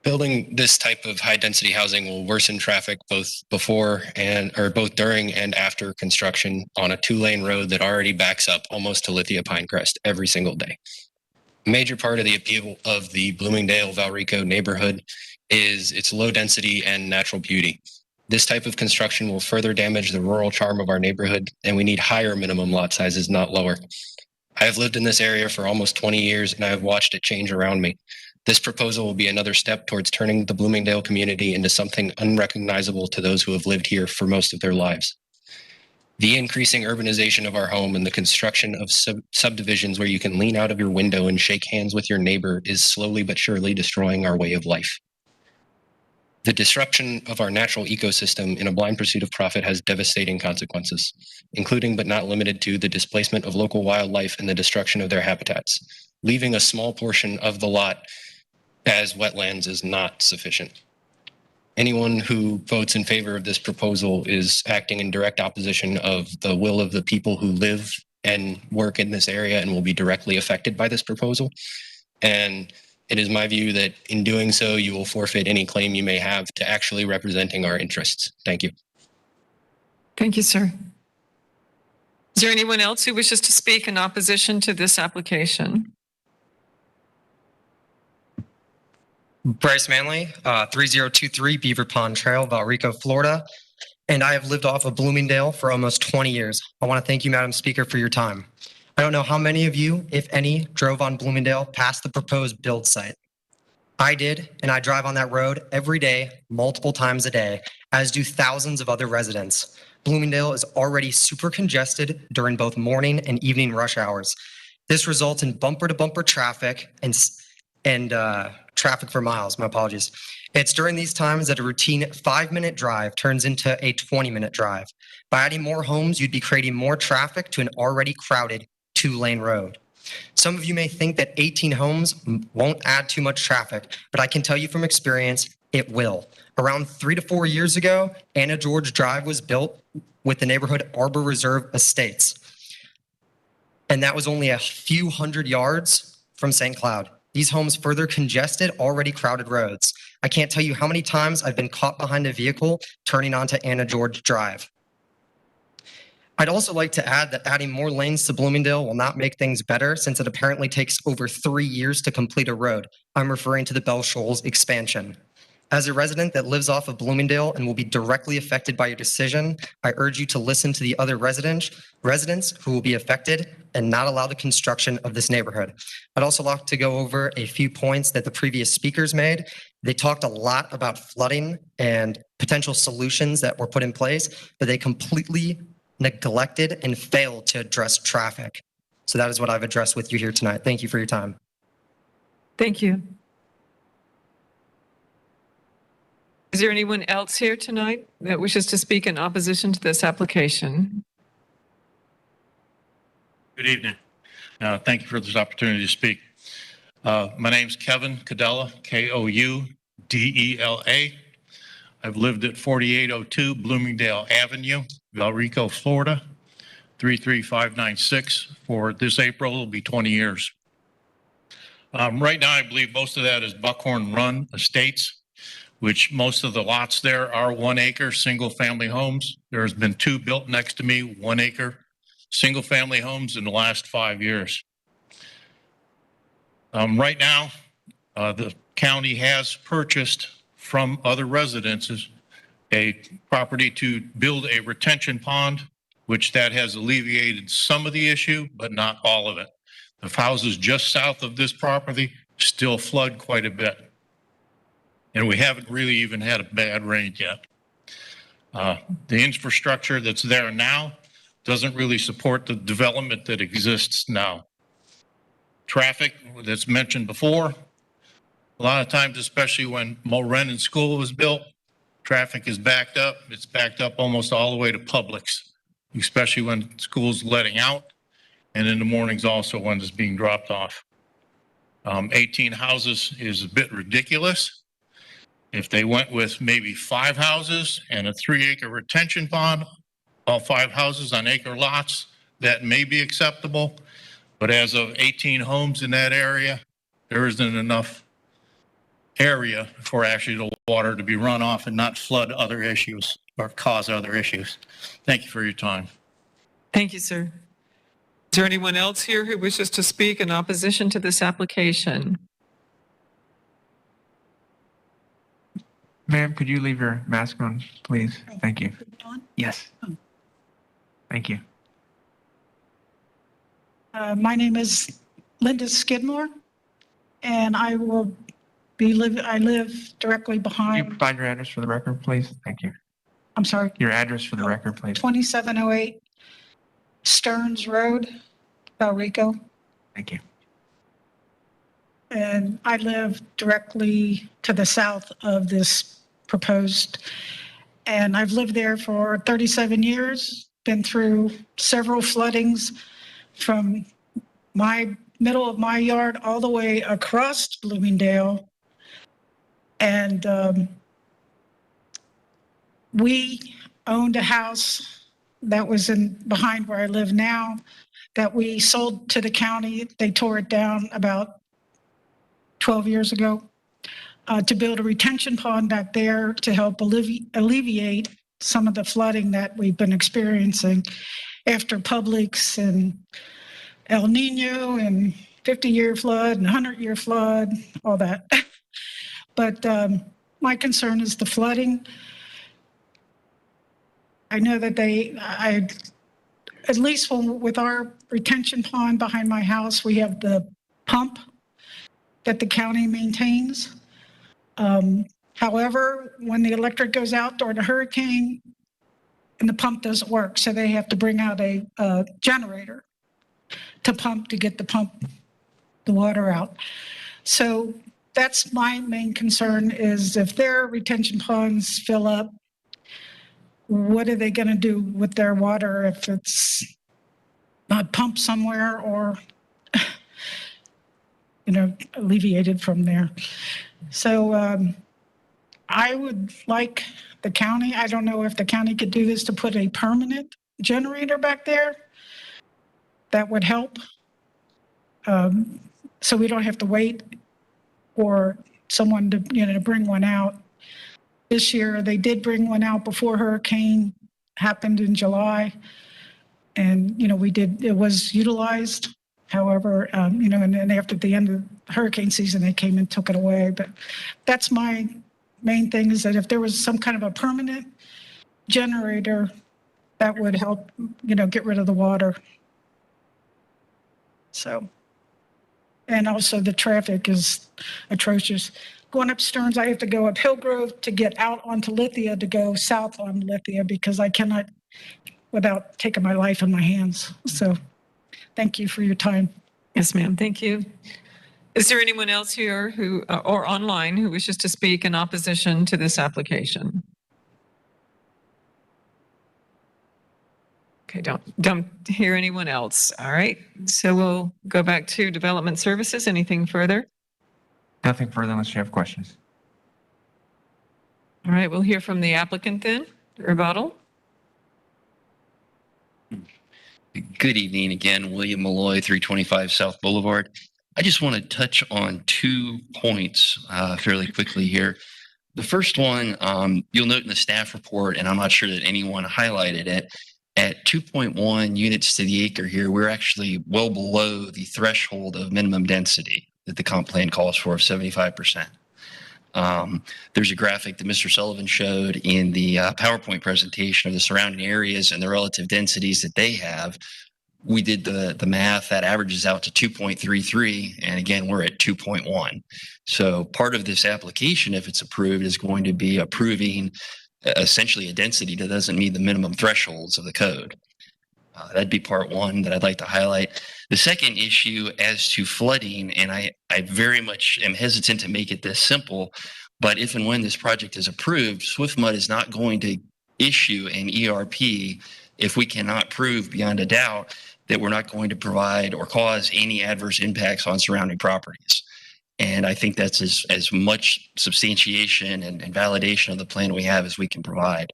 L: Building this type of high density housing will worsen traffic both both during and after construction on a 2-lane road that already backs up almost to Lithia Pinecrest every single day. A major part of the appeal of the Bloomingdale Valrico neighborhood is its low density and natural beauty. This type of construction will further damage the rural charm of our neighborhood, and we need higher minimum lot sizes, not lower. I have lived in this area for almost 20 years, and I have watched it change around me. This proposal will be another step towards turning the Bloomingdale community into something unrecognizable to those who have lived here for most of their lives. The increasing urbanization of our home and the construction of subdivisions where you can lean out of your window and shake hands with your neighbor is slowly but surely destroying our way of life. The disruption of our natural ecosystem in a blind pursuit of profit has devastating consequences, including but not limited to the displacement of local wildlife and the destruction of their habitats. Leaving a small portion of the lot as wetlands is not sufficient. Anyone who votes in favor of this proposal is acting in direct opposition of the will of the people who live and work in this area and will be directly affected by this proposal. And it is my view that in doing so, you will forfeit any claim you may have to actually representing our interests. Thank you.
A: Thank you, sir. Is there anyone else who wishes to speak in opposition to this application?
N: Bryce Manley, 3023 Beaver Pond Trail, Valrico, Florida. And I have lived off of Bloomingdale for almost 20 years. I want to thank you, Madam Speaker, for your time. I don't know how many of you, if any, drove on Bloomingdale past the proposed build site. I did, and I drive on that road every day, multiple times a day, as do thousands of other residents. Bloomingdale is already super congested during both morning and evening rush hours. This results in bumper-to-bumper traffic and traffic for miles. My apologies. It's during these times that a routine 5-minute drive turns into a 20-minute drive. By adding more homes, you'd be creating more traffic to an already crowded 2-lane road. Some of you may think that 18 homes won't add too much traffic, but I can tell you from experience, it will. Around 3 to 4 years ago, Anna George Drive was built with the neighborhood Arbor Reserve Estates. And that was only a few hundred yards from St. Cloud. These homes further congested already crowded roads. I can't tell you how many times I've been caught behind a vehicle turning onto Anna George Drive. I'd also like to add that adding more lanes to Bloomingdale will not make things better since it apparently takes over 3 years to complete a road. I'm referring to the Bell Shoals expansion. As a resident that lives off of Bloomingdale and will be directly affected by your decision, I urge you to listen to the other residents who will be affected and not allow the construction of this neighborhood. I'd also like to go over a few points that the previous speakers made. They talked a lot about flooding and potential solutions that were put in place, but they completely neglected and failed to address traffic. So that is what I've addressed with you here tonight. Thank you for your time.
A: Thank you. Is there anyone else here tonight that wishes to speak in opposition to this application?
O: Good evening. Thank you for this opportunity to speak. My name's Kevin Cadella, Koudela. I've lived at 4802 Bloomingdale Avenue, Valrico, Florida, 33596. For this April, it'll be 20 years. Right now, I believe most of that is Buckhorn Run Estates, which most of the lots there are 1 acre single-family homes. There's been 2 built next to me, 1 acre single-family homes in the last 5 years. Right now, the county has purchased from other residences a property to build a retention pond, which that has alleviated some of the issue, but not all of it. The houses just south of this property still flood quite a bit. And we haven't really even had a bad rain yet. The infrastructure that's there now doesn't really support the development that exists now. Traffic that's mentioned before, a lot of times, especially when Morenon School was built, traffic is backed up. It's backed up almost all the way to Publix, especially when school's letting out, and in the mornings also when it's being dropped off. 18 houses is a bit ridiculous. If they went with maybe 5 houses and a 3-acre retention pond, all 5 houses on acre lots, that may be acceptable. But as of 18 homes in that area, there isn't enough area for actually the water to be run off and not flood other issues or cause other issues. Thank you for your time.
A: Thank you, sir. Is there anyone else here who wishes to speak in opposition to this application?
B: Ma'am, could you leave your mask on, please? Thank you. Yes. Thank you.
P: My name is Linda Skidmore, and I live directly
B: Can you
P: behind,
B: provide your address for the record, please? Thank you.
P: I'm sorry,
B: Your address for the record, please.
P: 2708 Stearns Road, Valrico.
B: Thank you.
P: And I live directly to the south of this proposed. And I've lived there for 37 years, been through several floodings from my middle of my yard all the way across Bloomingdale. And we owned a house that was behind where I live now that we sold to the county. They tore it down about 12 years ago to build a retention pond back there to help alleviate some of the flooding that we've been experiencing after Publix and El Nino and 50-year flood and 100-year flood, all that. But my concern is the flooding. I know that at least with our retention pond behind my house, we have the pump that the county maintains. However, when the electric goes out during a hurricane and the pump doesn't work, so they have to bring out a generator to pump to get the water out. So that's my main concern is if their retention ponds fill up, what are they going to do with their water if it's not pumped somewhere or alleviated from there. So I would like the county, I don't know if the county could do this, to put a permanent generator back there. That would help. So we don't have to wait for someone to bring one out. This year, they did bring one out before hurricane happened in July. And, it was utilized. However, and then after the end of hurricane season, they came and took it away. But that's my main thing is that if there was some kind of a permanent generator, that would help, get rid of the water. So, and also the traffic is atrocious. Going up Stearns, I have to go up Hillgrove to get out onto Lithia to go south on Lithia because I cannot without taking my life in my hands. So thank you for your time.
A: Yes, ma'am. Thank you. Is there anyone else here or online who wishes to speak in opposition to this application? Okay, don't hear anyone else. All right. So we'll go back to Development Services. Anything further?
B: Nothing further unless you have questions.
A: All right, we'll hear from the applicant then. Rebuttal.
I: Good evening again, William Malloy, 325 South Boulevard. I just want to touch on 2 points fairly quickly here. The first one, you'll note in the staff report, and I'm not sure that anyone highlighted it, at 2.1 units to the acre here, we're actually well below the threshold of minimum density that the comp plan calls for of 75%. There's a graphic that Mr. Sullivan showed in the PowerPoint presentation of the surrounding areas and the relative densities that they have. We did the math that averages out to 2.33, and again, we're at 2.1. So part of this application, if it's approved, is going to be approving essentially a density that doesn't meet the minimum thresholds of the code. That'd be part one that I'd like to highlight. The second issue as to flooding, and I very much am hesitant to make it this simple, but if and when this project is approved, SwiftMud is not going to issue an ERP if we cannot prove beyond a doubt that we're not going to provide or cause any adverse impacts on surrounding properties. And I think that's as much substantiation and validation of the plan we have as we can provide.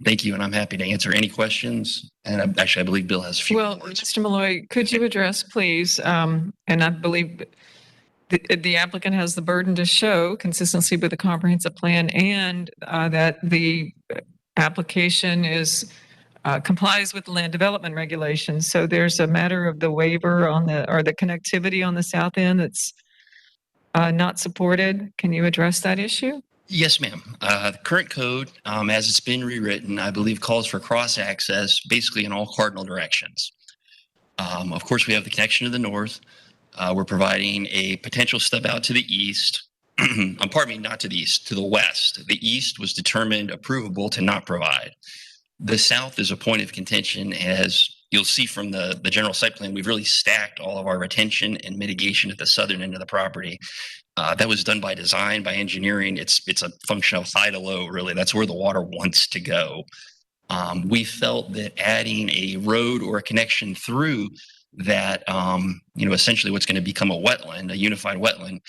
I: Thank you, and I'm happy to answer any questions. And actually, I believe Bill has a few.
A: Well, Mr. Malloy, could you address, please, and I believe the applicant has the burden to show consistency with the comprehensive plan and that the application complies with the land development regulations. So there's a matter of the waiver or the connectivity on the south end that's not supported. Can you address that issue?
I: Yes, ma'am. The current code, as it's been rewritten, I believe calls for cross-access basically in all cardinal directions. Of course, we have the connection to the north. We're providing a potential stub out to the east. Pardon me, not to the east, to the west. The east was determined approvable to not provide. The south is a point of contention. As you'll see from the general site plan, we've really stacked all of our retention and mitigation at the southern end of the property. That was done by design, by engineering. It's a function of high to low, really. That's where the water wants to go. We felt that adding a road or a connection through that, essentially what's going to become a wetland, a unified wetland,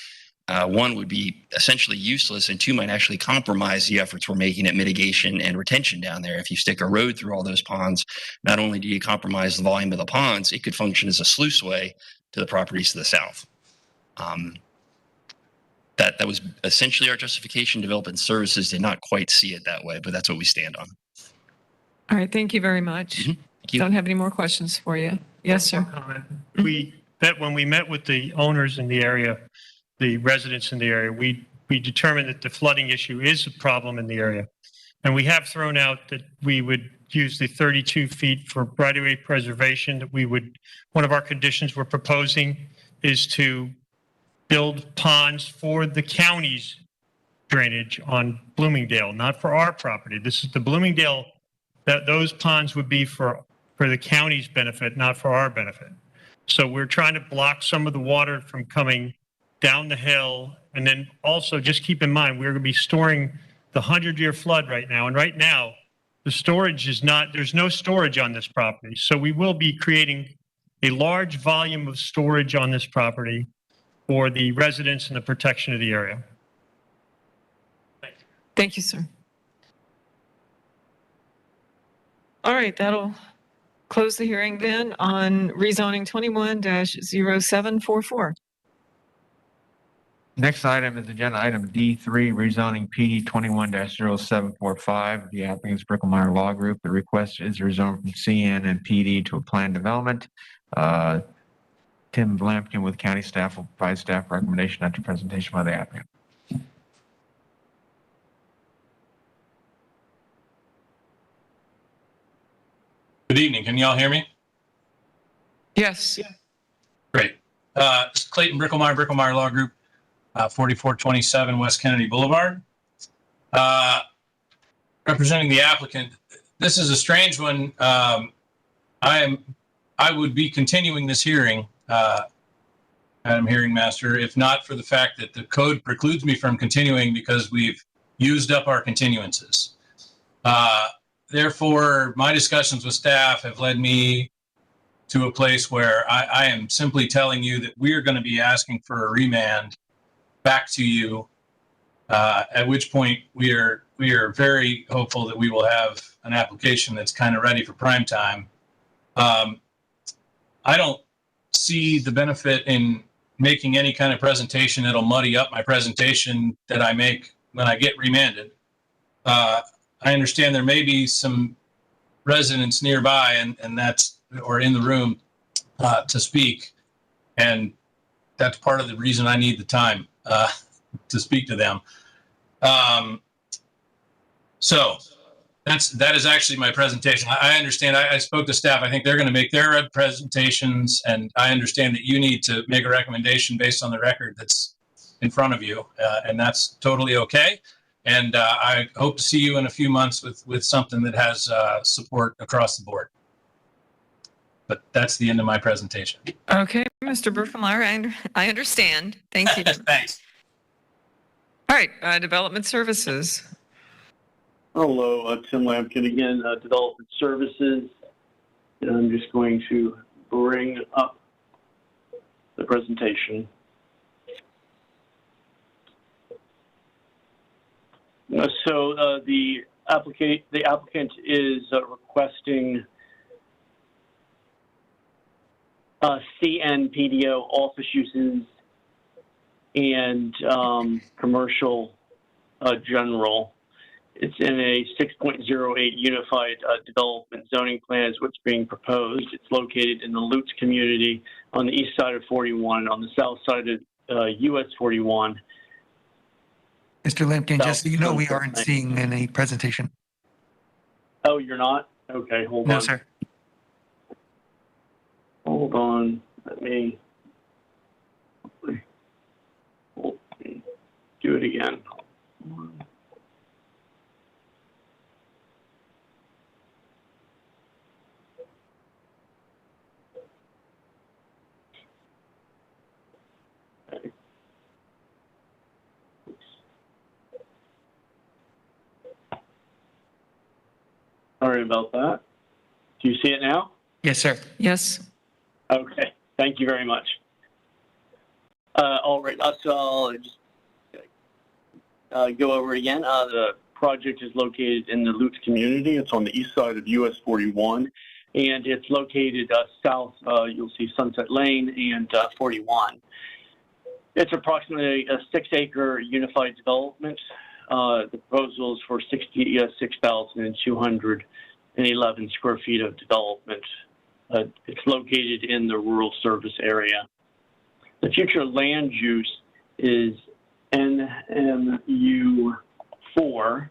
I: one would be essentially useless, and two might actually compromise the efforts we're making at mitigation and retention down there. If you stick a road through all those ponds, not only do you compromise the volume of the ponds, it could function as a sluiceway to the properties to the south. That was essentially our justification. Development Services did not quite see it that way, but that's what we stand on.
A: All right, thank you very much.
I: Thank you.
A: Don't have any more questions for you. Yes, sir.
H: When we met with the owners in the area, the residents in the area, we determined that the flooding issue is a problem in the area. And we have thrown out that we would use the 32 feet for right-of-way preservation, that one of our conditions we're proposing is to build ponds for the county's drainage on Bloomingdale, not for our property. This is the Bloomingdale, that those ponds would be for the county's benefit, not for our benefit. So we're trying to block some of the water from coming down the hill. And then also just keep in mind, we're going to be storing the 100-year flood right now. And right now, the storage there's no storage on this property. So we will be creating a large volume of storage on this property for the residents and the protection of the area.
A: Thank you, sir. All right, that'll close the hearing then on rezoning 21-0744.
B: Next item is agenda item D3, rezoning PD 21-0745. The applicant's Bricklemeyer Law Group. The request is rezoned from CN and PD to a planned development. Tim Lampkin with county staff will provide staff recommendation after presentation by the applicant.
J: Good evening. Can y'all hear me?
A: Yes.
J: Great. This is Clayton Bricklemeyer Law Group, 4427 West Kennedy Boulevard. Representing the applicant. This is a strange one. I would be continuing this hearing, Madam Hearing Master, if not for the fact that the code precludes me from continuing because we've used up our continuances. Therefore, my discussions with staff have led me to a place where I am simply telling you that we're going to be asking for a remand back to you, at which point we are very hopeful that we will have an application that's kind of ready for prime time. I don't see the benefit in making any kind of presentation that'll muddy up my presentation that I make when I get remanded. I understand there may be some residents nearby and that's, or in the room to speak. And that's part of the reason I need the time to speak to them. So that is actually my presentation. I understand. I spoke to staff. I think they're going to make their presentations, and I understand that you need to make a recommendation based on the record that's in front of you, and that's totally okay. And I hope to see you in a few months with something that has support across the board. But that's the end of my presentation.
A: Okay, Mr. Bricklemeyer, I understand. Thank you.
J: Thanks.
A: All right, Development Services.
K: Hello, Tim Lampkin again, Development Services. And I'm just going to bring up the presentation. So the applicant is requesting CNPDO office uses and commercial general. It's in a 6.08 unified development zoning plan is what's being proposed. It's located in the Lutz community on the east side of 41, on the south side of US 41.
M: Mr. Lampkin, just so you know, we
K: South
M: aren't
K: Sunset
M: seeing any presentation.
K: Oh, you're not? Okay, hold
M: No,
K: on.
M: sir.
K: Hold on. Let me do it again. Sorry about that. Do you see it now?
M: Yes, sir.
A: Yes.
K: Okay, thank you very much. All right, so I'll just go over it again. The project is located in the Lutz community. It's on the east side of US 41, and it's located south, you'll see Sunset Lane and 41. It's approximately a 6-acre unified development. The proposal is for 66,211 square feet of development. It's located in the rural service area. The future land use is NMU4.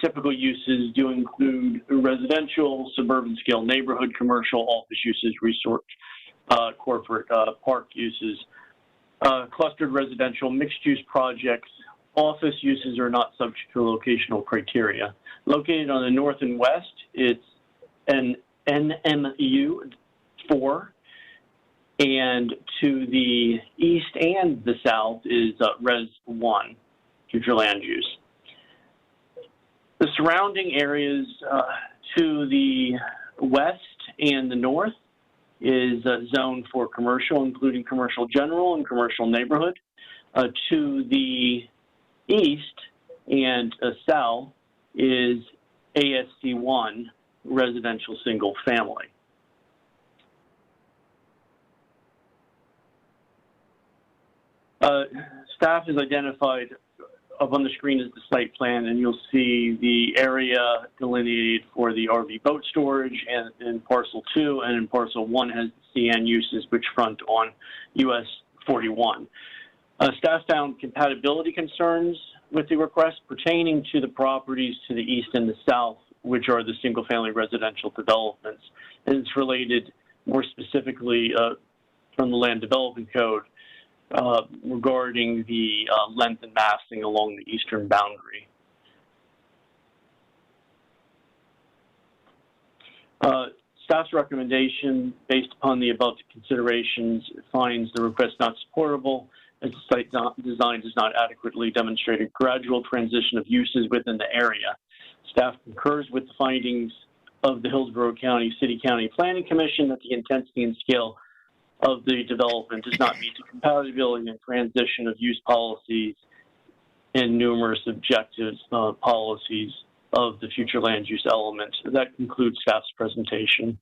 K: Typical uses do include residential, suburban scale neighborhood, commercial, office uses, resort, corporate park uses, clustered residential, mixed use projects. Office uses are not subject to locational criteria. Located on the north and west, it's an NMU4, and to the east and the south is Res 1, future land use. The surrounding areas to the west and the north is zoned for commercial, including commercial general and commercial neighborhood. To the east and south is ASC1, residential single family. Staff has identified up on the screen is the site plan, and you'll see the area delineated for the RV boat storage and in parcel 2, and in parcel 1 has CN uses which front on US 41. Staff found compatibility concerns with the request pertaining to the properties to the east and the south, which are the single-family residential developments. And it's related more specifically from the Land Development Code regarding the length and massing along the eastern boundary. Staff's recommendation, based upon the above considerations, finds the request not supportable, as the site design does not adequately demonstrate a gradual transition of uses within the area. Staff concurs with the findings of the Hillsborough County City County Planning Commission that the intensity and scale of the development does not meet the compatibility and transition of use policies and numerous objectives policies of the future land use element. That concludes staff's presentation.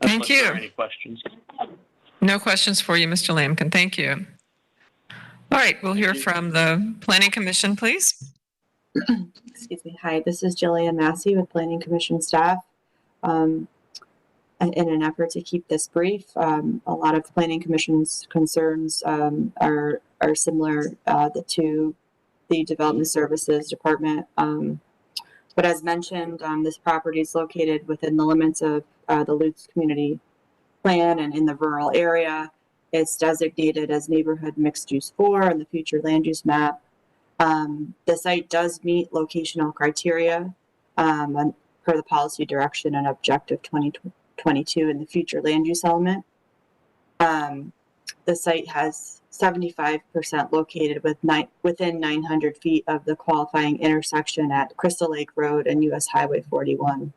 A: Thank you.
K: Any questions?
A: No questions for you, Mr. Lampkin. Thank you. All right, we'll hear from the Planning Commission, please.
G: Excuse me. Hi, this is Jillian Massey with Planning Commission staff. In an effort to keep this brief, a lot of Planning Commission's concerns are similar to the Development Services Department. But as mentioned, this property is located within the limits of the Lutz Community Plan and in the rural area. It's designated as Neighborhood Mixed Use 4 in the future land use map. The site does meet locational criteria per the policy direction and objective 2022 in the future land use element. The site has 75% located within 900 feet of the qualifying intersection at Crystal Lake Road and US Highway 41.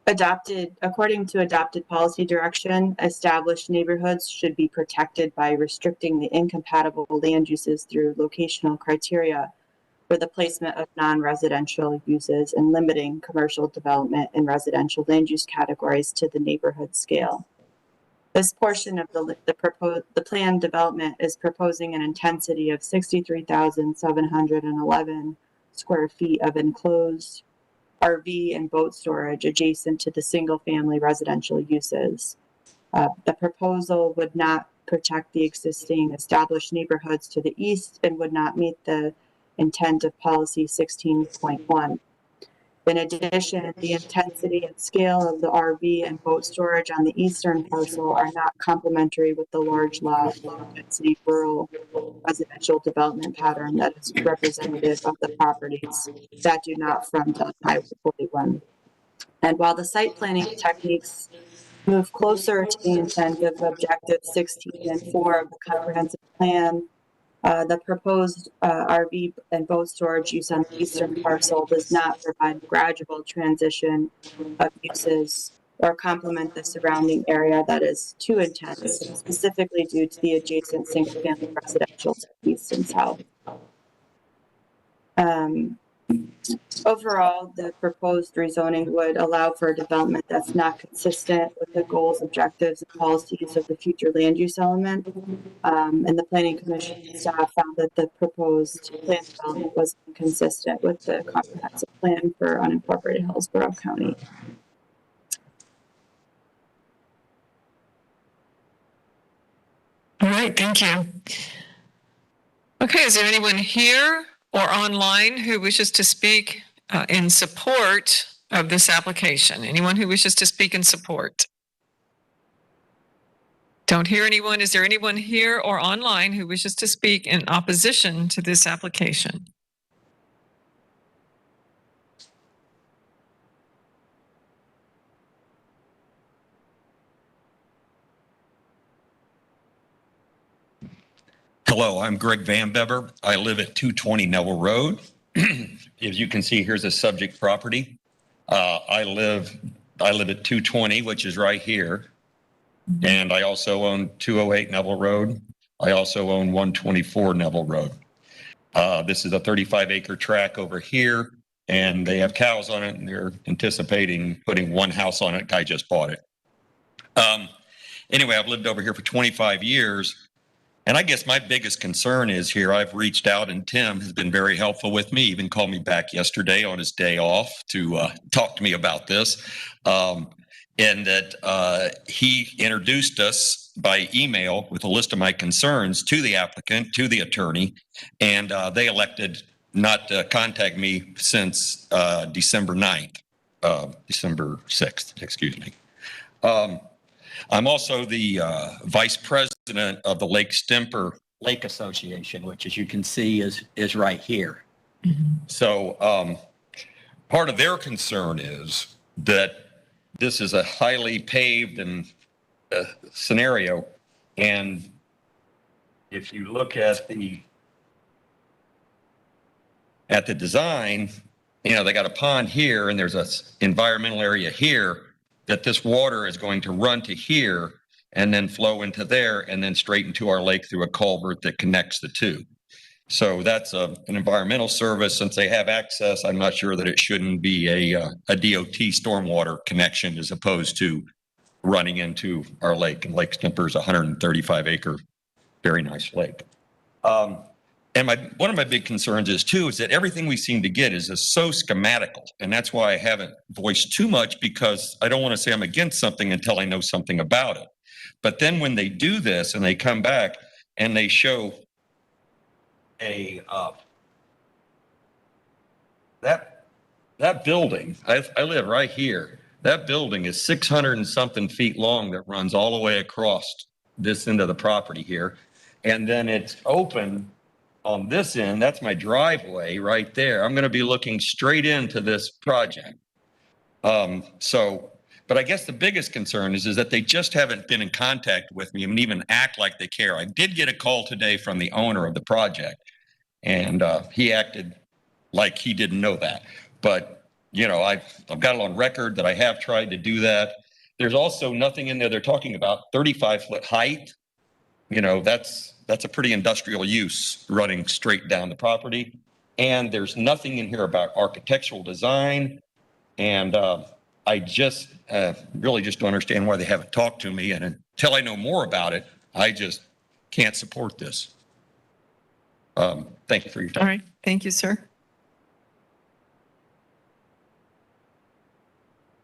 G: According to adopted policy direction, established neighborhoods should be protected by restricting the incompatible land uses through locational criteria for the placement of non-residential uses and limiting commercial development in residential land use categories to the neighborhood scale. This portion of the planned development is proposing an intensity of 63,711 square feet of enclosed RV and boat storage adjacent to the single-family residential uses. The proposal would not protect the existing established neighborhoods to the east and would not meet the intent of policy 16.1. In addition, the intensity and scale of the RV and boat storage on the eastern parcel are not complementary with the large lot, low-density rural residential development pattern that is representative of the properties that do not front on Highway 41. And while the site planning techniques move closer to the intent of Objective 16 and 4 of the comprehensive plan, the proposed RV and boat storage use on the eastern parcel does not provide a gradual transition of uses or complement the surrounding area that is too intense, specifically due to the adjacent single-family residential to the east and south. Overall, the proposed rezoning would allow for a development that's not consistent with the goals, objectives, and policies of the future land use element. And the Planning Commission staff found that the proposed plan development was inconsistent with the comprehensive plan for unincorporated Hillsborough County.
A: All right, thank you. Okay, is there anyone here or online who wishes to speak in support of this application? Anyone who wishes to speak in support? Don't hear anyone. Is there anyone here or online who wishes to speak in opposition to this application?
Q: Hello, I'm Greg Van Beber. I live at 220 Neville Road. As you can see, here's a subject property. I live at 220, which is right here. And I also own 208 Neville Road. I also own 124 Neville Road. This is a 35-acre tract over here, and they have cows on it, and they're anticipating putting one house on it. Guy just bought it. Anyway, I've lived over here for 25 years. And I guess my biggest concern is here, I've reached out and Tim has been very helpful with me, even called me back yesterday on his day off to talk to me about this. And that he introduced us by email with a list of my concerns to the applicant, to the attorney, and they elected not to contact me since December 6th, excuse me. I'm also the vice president of the Lake Stemper Lake Association, which, as you can see, is right here. So part of their concern is that this is a highly paved and scenario, and if you look at the design, you know, they got a pond here, and there's a environmental area here. That this water is going to run to here and then flow into there and then straight into our lake through a culvert that connects the two. So that's an environmental service. Since they have access, I'm not sure that it shouldn't be a DOT stormwater connection as opposed to running into our lake. And Lake Stemper is a 135-acre, very nice lake. And one of my big concerns is that everything we seem to get is so schematical. And that's why I haven't voiced too much, because I don't want to say I'm against something until I know something about it. But then when they do this and they come back and they show that building, I live right here. That building is 600 and something feet long that runs all the way across this end of the property here. And then it's open on this end. That's my driveway right there. I'm going to be looking straight into this project. But I guess the biggest concern is that they just haven't been in contact with me and even act like they care. I did get a call today from the owner of the project, and he acted like he didn't know that. But, you know, I've got it on record that I have tried to do that. There's also nothing in there. They're talking about 35-foot height. You know, that's a pretty industrial use running straight down the property. And there's nothing in here about architectural design. And I just really just don't understand why they haven't talked to me. And until I know more about it, I just can't support this. Thank you for your time.
A: All right. Thank you, sir.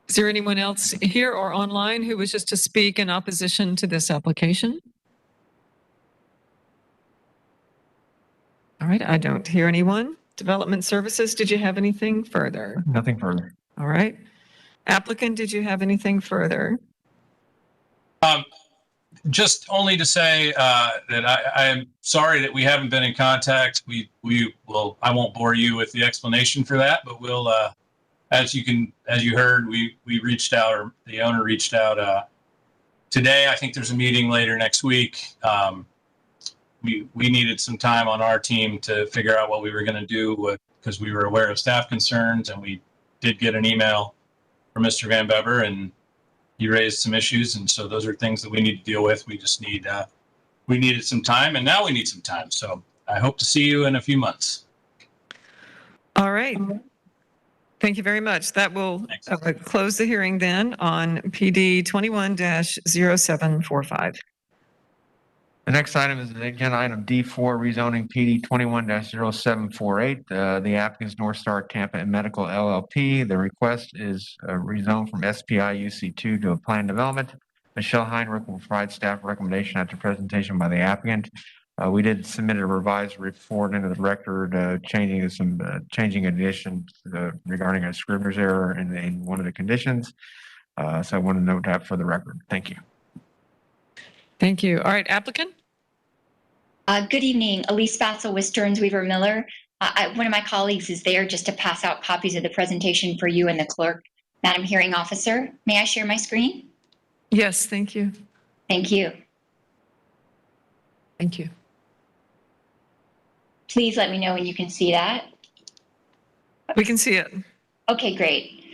A: Is there anyone else here or online who wishes to speak in opposition to this application? right, I don't hear anyone. Development Services, did you have anything further?
B: Nothing further.
A: All right. Applicant, did you have anything further?
J: Just only to say that I am sorry that we haven't been in contact. We will. I won't bore you with the explanation for that, but we'll. As you heard, we reached out, or the owner reached out today. I think there's a meeting later next week. We needed some time on our team to figure out what we were going to do because we were aware of staff concerns, and we did get an email from Mr. Van Bever, and he raised some issues, and so those are things that we need to deal with. We just we needed some time, and now we need some time. So I hope to see you in a few months.
A: All right. Thank you very much. That will close the hearing then on PD 21-0745.
B: The next item is agenda item D4, rezoning PD 21-0748. The applicant's North Star Tampa and Medical LLP. The request is rezoned from SPI UC2 to a planned development. Michelle Heinrich will provide staff recommendation after presentation by the applicant. We did submit a revised report into the record, changing additions regarding a Scrivener's error in one of the conditions. So I want to note that for the record. Thank you.
A: Thank you. All right, applicant.
R: Good evening, Elise Bassel with Stearns Weaver Miller. One of my colleagues is there just to pass out copies of the presentation for you and the clerk. Madam Hearing Officer, may I share my screen?
A: Yes, thank you.
R: Thank you.
A: Thank you.
R: Please let me know when you can see that.
A: We can see it.
R: Okay, great.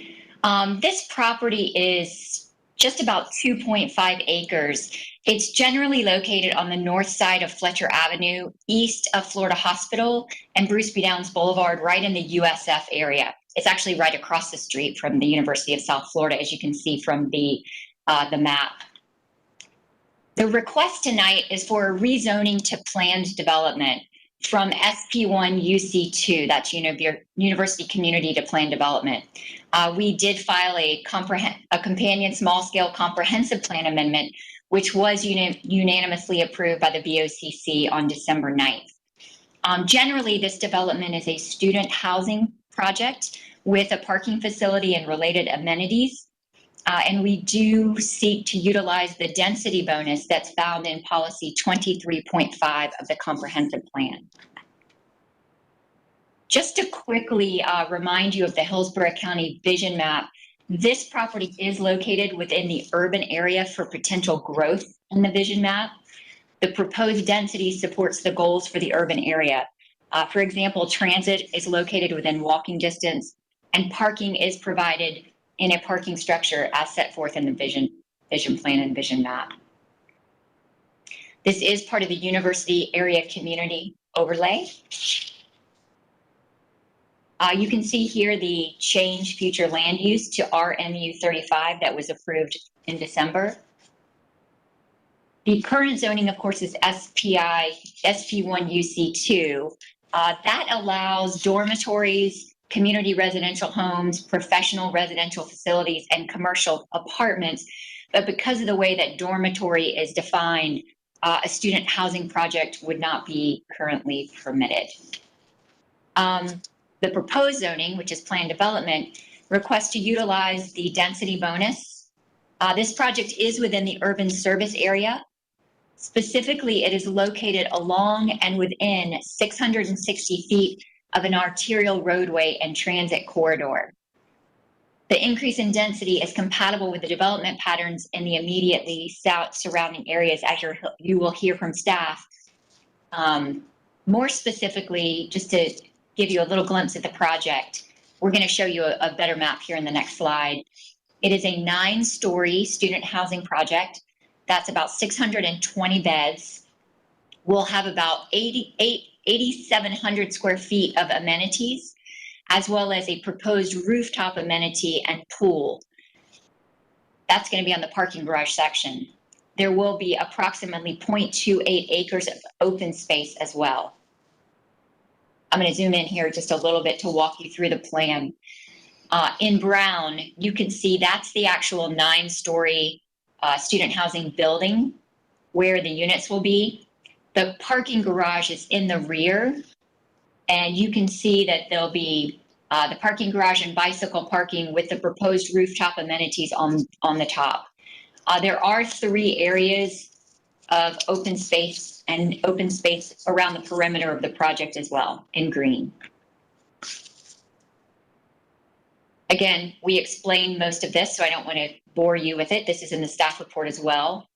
R: This property is just about 2.5 acres. It's generally located on the north side of Fletcher Avenue, east of Florida Hospital and Bruce B. Downs Boulevard, right in the USF area. It's actually right across the street from the University of South Florida, as you can see from the map. The request tonight is for a rezoning to planned development from SP1 UC2, that's University Community to Planned Development. We did file a companion small-scale comprehensive plan amendment, which was unanimously approved by the BOCC on December 9th. Generally, this development is a student housing project with a parking facility and related amenities. And we do seek to utilize the density bonus that's found in policy 23.5 of the comprehensive plan. Just to quickly remind you of the Hillsborough County vision map, this property is located within the urban area for potential growth in the vision map. The proposed density supports the goals for the urban area. For example, transit is located within walking distance, and parking is provided in a parking structure as set forth in the vision plan and vision map. This is part of the university area community overlay. You can see here the change future land use to RMU 35 that was approved in December. The current zoning, of course, is SP1 UC2. That allows dormitories, community residential homes, professional residential facilities, and commercial apartments. But because of the way that dormitory is defined, a student housing project would not be currently permitted. The proposed zoning, which is planned development, requests to utilize the density bonus. This project is within the urban service area. Specifically, it is located along and within 660 feet of an arterial roadway and transit corridor. The increase in density is compatible with the development patterns in the immediately south surrounding areas, as you will hear from staff. More specifically, just to give you a little glimpse at the project, we're going to show you a better map here in the next slide. It is a 9-story student housing project. That's about 620 beds. We'll have about 8,700 square feet of amenities, as well as a proposed rooftop amenity and pool. That's going to be on the parking garage section. There will be approximately 0.28 acres of open space as well. I'm going to zoom in here just a little bit to walk you through the plan. In brown, you can see that's the actual 9-story student housing building where the units will be. The parking garage is in the rear. And you can see that there'll be the parking garage and bicycle parking with the proposed rooftop amenities on the top. There are 3 areas of open space and open space around the perimeter of the project as well in green. Again, we explained most of this, so I don't want to bore you with it. This is in the staff report as well.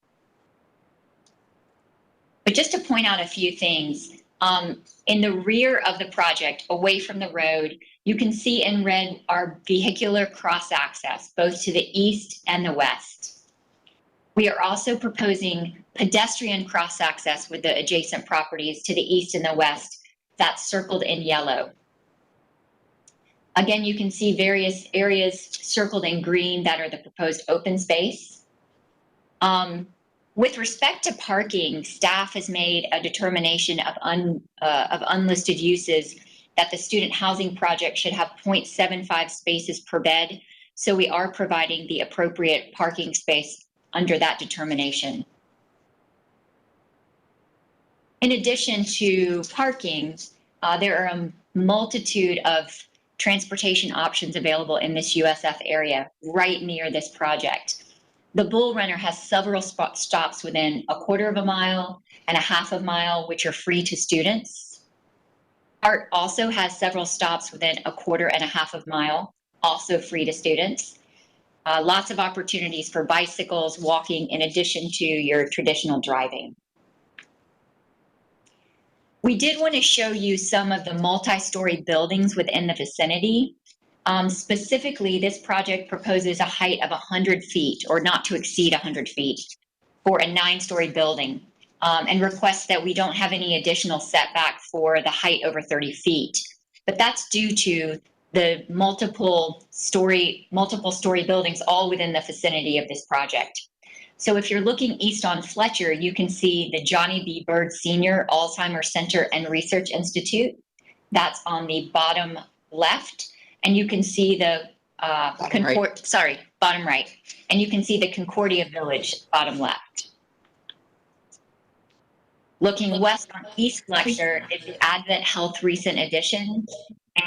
R: But just to point out a few things, in the rear of the project, away from the road, you can see in red our vehicular cross-access, both to the east and the west. We are also proposing pedestrian cross-access with the adjacent properties to the east and the west. That's circled in yellow. Again, you can see various areas circled in green that are the proposed open space. With respect to parking, staff has made a determination of unlisted uses that the student housing project should have 0.75 spaces per bed. So we are providing the appropriate parking space under that determination. In addition to parking, there are a multitude of transportation options available in this USF area right near this project. The Bull Runner has several stops within 1/4 mile and 1/2 mile, which are free to students. Art also has several stops within 1/4 and 1/2 mile, also free to students. Lots of opportunities for bicycles, walking, in addition to your traditional driving. We did want to show you some of the multi-story buildings within the vicinity. Specifically, this project proposes a height of 100 feet, or not to exceed 100 feet, for a 9-story building, and requests that we don't have any additional setback for the height over 30 feet. But that's due to the multiple story buildings all within the vicinity of this project. So if you're looking east on Fletcher, you can see the Johnny B. Bird Senior Alzheimer's Center and Research Institute. That's on the bottom left. And you can see the bottom right. And you can see the Concordia Village, bottom left. Looking west on East Fletcher is the Advent Health recent addition.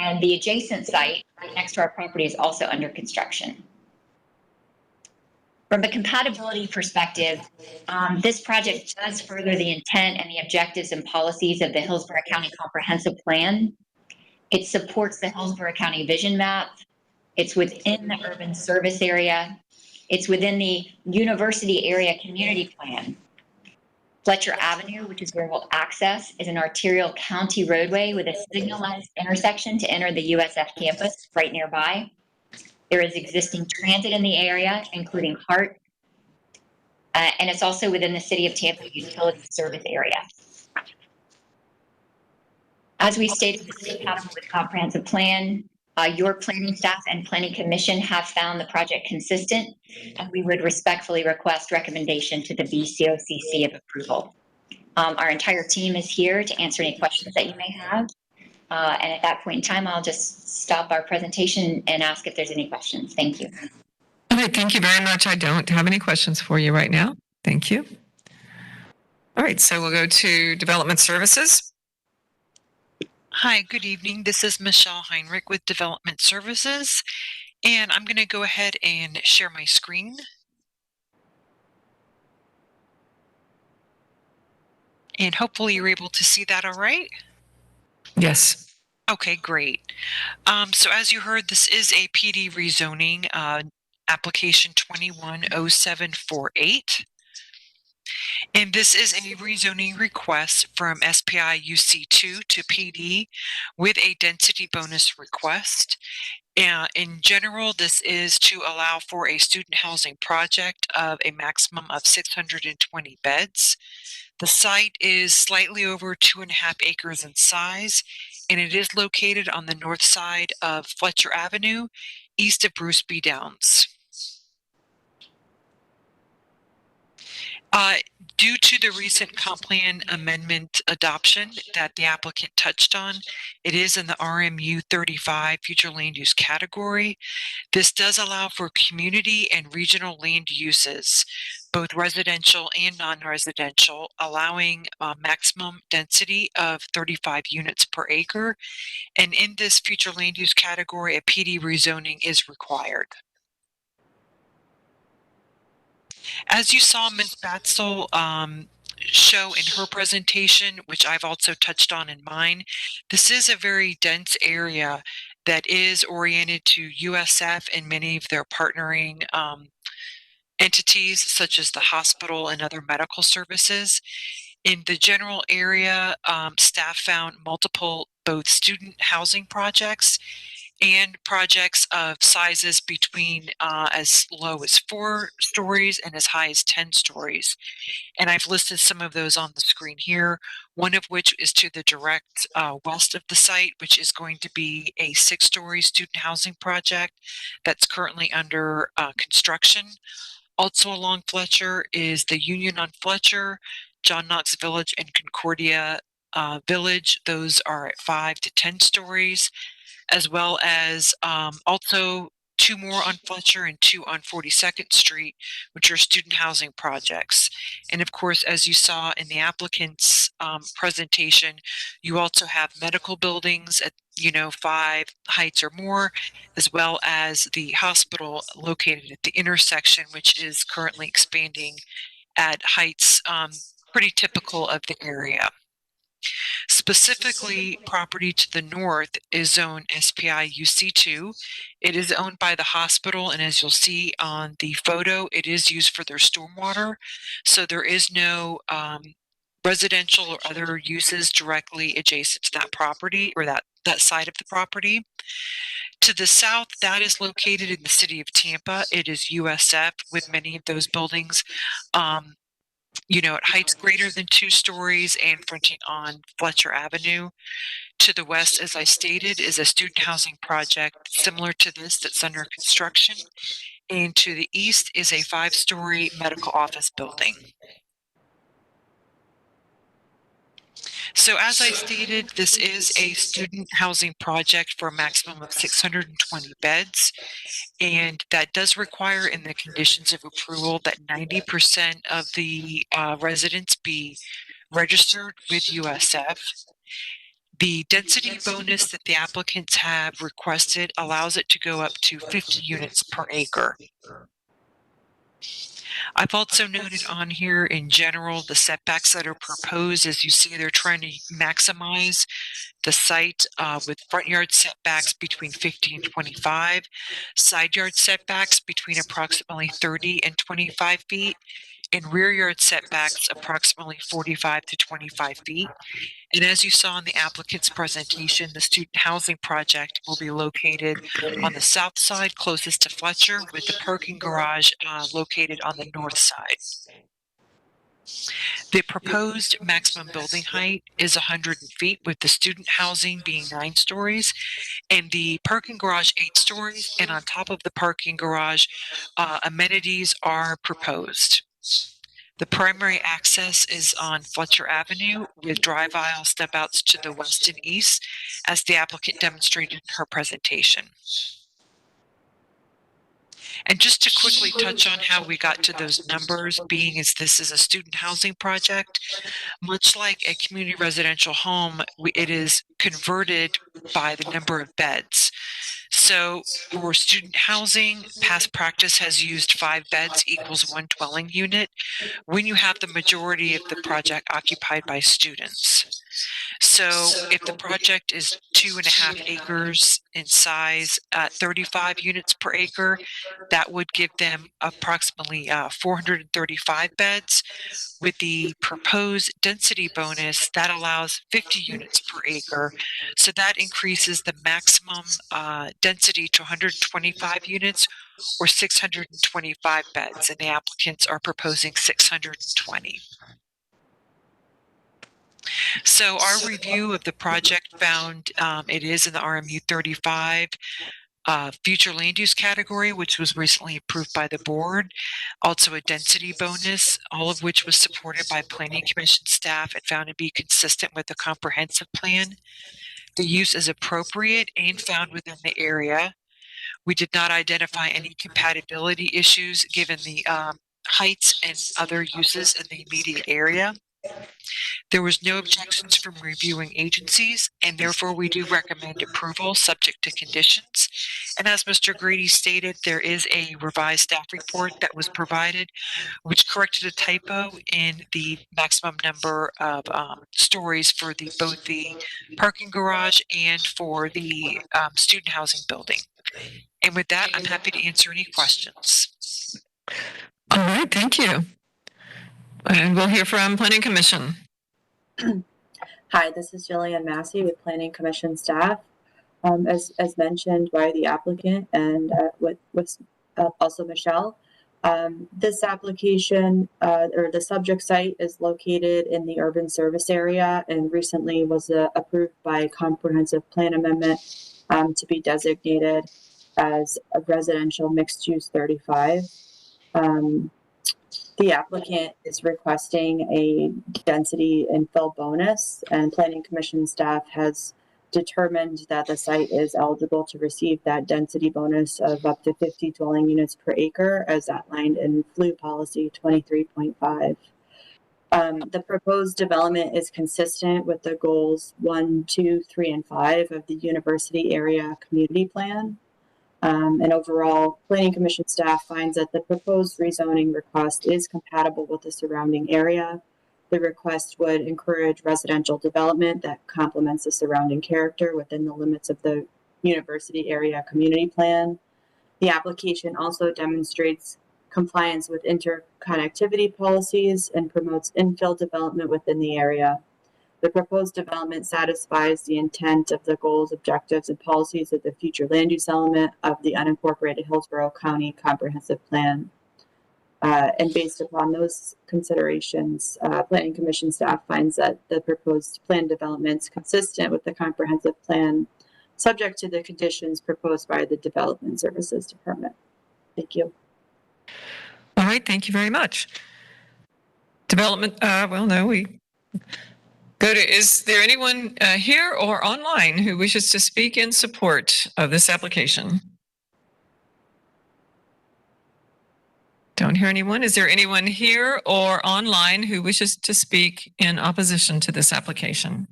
R: And the adjacent site right next to our property is also under construction. From a compatibility perspective, this project does further the intent and the objectives and policies of the Hillsborough County Comprehensive Plan. It supports the Hillsborough County Vision Map. It's within the urban service area. It's within the University Area Community Plan. Fletcher Avenue, which is where we'll access, is an arterial county roadway with a signalized intersection to enter the USF campus right nearby. There is existing transit in the area, including HART, and it's also within the City of Tampa utility service area. As we stated, this is compatible with comprehensive plan. Your planning staff and planning commission have found the project consistent, and we would respectfully request recommendation to the BCOCC of approval. Our entire team is here to answer any questions that you may have. And at that point in time, I'll just stop our presentation and ask if there's any questions. Thank you.
A: All right, thank you very much. I don't have any questions for you right now. Thank you. All right, so we'll go to Development Services.
C: Hi, good evening. This is Michelle Heinrich with Development Services, and I'm going to go ahead and share my screen. And hopefully you're able to see that all right.
A: Yes.
C: Okay, great. So as you heard, this is a PD rezoning, application 210748. And this is a rezoning request from SPI UC2 to PD with a density bonus request. In general, this is to allow for a student housing project of a maximum of 620 beds. The site is slightly over 2.5 acres in size, and it is located on the north side of Fletcher Avenue, east of Bruce B. Downs. Due to the recent comp plan amendment adoption that the applicant touched on, it is in the RMU 35 future land use category. This does allow for community and regional land uses, both residential and non-residential, allowing a maximum density of 35 units per acre. And in this future land use category, a PD rezoning is required. As you saw Ms. Batzel show in her presentation, which I've also touched on in mine, this is a very dense area that is oriented to USF and many of their partnering entities, such as the hospital and other medical services. In the general area, staff found multiple both student housing projects and projects of sizes between as low as 4 stories and as high as 10 stories. And I've listed some of those on the screen here, one of which is to the direct west of the site, which is going to be a 6-story student housing project that's currently under construction. Also along Fletcher is the Union on Fletcher, John Knox Village, and Concordia Village. Those are at 5 to 10 stories, as well as also 2 more on Fletcher and 2 on 42nd Street, which are student housing projects. And of course, as you saw in the applicant's presentation, you also have medical buildings at 5 heights or more, as well as the hospital located at the intersection, which is currently expanding at heights pretty typical of the area. Specifically, property to the north is zone SPI UC2. It is owned by the hospital, and as you'll see on the photo, it is used for their stormwater. So there is no residential or other uses directly adjacent to that property or that side of the property. To the south, that is located in the city of Tampa. It is USF, with many of those buildings at heights greater than 2 stories and fronting on Fletcher Avenue. To the west, as I stated, is a student housing project similar to this that's under construction. And to the east is a 5-story medical office building. So as I stated, this is a student housing project for a maximum of 620 beds. And that does require in the conditions of approval that 90% of the residents be registered with USF. The density bonus that the applicants have requested allows it to go up to 50 units per acre. I've also noted on here in general the setbacks that are proposed. As you see, they're trying to maximize the site with front yard setbacks between 50 and 25, side yard setbacks between approximately 30 and 25 feet, and rear yard setbacks approximately 45 to 25 feet. And as you saw in the applicant's presentation, the student housing project will be located on the south side closest to Fletcher, with the parking garage located on the north side. The proposed maximum building height is 100 feet, with the student housing being 9 stories and the parking garage 8 stories. And on top of the parking garage, amenities are proposed. The primary access is on Fletcher Avenue, with drive aisle step outs to the west and east, as the applicant demonstrated in her presentation. And just to quickly touch on how we got to those numbers, being as this is a student housing project, much like a community residential home, it is converted by the number of beds. So for student housing, past practice has used 5 beds equals 1 dwelling unit when you have the majority of the project occupied by students. So if the project is 2.5 acres in size at 35 units per acre, that would give them approximately 435 beds. With the proposed density bonus, that allows 50 units per acre. So that increases the maximum density to 125 units or 625 beds, and the applicants are proposing 620. So our review of the project found it is in the RMU 35 future land use category, which was recently approved by the board, also a density bonus, all of which was supported by Planning Commission staff and found to be consistent with the comprehensive plan. The use is appropriate and found within the area. We did not identify any compatibility issues given the heights and other uses in the immediate area. There was no objections from reviewing agencies, and therefore we do recommend approval subject to conditions. And as Mr. Grady stated, there is a revised staff report that was provided, which corrected a typo in the maximum number of stories for both the parking garage and for the student housing building. And with that, I'm happy to answer any questions.
A: All right, thank you. And we'll hear from Planning Commission.
G: Hi, this is Jillian Massey with Planning Commission staff. As mentioned by the applicant and with also Michelle, this application or the subject site is located in the urban service area and recently was approved by a comprehensive plan amendment to be designated as a residential mixed use 35. The applicant is requesting a density infill bonus, and Planning Commission staff has determined that the site is eligible to receive that density bonus of up to 50 dwelling units per acre as outlined in FLU policy 23.5. The proposed development is consistent with the goals 1, 2, 3, and 5 of the University Area Community Plan. And overall, Planning Commission staff finds that the proposed rezoning request is compatible with the surrounding area. The request would encourage residential development that complements the surrounding character within the limits of the University Area Community Plan. The application also demonstrates compliance with interconnectivity policies and promotes infill development within the area. The proposed development satisfies the intent of the goals, objectives, and policies of the future land use element of the unincorporated Hillsborough County Comprehensive Plan. And based upon those considerations, Planning Commission staff finds that the proposed plan development is consistent with the comprehensive plan, subject to the conditions proposed by the Development Services Department. Thank you.
A: All right, thank you very much. Development, is there anyone here or online who wishes to speak in support of this application? Don't hear anyone. Is there anyone here or online who wishes to speak in opposition to this application?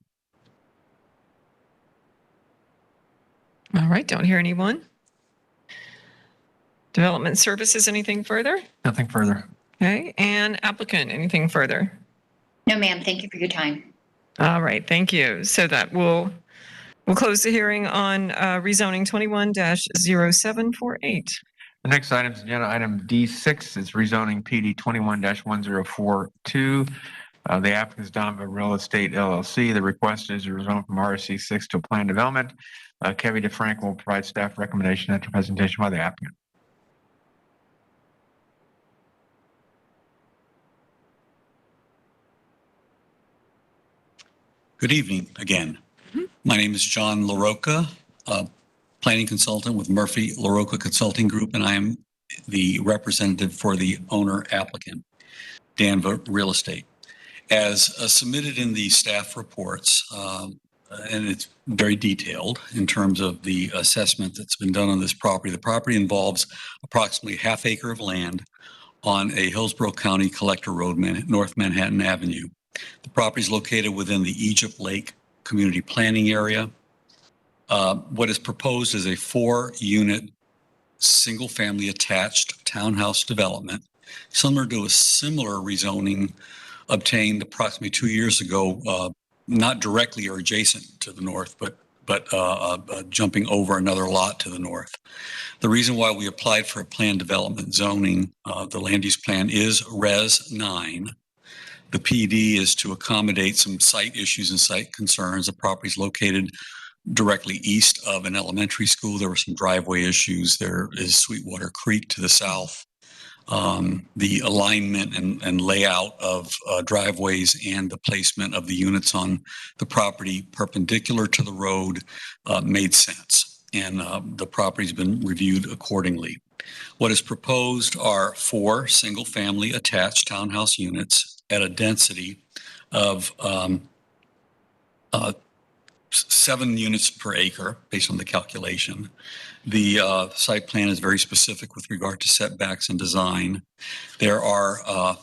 A: All right, don't hear anyone. Development Services, anything further?
B: Nothing further.
A: Okay, and applicant, anything further?
R: No, ma'am. Thank you for your time.
A: All right, thank you. So that we'll close the hearing on rezoning 21-0748.
B: The next item is agenda item D6 is rezoning PD 21-1042. The applicant is Donva Real Estate LLC. The request is to rezone from RC 6 to planned development. Kevin DeFranco will provide staff recommendation after presentation by the applicant.
T: Good evening again. My name is John LaRocca, planning consultant with Murphy LaRocca Consulting Group, and I am the representative for the owner applicant, Danva Real Estate. As submitted in the staff reports, and it's very detailed in terms of the assessment that's been done on this property. The property involves approximately ½ acre of land on a Hillsborough County Collector Road, North Manhattan Avenue. The property is located within the Egypt Lake Community Planning Area. What is proposed is a 4-unit, single-family attached townhouse development, similar to a similar rezoning obtained approximately 2 years ago, not directly or adjacent to the north, but jumping over another lot to the north. The reason why we applied for a planned development zoning, the land use plan, is Res 9. The PD is to accommodate some site issues and site concerns. The property is located directly east of an elementary school. There were some driveway issues. There is Sweetwater Creek to the south. The alignment and layout of driveways and the placement of the units on the property perpendicular to the road made sense. and the property's been reviewed accordingly. What is proposed are 4 single-family attached townhouse units at a density of 7 units per acre, based on the calculation. The site plan is very specific with regard to setbacks and design. There are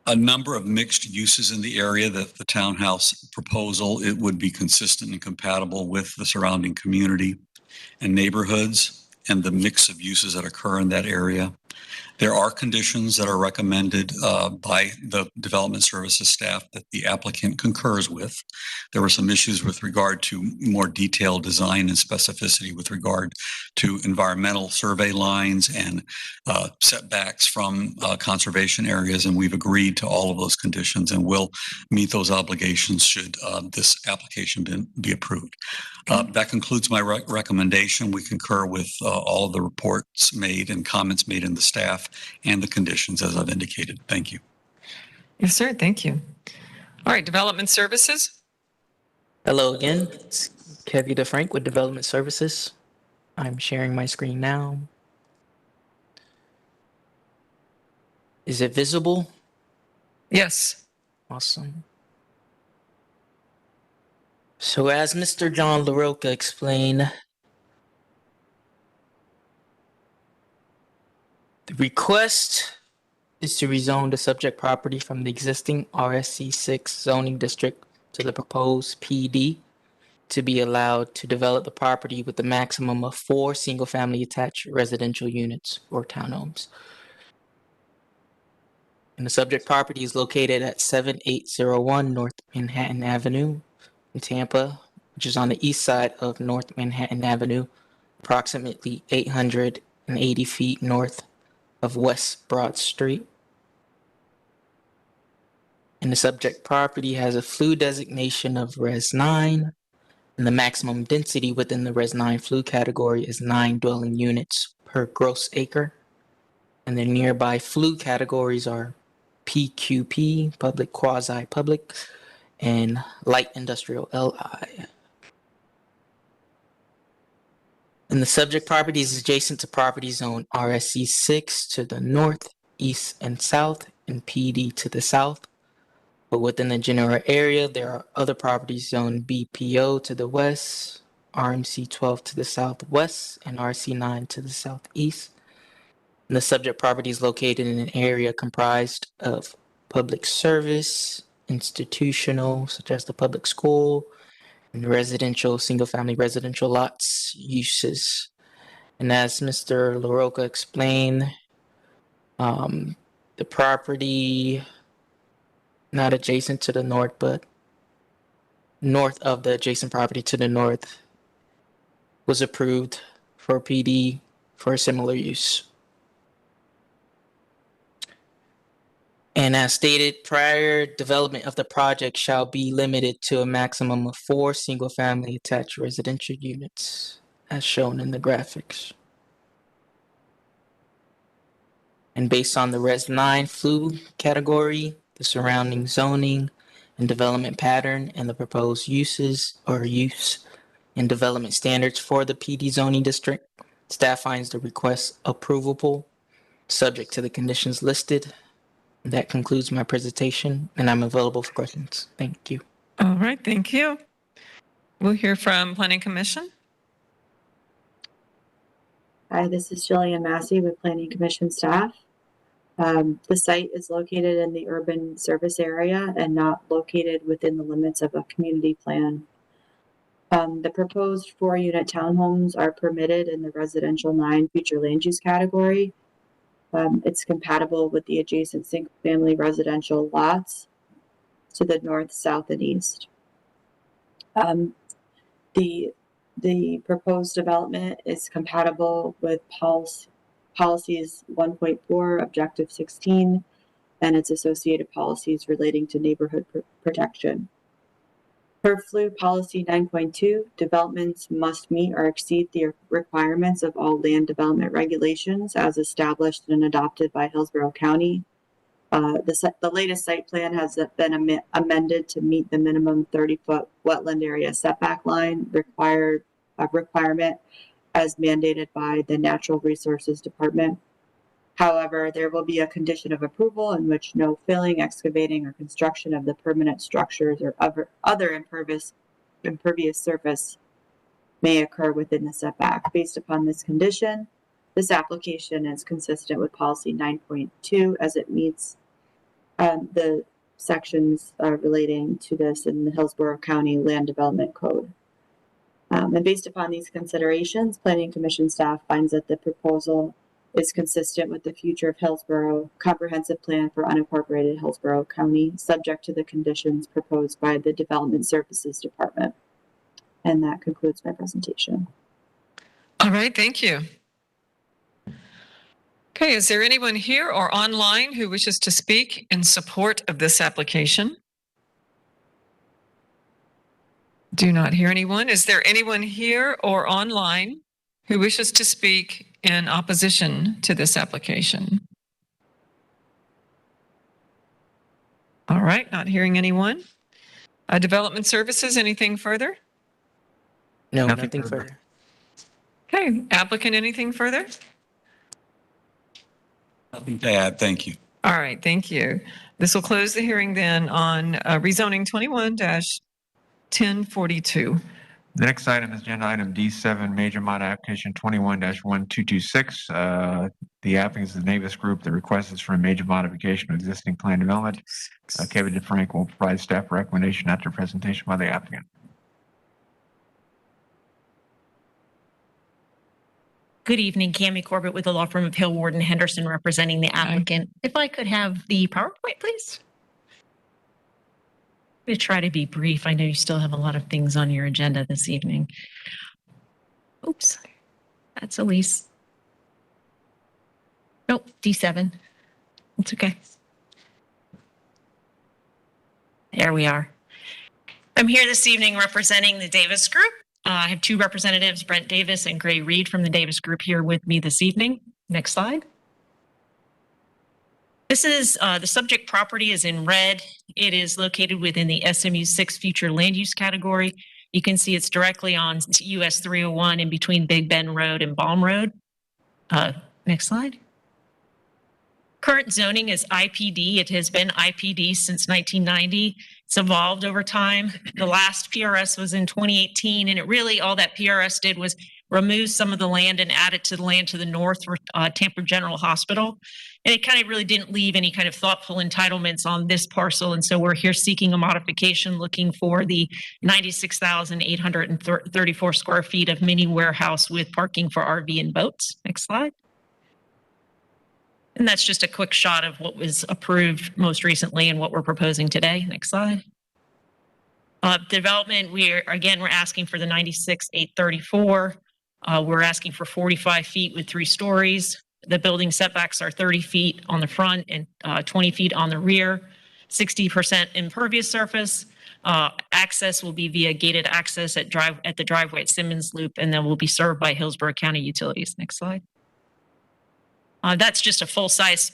T: a number of mixed uses in the area that the townhouse proposal, it would be consistent and compatible with the surrounding community and neighborhoods and the mix of uses that occur in that area. There are conditions that are recommended by the development services staff that the applicant concurs with. There were some issues with regard to more detailed design and specificity with regard to environmental survey lines and setbacks from conservation areas, and we've agreed to all of those conditions and will meet those obligations should this application be approved. That concludes my recommendation. We concur with all of the reports made and comments made in the staff and the conditions as I've indicated. Thank you.
A: Yes, sir. Thank you. All right, Development Services.
D: Hello again. It's Kevy DeFrank with Development Services. I'm sharing my screen now. Is it visible?
A: Yes.
D: Awesome. So as Mr. John LaRocca explained, the request is to rezone the subject property from the existing RSC 6 zoning district to the proposed PD to be allowed to develop the property with a maximum of 4 single-family attached residential units or townhomes. And the subject property is located at 7801 North Manhattan Avenue in Tampa, which is on the east side of North Manhattan Avenue, approximately 880 feet north of West Broad Street. And the subject property has a FLU designation of Res 9, and the maximum density within the Res 9 FLU category is 9 dwelling units per gross acre. And the nearby FLU categories are PQP, public quasi-public, and light industrial LI. And the subject property is adjacent to property zone RSC 6 to the north, east, and south, and PD to the south. But within the general area, there are other properties zoned BPO to the west, RMC 12 to the southwest, and RC 9 to the southeast. And the subject property is located in an area comprised of public service, institutional, such as the public school, and residential, single-family residential lots uses. And as Mr. LaRocca explained, the property not adjacent to the north, but north of the adjacent property to the north was approved for PD for a similar use. And as stated, prior development of the project shall be limited to a maximum of 4 single-family attached residential units, as shown in the graphics. And based on the Res 9 FLU category, the surrounding zoning and development pattern, and the proposed uses or use and development standards for the PD zoning district, staff finds the request approvable, subject to the conditions listed. That concludes my presentation, and I'm available for questions. Thank you.
A: All right, thank you. We'll hear from Planning Commission.
G: Hi, this is Jillian Massey with Planning Commission staff. The site is located in the urban service area and not located within the limits of a community plan. The proposed 4-unit townhomes are permitted in the residential 9 future land use category. It's compatible with the adjacent single-family residential lots to the north, south, and east. The proposed development is compatible with policies 1.4, Objective 16, and its associated policies relating to neighborhood protection. Per FLU Policy 9.2, developments must meet or exceed the requirements of all land development regulations as established and adopted by Hillsborough County. The latest site plan has been amended to meet the minimum 30-foot wetland area setback line required requirement as mandated by the Natural Resources Department. However, there will be a condition of approval in which no filling, excavating, or construction of the permanent structures or other impervious surface may occur within the setback. Based upon this condition, this application is consistent with policy 9.2 as it meets the sections relating to this in the Hillsborough County Land Development Code. And based upon these considerations, Planning Commission staff finds that the proposal is consistent with the future of Hillsborough comprehensive plan for unincorporated Hillsborough County, subject to the conditions proposed by the Development Services Department. And that concludes my presentation.
A: All right, thank you. Okay, is there anyone here or online who wishes to speak in support of this application? Do not hear anyone. Is there anyone here or online who wishes to speak in opposition to this application? All right, not hearing anyone. Development Services, anything further?
D: No, nothing further.
A: Okay, applicant, anything further?
T: Nothing to add. Thank you.
A: All right, thank you. This will close the hearing then on rezoning 21-1042.
B: The next item is agenda item D7, major mod application 21-1226. The applicant is the Navis Group. The request is for a major modification of existing plan development. Kevin DeFrank will provide staff recommendation after presentation by the applicant.
S: Good evening, Cammie Corbett with the law firm of Hill, Ward, and Henderson representing the applicant. If I could have the PowerPoint, please. I'm going to try to be brief. I know you still have a lot of things on your agenda this evening. Oops, that's Elise. Nope, D7. It's okay. There we are. I'm here this evening representing the Davis Group. I have two representatives, Brent Davis and Gray Reed from the Davis Group here with me this evening. Next slide. This is the subject property is in red. It is located within the SMU 6 future land use category. You can see it's directly on US 301 in between Big Bend Road and Baum Road. Next slide. Current zoning is IPD. It has been IPD since 1990. It's evolved over time. The last PRS was in 2018, and it really, all that PRS did was remove some of the land and add it to the land to the north for Tampa General Hospital. And it kind of really didn't leave any kind of thoughtful entitlements on this parcel. And so we're here seeking a modification, looking for the 96,834 square feet of mini warehouse with parking for RV and boats. Next slide. And that's just a quick shot of what was approved most recently and what we're proposing today. Next slide. Development, we're asking for the 96,834. We're asking for 45 feet with 3 stories. The building setbacks are 30 feet on the front and 20 feet on the rear, 60% impervious surface. Access will be via gated access at the driveway at Simmons Loop, and then will be served by Hillsborough County Utilities. Next slide. That's just a full-size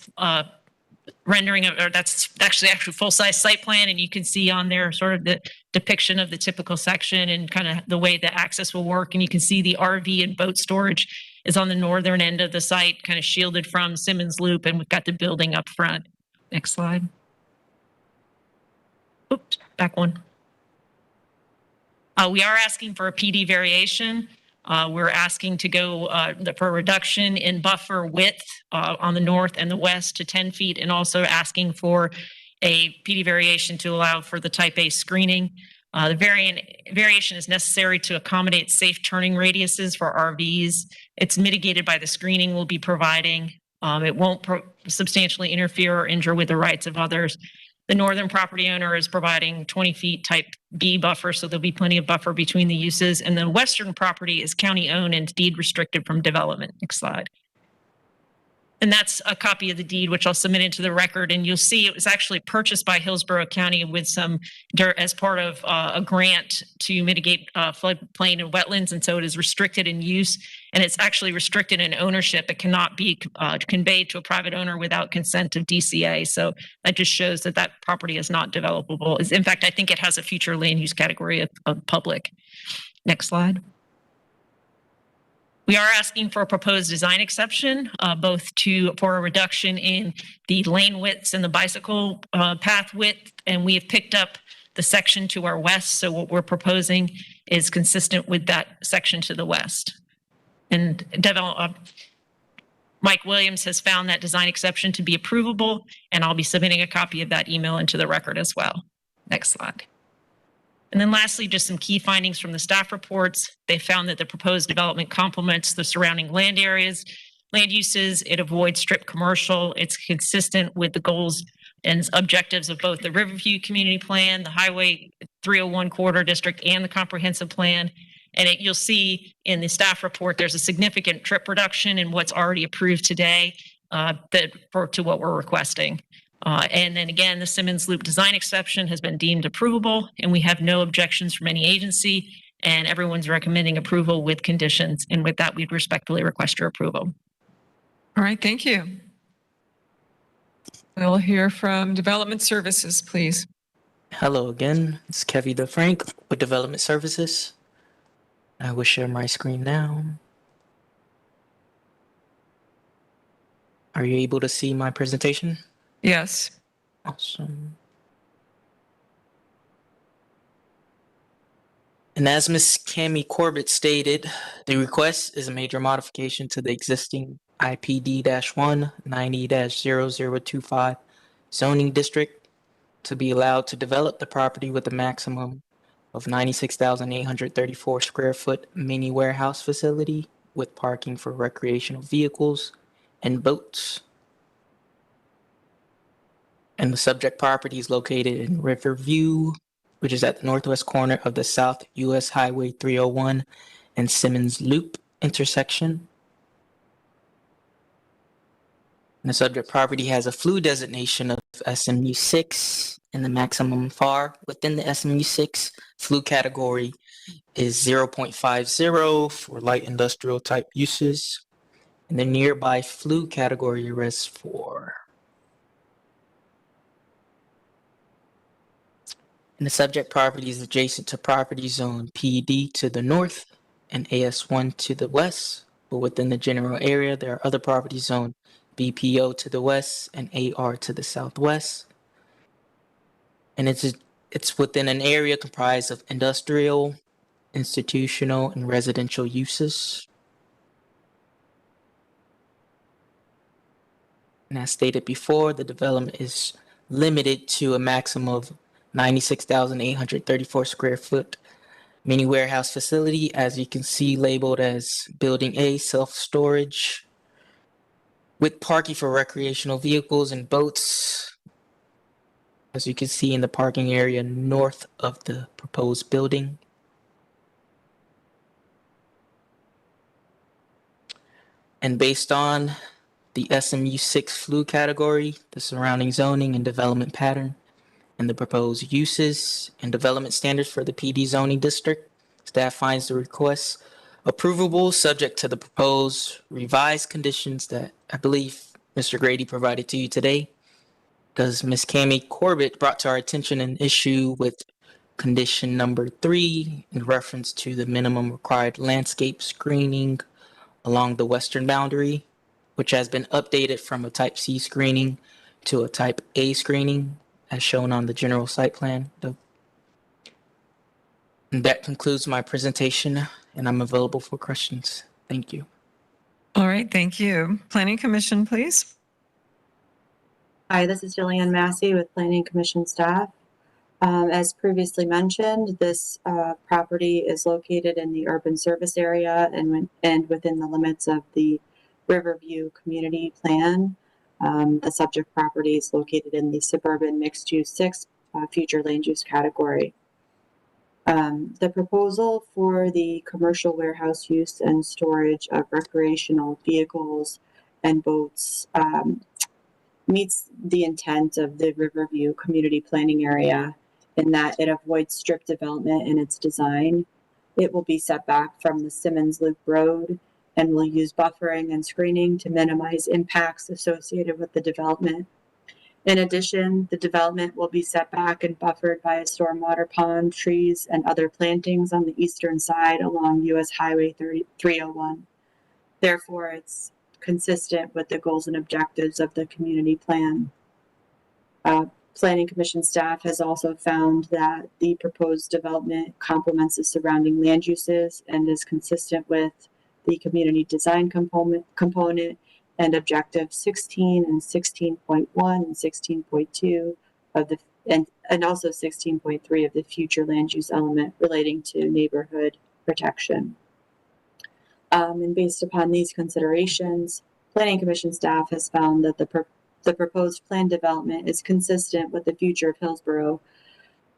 S: rendering of, or that's actually full-size site plan, and you can see on there sort of the depiction of the typical section and kind of the way the access will work. And you can see the RV and boat storage is on the northern end of the site, kind of shielded from Simmons Loop, and we've got the building up front. Next slide. Oops, back one. We are asking for a PD variation. We're asking to go for a reduction in buffer width on the north and the west to 10 feet, and also asking for a PD variation to allow for the type A screening. The variation is necessary to accommodate safe turning radiuses for RVs. It's mitigated by the screening we'll be providing. It won't substantially interfere or injure with the rights of others. The northern property owner is providing 20 feet type B buffer, so there'll be plenty of buffer between the uses. And the western property is county owned and deed restricted from development. Next slide. And that's a copy of the deed, which I'll submit into the record. And you'll see it was actually purchased by Hillsborough County with some dirt as part of a grant to mitigate floodplain and wetlands. And so it is restricted in use, and it's actually restricted in ownership. It cannot be conveyed to a private owner without consent of DCA. So that just shows that that property is not developable. In fact, I think it has a future land use category of public. Next slide. We are asking for a proposed design exception, both for a reduction in the lane widths and the bicycle path width, and we have picked up the section to our west. So what we're proposing is consistent with that section to the west. And Mike Williams has found that design exception to be approvable, and I'll be submitting a copy of that email into the record as well. Next slide. And then lastly, just some key findings from the staff reports. They found that the proposed development complements the surrounding land areas, land uses. It avoids strip commercial. It's consistent with the goals and objectives of both the Riverview Community Plan, the Highway 301 Corridor District, and the Comprehensive Plan. And you'll see in the staff report, there's a significant trip reduction in what's already approved today to what we're requesting. And then again, the Simmons Loop design exception has been deemed approvable, and we have no objections from any agency, and everyone's recommending approval with conditions. And with that, we'd respectfully request your approval.
A: All right, thank you. We'll hear from Development Services, please.
D: Hello again, it's Kevin DeFrank with Development Services. I will share my screen now. Are you able to see my presentation?
A: Yes.
D: Awesome. And as Ms. Cammie Corbett stated, the request is a major modification to the existing IPD-1 90-0025 zoning district to be allowed to develop the property with a maximum of 96,834 square foot mini warehouse facility with parking for recreational vehicles and boats. And the subject property is located in Riverview, which is at the northwest corner of the South US Highway 301 and Simmons Loop intersection. And the subject property has a FLU designation of SMU 6, and the maximum FAR within the SMU 6 FLU category is 0.50 for light industrial type uses. And the nearby FLU category is 4. And the subject property is adjacent to property zone PD to the north and AS1 to the west. But within the general area, there are other property zone BPO to the west and AR to the southwest. And it's within an area comprised of industrial, institutional, and residential uses. And as stated before, the development is limited to a maximum of 96,834 square foot mini warehouse facility, as you can see labeled as Building A, self-storage, with parking for recreational vehicles and boats, as you can see in the parking area north of the proposed building. And based on the SMU 6 FLU category, the surrounding zoning and development pattern, and the proposed uses and development standards for the PD zoning district, staff finds the request approvable subject to the proposed revised conditions that I believe Mr. Grady provided to you today, because Ms. Cammie Corbett brought to our attention an issue with condition number 3 in reference to the minimum required landscape screening along the western boundary, which has been updated from a type C screening to a type A screening, as shown on the general site plan. And that concludes my presentation, and I'm available for questions. Thank you.
A: All right, thank you. Planning Commission, please.
G: Hi, this is Jillian Massey with Planning Commission staff. As previously mentioned, this property is located in the urban service area and within the limits of the Riverview Community Plan. The subject property is located in the suburban mixed use 6 future land use category. The proposal for the commercial warehouse use and storage of recreational vehicles and boats meets the intent of the Riverview Community Planning Area in that it avoids strip development in its design. It will be set back from the Simmons Loop Road and will use buffering and screening to minimize impacts associated with the development. In addition, the development will be set back and buffered by a stormwater pond, trees, and other plantings on the eastern side along US Highway 301. Therefore, it's consistent with the goals and objectives of the community plan. Planning Commission staff has also found that the proposed development complements the surrounding land uses and is consistent with the community design component and objective 16 and 16.1 and 16.2 of the and also 16.3 of the future land use element relating to neighborhood protection. And based upon these considerations, Planning Commission staff has found that the proposed plan development is consistent with the future of Hillsborough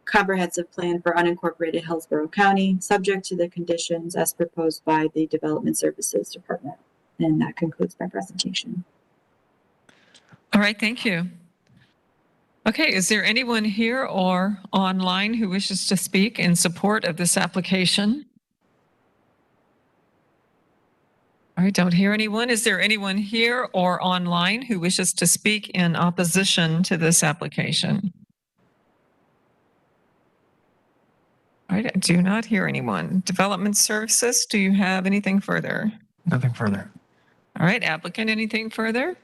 G: comprehensive plan for unincorporated Hillsborough County, subject to the conditions as proposed by the Development Services Department. And that concludes my presentation.
A: All right, thank you. Okay, is there anyone here or online who wishes to speak in support of this application? All right, don't hear anyone. Is there anyone here or online who wishes to speak in opposition to this application? All right, I do not hear anyone. Development Services, do you have anything further?
B: Nothing further.
A: All right, applicant, anything further?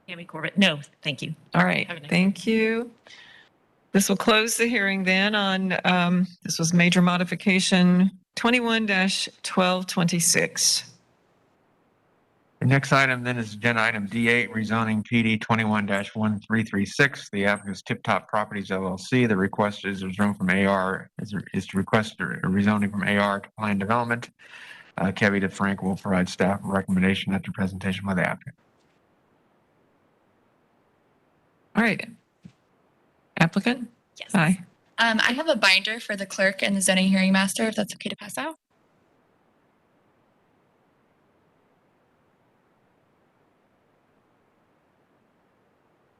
S: Tammy Corbett. No, thank you.
A: All right, thank you. This will close the hearing then on, this was major modification 21-1226.
B: The next item then is agenda item D8, rezoning PD 21-1336. The applicant is Tip Top Properties LLC. The request is rezone from AR is to request a rezoning from AR to planned development. Kevin DeFrank will provide staff a recommendation after presentation by the applicant.
A: All right. Applicant?
E: Yes.
A: Hi.
E: I have a binder for the clerk and the zoning hearing master, if that's okay to pass out.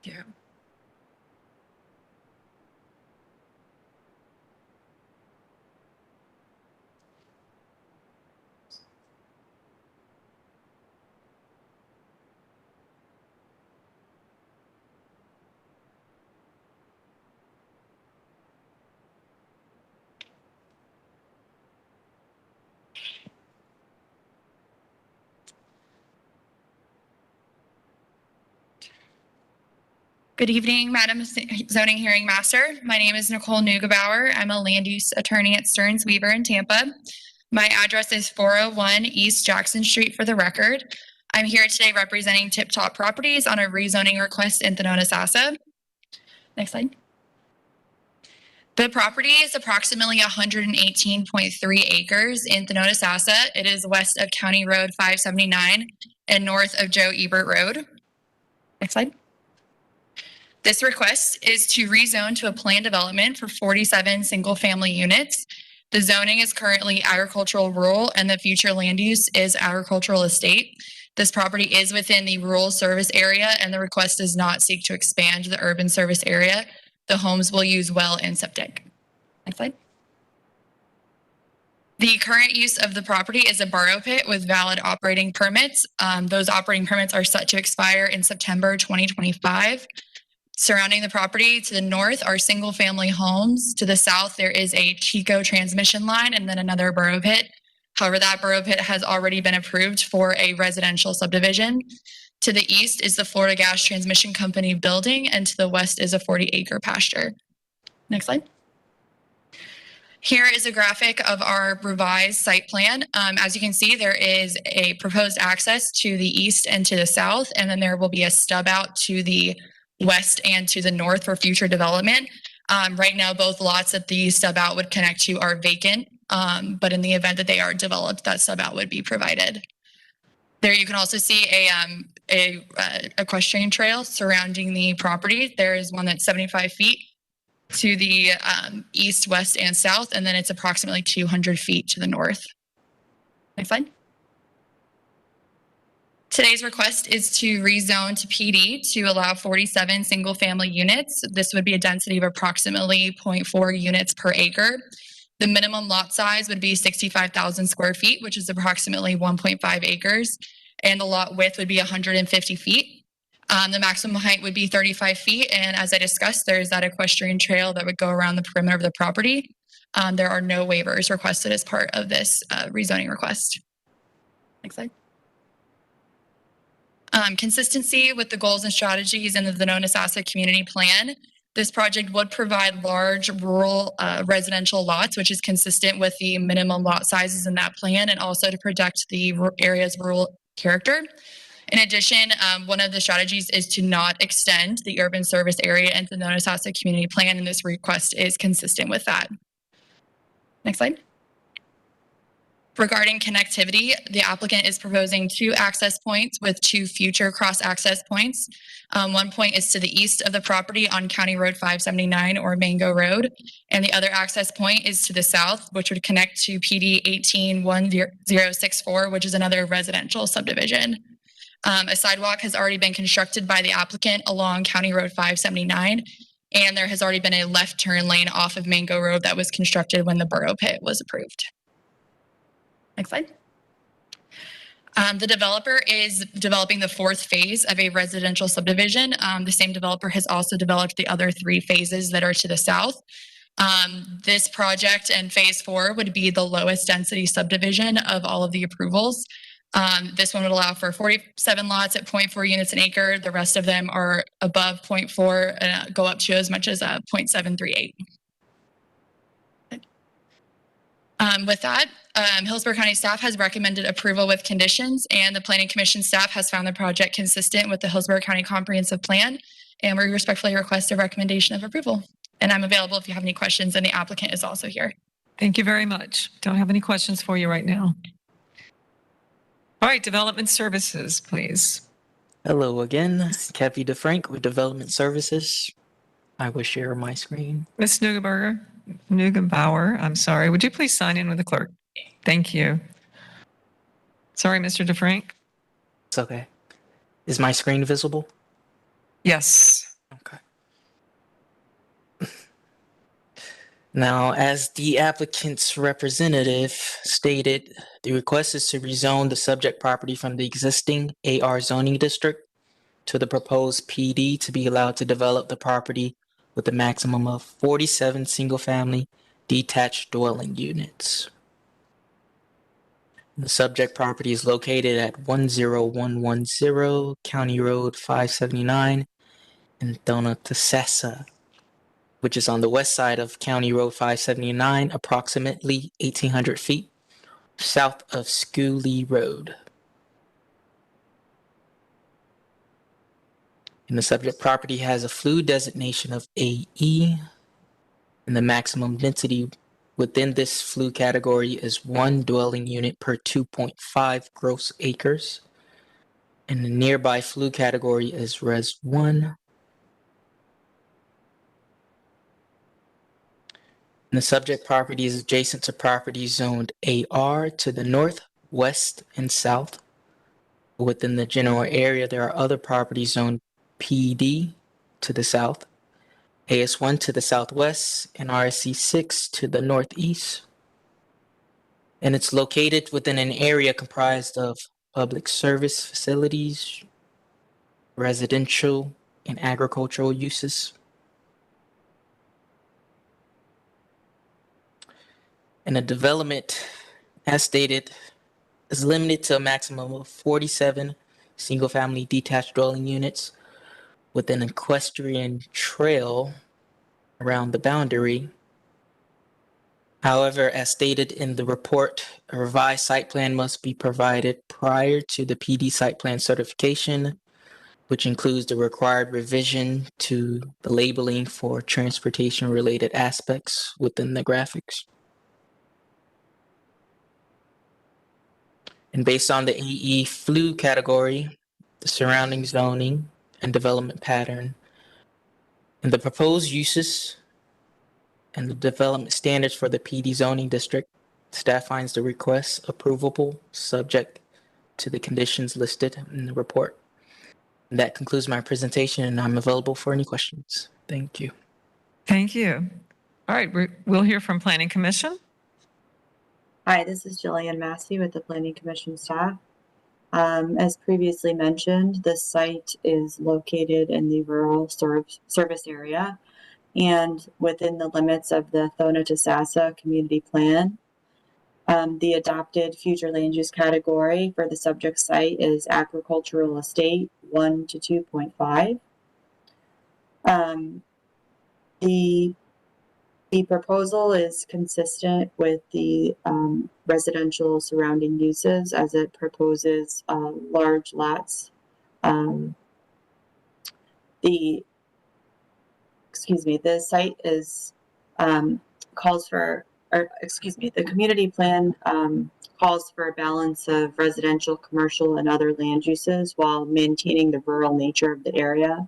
A: Yeah.
E: Good evening, Madam Zoning Hearing Master. My name is Nicole Neugebauer. I'm a land use attorney at Stearns Weaver in Tampa. My address is 401 East Jackson Street for the record. I'm here today representing Tip Top Properties on a rezoning request in Thenodisassa. Next slide. The property is approximately 118.3 acres in Thenodisassa. It is west of County Road 579 and north of Joe Ebert Road. Next slide. This request is to rezone to a planned development for 47 single-family units. The zoning is currently agricultural rural, and the future land use is agricultural estate. This property is within the rural service area, and the request does not seek to expand the urban service area. The homes will use well and septic. Next slide. The current use of the property is a borrow pit with valid operating permits. Those operating permits are set to expire in September 2025. Surrounding the property to the north are single-family homes. To the south, there is a Chico transmission line and then another borrow pit. However, that borrow pit has already been approved for a residential subdivision. To the east is the Florida Gas Transmission Company building, and to the west is a 40-acre pasture. Next slide. Here is a graphic of our revised site plan. As you can see, there is a proposed access to the east and to the south, and then there will be a stub out to the west and to the north for future development. Right now, both lots that the stub out would connect to are vacant, but in the event that they are developed, that stub out would be provided. There you can also see a equestrian trail surrounding the property. There is one that's 75 feet to the east, west, and south, and then it's approximately 200 feet to the north. Next slide. Today's request is to rezone to PD to allow 47 single-family units. This would be a density of approximately 0.4 units per acre. The minimum lot size would be 65,000 square feet, which is approximately 1.5 acres, and the lot width would be 150 feet. The maximum height would be 35 feet, and as I discussed, there's that equestrian trail that would go around the perimeter of the property. There are no waivers requested as part of this rezoning request. Next slide. Consistency with the goals and strategies in the Venona-Sassa Community Plan. This project would provide large rural residential lots, which is consistent with the minimum lot sizes in that plan, and also to protect the area's rural character. In addition, one of the strategies is to not extend the urban service area into the Venona-Sassa Community Plan, and this request is consistent with that. Next slide. Regarding connectivity, the applicant is proposing 2 access points with 2 future cross-access points. One point is to the east of the property on County Road 579 or Mango Road, and the other access point is to the south, which would connect to PD 181064, which is another residential subdivision. A sidewalk has already been constructed by the applicant along County Road 579, and there has already been a left turn lane off of Mango Road that was constructed when the borough pit was approved. Next slide. The developer is developing the 4th phase of a residential subdivision. The same developer has also developed the other 3 phases that are to the south. This project and phase 4 would be the lowest density subdivision of all of the approvals. This one would allow for 47 lots at 0.4 units an acre. The rest of them are above 0.4 and go up to as much as 0.738. With that, Hillsborough County staff has recommended approval with conditions, and the Planning Commission staff has found the project consistent with the Hillsborough County Comprehensive Plan, and we respectfully request a recommendation of approval. And I'm available if you have any questions, and the applicant is also here.
A: Thank you very much. Don't have any questions for you right now. All right, Development Services, please.
D: Hello again, Kathy DeFrank with Development Services. I will share my screen.
A: Ms. Neugebauer, I'm sorry. Would you please sign in with the clerk? Thank you. Sorry, Mr. DeFrank.
D: It's okay. Is my screen visible?
A: Yes.
D: Okay. Now, as the applicant's representative stated, the request is to rezone the subject property from the existing AR zoning district to the proposed PD to be allowed to develop the property with a maximum of 47 single-family detached dwelling units. The subject property is located at 10110 County Road 579 in Venona-Sassa, which is on the west side of County Road 579, approximately 1,800 feet south of Schooley Road. And the subject property has a FLU designation of AE, and the maximum density within this FLU category is 1 dwelling unit per 2.5 gross acres. And the nearby FLU category is Res 1. And the subject property is adjacent to property zoned AR to the north, west, and south. Within the general area, there are other properties zoned PD to the south, AS1 to the southwest, and RSC6 to the northeast. And it's located within an area comprised of public service facilities, residential, and agricultural uses. And the development, as stated, is limited to a maximum of 47 single-family detached dwelling units with an equestrian trail around the boundary. However, as stated in the report, a revised site plan must be provided prior to the PD site plan certification, which includes the required revision to the labeling for transportation-related aspects within the graphics. And based on the AE FLU category, the surrounding zoning and development pattern, and the proposed uses and the development standards for the PD zoning district, staff finds the request approvable subject to the conditions listed in the report. And that concludes my presentation, and I'm available for any questions. Thank you.
A: Thank you. All right, we'll hear from Planning Commission.
G: Hi, this is Jillian Massey with the Planning Commission staff. As previously mentioned, this site is located in the rural service area and within the limits of the Venona-Sassa Community Plan. The adopted future land use category for the subject site is agricultural estate 1 to 2.5. The proposal is consistent with the residential surrounding uses as it proposes large lots. The site is calls for, the community plan calls for a balance of residential, commercial, and other land uses while maintaining the rural nature of the area.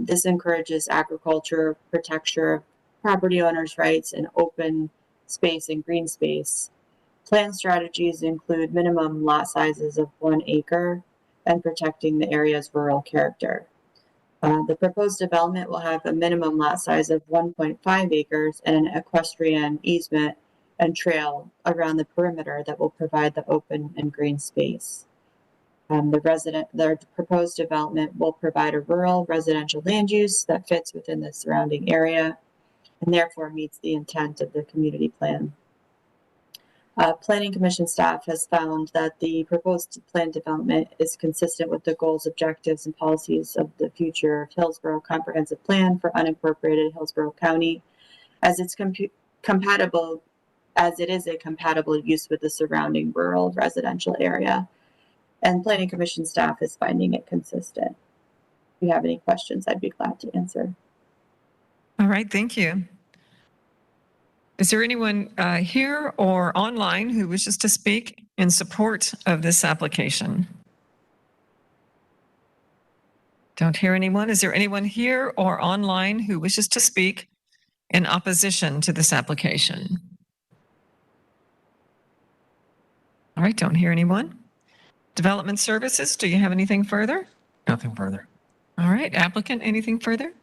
G: This encourages agriculture, protection of property owners' rights, and open space and green space. Plan strategies include minimum lot sizes of 1 acre and protecting the area's rural character. The proposed development will have a minimum lot size of 1.5 acres and an equestrian easement and trail around the perimeter that will provide the open and green space. The proposed development will provide a rural residential land use that fits within the surrounding area and therefore meets the intent of the community plan. Planning Commission staff has found that the proposed plan development is consistent with the goals, objectives, and policies of the future Hillsborough Comprehensive Plan for unincorporated Hillsborough County, as it's compatible, as it is a compatible use with the surrounding rural residential area. And Planning Commission staff is finding it consistent. If you have any questions, I'd be glad to answer.
A: All right, thank you. Is there anyone here or online who wishes to speak in support of this application? Don't hear anyone. Is there anyone here or online who wishes to speak in opposition to this application? All right, don't hear anyone. Development Services, do you have anything further?
B: Nothing further.
A: All right, applicant, anything further?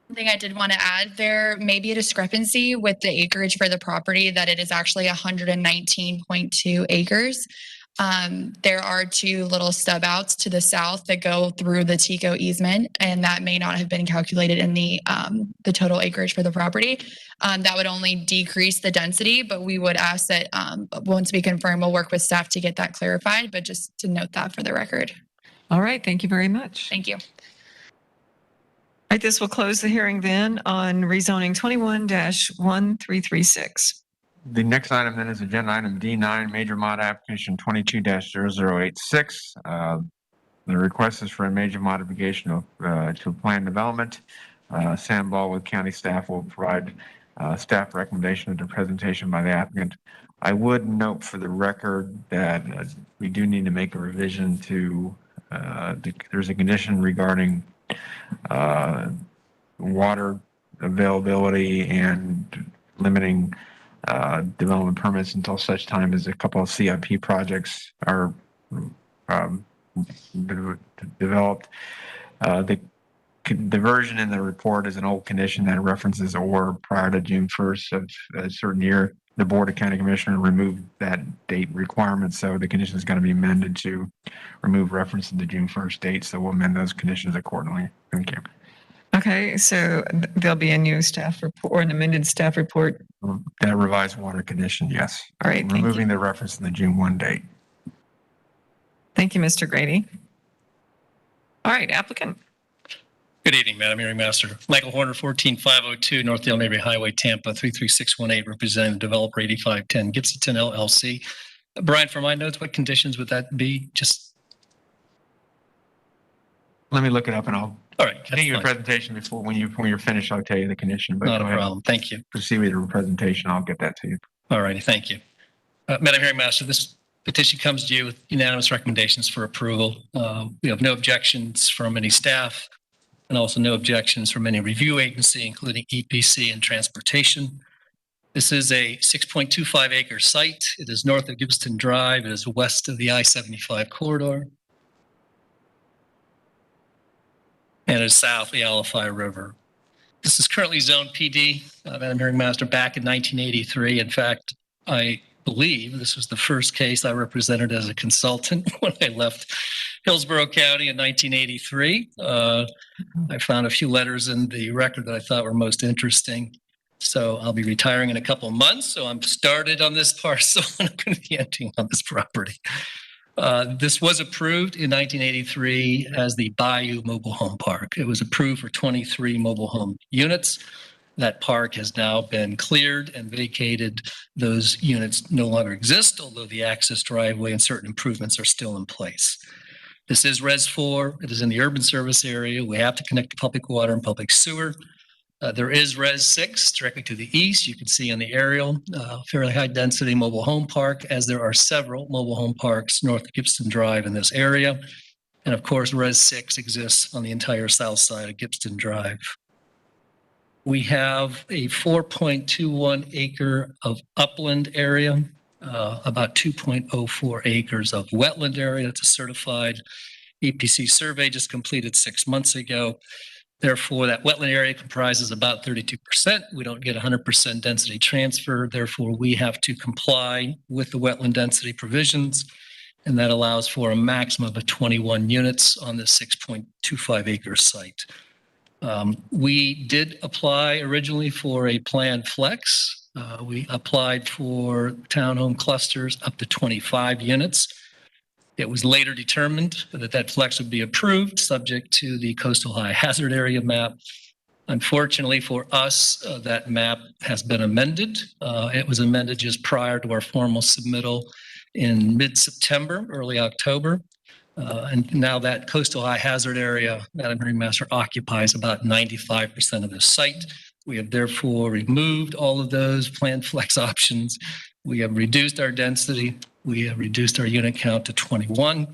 E: One thing I did want to add, there may be a discrepancy with the acreage for the property, that it is actually 119.2 acres. There are 2 little stub outs to the south that go through the TICO easement, and that may not have been calculated in the total acreage for the property. That would only decrease the density, but we would ask that once we confirm, we'll work with staff to get that clarified, but just to note that for the record.
A: All right, thank you very much.
E: Thank you.
A: All right, this will close the hearing then on rezoning 21-1336.
B: The next item then is agenda item D9, major mod application 22-0086. The request is for a major modification to plan development. Sam Ball with county staff will provide staff recommendation of the presentation by the applicant. I would note for the record that we do need to make a revision to, there's a condition regarding water availability and limiting development permits until such time as a couple of CIP projects are developed. The version in the report is an old condition that references or prior to June 1st of a certain year. The Board of County Commissioners removed that date requirement, so the condition is going to be amended to remove reference to the June 1st date. So we'll amend those conditions accordingly. Thank you.
A: Okay, so there'll be a new staff report or an amended staff report.
B: That revised water condition, yes.
A: All right,
B: removing the reference to the June 1 date.
A: Thank you, Mr. Grady. All right, applicant.
F: Good evening, Madam Hearing Master. Michael Horner, 14502 Northdale Neighborhood Highway, Tampa, 33618, representing the developer 8510 Gibsonton LLC. Brian, for my notes, what conditions would that be? Just
B: let me look it up and I'll.
F: All right.
B: I think your presentation before when you're finished, I'll tell you the condition. But
F: not a problem. Thank you.
B: Proceed with your presentation. I'll get that to you.
F: All righty. Thank you. Madam Hearing Master, this petition comes to you with unanimous recommendations for approval. We have no objections from any staff and also no objections from any review agency, including EPC and transportation. This is a 6.25 acre site. It is north of Gibbston Drive. It is west of the I-75 corridor. And it is south of the Alafai River. This is currently zoned PD, Madam Hearing Master, back in 1983. In fact, I believe this was the first case I represented as a consultant when I left Hillsborough County in 1983. I found a few letters in the record that I thought were most interesting. So I'll be retiring in a couple of months. So I'm started on this parcel and I'm going to be emptying on this property. This was approved in 1983 as the Bayou Mobile Home Park. It was approved for 23 mobile home units. That park has now been cleared and vacated. Those units no longer exist, although the access driveway and certain improvements are still in place. This is Res 4. It is in the urban service area. We have to connect to public water and public sewer. There is Res 6 directly to the east. You can see on the aerial, fairly high density mobile home park, as there are several mobile home parks north of Gibson Drive in this area. And of course, Res 6 exists on the entire south side of Gibson Drive. We have a 4.21 acre of upland area, about 2.04 acres of wetland area. It's a certified EPC survey just completed 6 months ago. Therefore, that wetland area comprises about 32%. We don't get 100% density transfer. Therefore, we have to comply with the wetland density provisions, and that allows for a maximum of 21 units on this 6.25 acre site. We did apply originally for a planned flex. We applied for townhome clusters up to 25 units. It was later determined that that flex would be approved subject to the coastal high hazard area map. Unfortunately for us, that map has been amended. It was amended just prior to our formal submittal in mid-September, early October. And now that coastal high hazard area, Madam Hearing Master, occupies about 95% of the site. We have therefore removed all of those planned flex options. We have reduced our density. We have reduced our unit count to 21.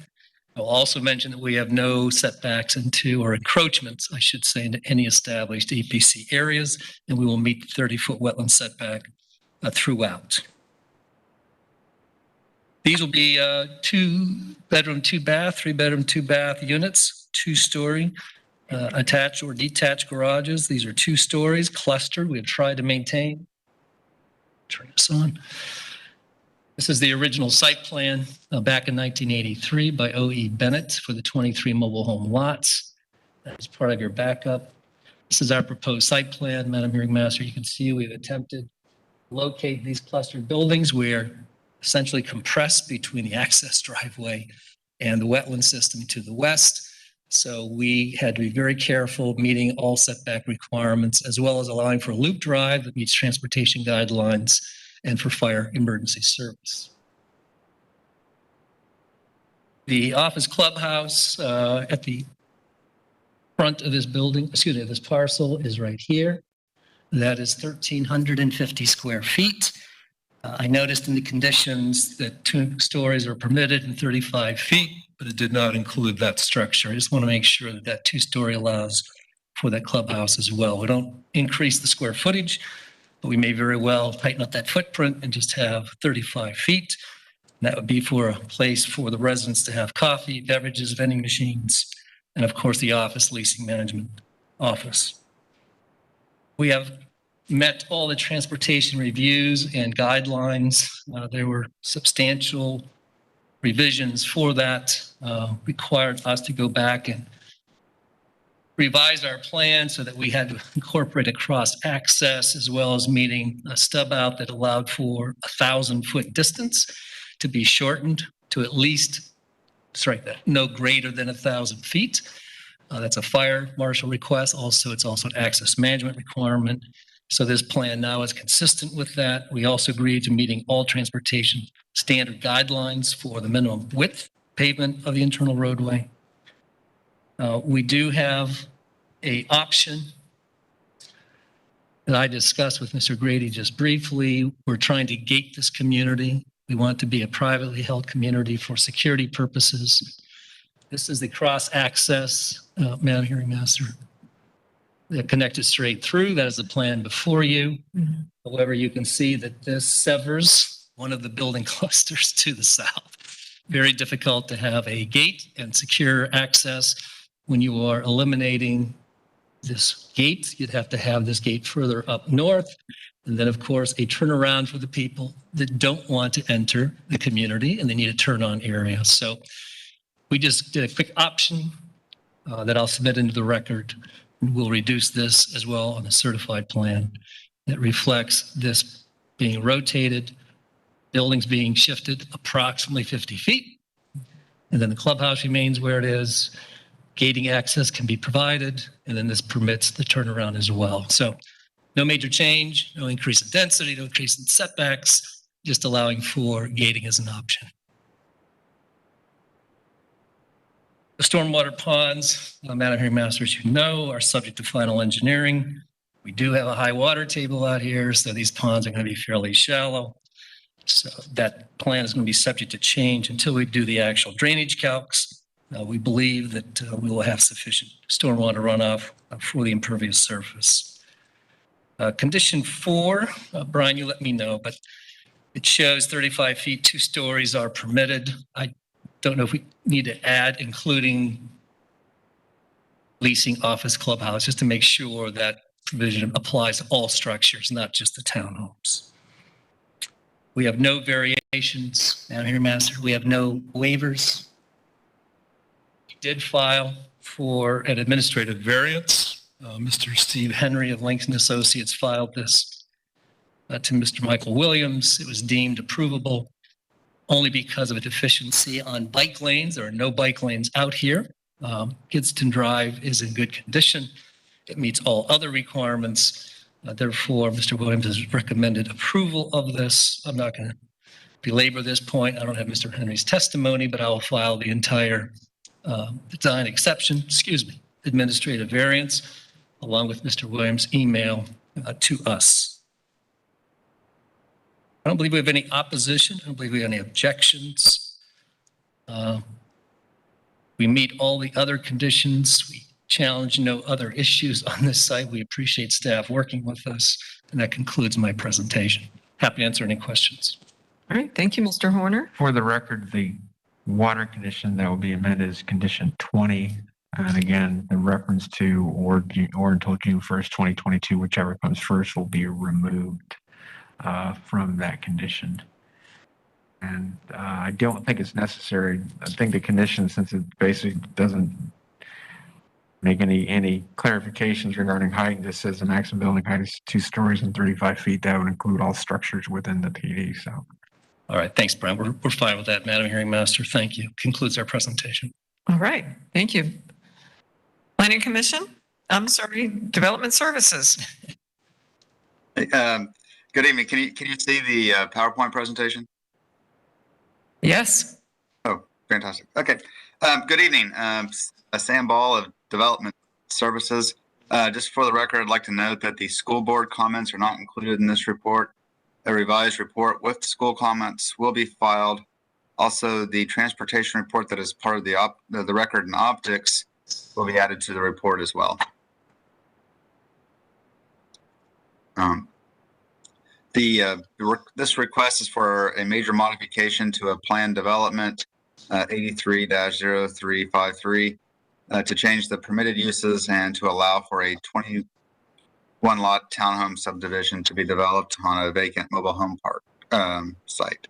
F: I'll also mention that we have no setbacks into, or encroachments, I should say, into any established EPC areas, and we will meet the 30-foot wetland setback throughout. These will be 2-bedroom, 2-bath, 3-bedroom, 2-bath units, 2-story, attached or detached garages. These are 2 stories, clustered. We have tried to maintain. Turn this on. This is the original site plan back in 1983 by O.E. Bennett for the 23 mobile home lots. That is part of your backup. This is our proposed site plan, Madam Hearing Master. You can see we've attempted to locate these clustered buildings. We're essentially compressed between the access driveway and the wetland system to the west. So we had to be very careful meeting all setback requirements, as well as allowing for a loop drive that meets transportation guidelines and for fire emergency service. The office clubhouse at the front of this building, this parcel is right here. That is 1,350 square feet. I noticed in the conditions that 2 stories are permitted and 35 feet, but it did not include that structure. I just want to make sure that that 2-story allows for that clubhouse as well. We don't increase the square footage, but we may very well tighten up that footprint and just have 35 feet. And that would be for a place for the residents to have coffee, beverages, vending machines, and of course the office leasing management office. We have met all the transportation reviews and guidelines. There were substantial revisions for that, required us to go back and revise our plan so that we had to incorporate a cross access, as well as meeting a stub out that allowed for 1,000-foot distance to be shortened to at least, no greater than 1,000 feet. That's a fire marshal request. Also, it's also an access management requirement. So this plan now is consistent with that. We also agreed to meeting all transportation standard guidelines for the minimum width pavement of the internal roadway. We do have an option that I discussed with Mr. Grady just briefly. We're trying to gate this community. We want it to be a privately held community for security purposes. This is the cross access, Madam Hearing Master, that connected straight through. That is the plan before you. However, you can see that this severs one of the building clusters to the south. Very difficult to have a gate and secure access. When you are eliminating this gate, you'd have to have this gate further up north. And then, of course, a turnaround for the people that don't want to enter the community and they need a turn-on area. So we just did a quick option that I'll submit into the record. We'll reduce this as well on the certified plan. that reflects this being rotated, buildings being shifted approximately 50 feet. And then the clubhouse remains where it is. Gating access can be provided, and then this permits the turnaround as well. So no major change, no increase in density, no increase in setbacks, just allowing for gating as an option. The stormwater ponds, Madam Hearing Master, as you know, are subject to final engineering. We do have a high water table out here, so these ponds are going to be fairly shallow. So that plan is going to be subject to change until we do the actual drainage calcs. We believe that we will have sufficient stormwater runoff for the impervious surface. Condition 4, Brian, you let me know, but it shows 35 feet, 2 stories are permitted. I don't know if we need to add including leasing office clubhouse, just to make sure that provision applies to all structures, not just the townhomes. We have no variations, Madam Hearing Master. We have no waivers. We did file for an administrative variance. Mr. Steve Henry of Langston Associates filed this to Mr. Michael Williams. It was deemed approvable only because of a deficiency on bike lanes. There are no bike lanes out here. Kidston Drive is in good condition. It meets all other requirements. Therefore, Mr. Williams has recommended approval of this. I'm not going to belabor this point. I don't have Mr. Henry's testimony, but I will file the entire design exception, administrative variance, along with Mr. Williams' email to us. I don't believe we have any opposition. I don't believe we have any objections. We meet all the other conditions. We challenge no other issues on this site. We appreciate staff working with us. And that concludes my presentation. Happy to answer any questions.
A: All right. Thank you, Mr. Horner.
B: For the record, the water condition that will be amended is condition 20. And again, the reference to or until June 1st, 2022, whichever comes first, will be removed from that condition. And I don't think it's necessary. I think the condition, since it basically doesn't make any clarifications regarding height, this says the maximum building height is 2 stories and 35 feet. That would include all structures within the PD. So,
F: all right. Thanks, Brian. We're fine with that, Madam Hearing Master. Thank you. Concludes our presentation.
A: All right. Thank you. Planning Commission? I'm sorry, Development Services.
U: Good evening. Can you see the PowerPoint presentation?
A: Yes.
U: Oh, fantastic. Okay. Good evening. Sam Ball of Development Services. Just for the record, I'd like to note that the school board comments are not included in this report. A revised report with the school comments will be filed. Also, the transportation report that is part of the record in optics will be added to the report as well. This request is for a major modification to a plan development 83-0353 to change the permitted uses and to allow for a 21 lot townhome subdivision to be developed on a vacant mobile home park site.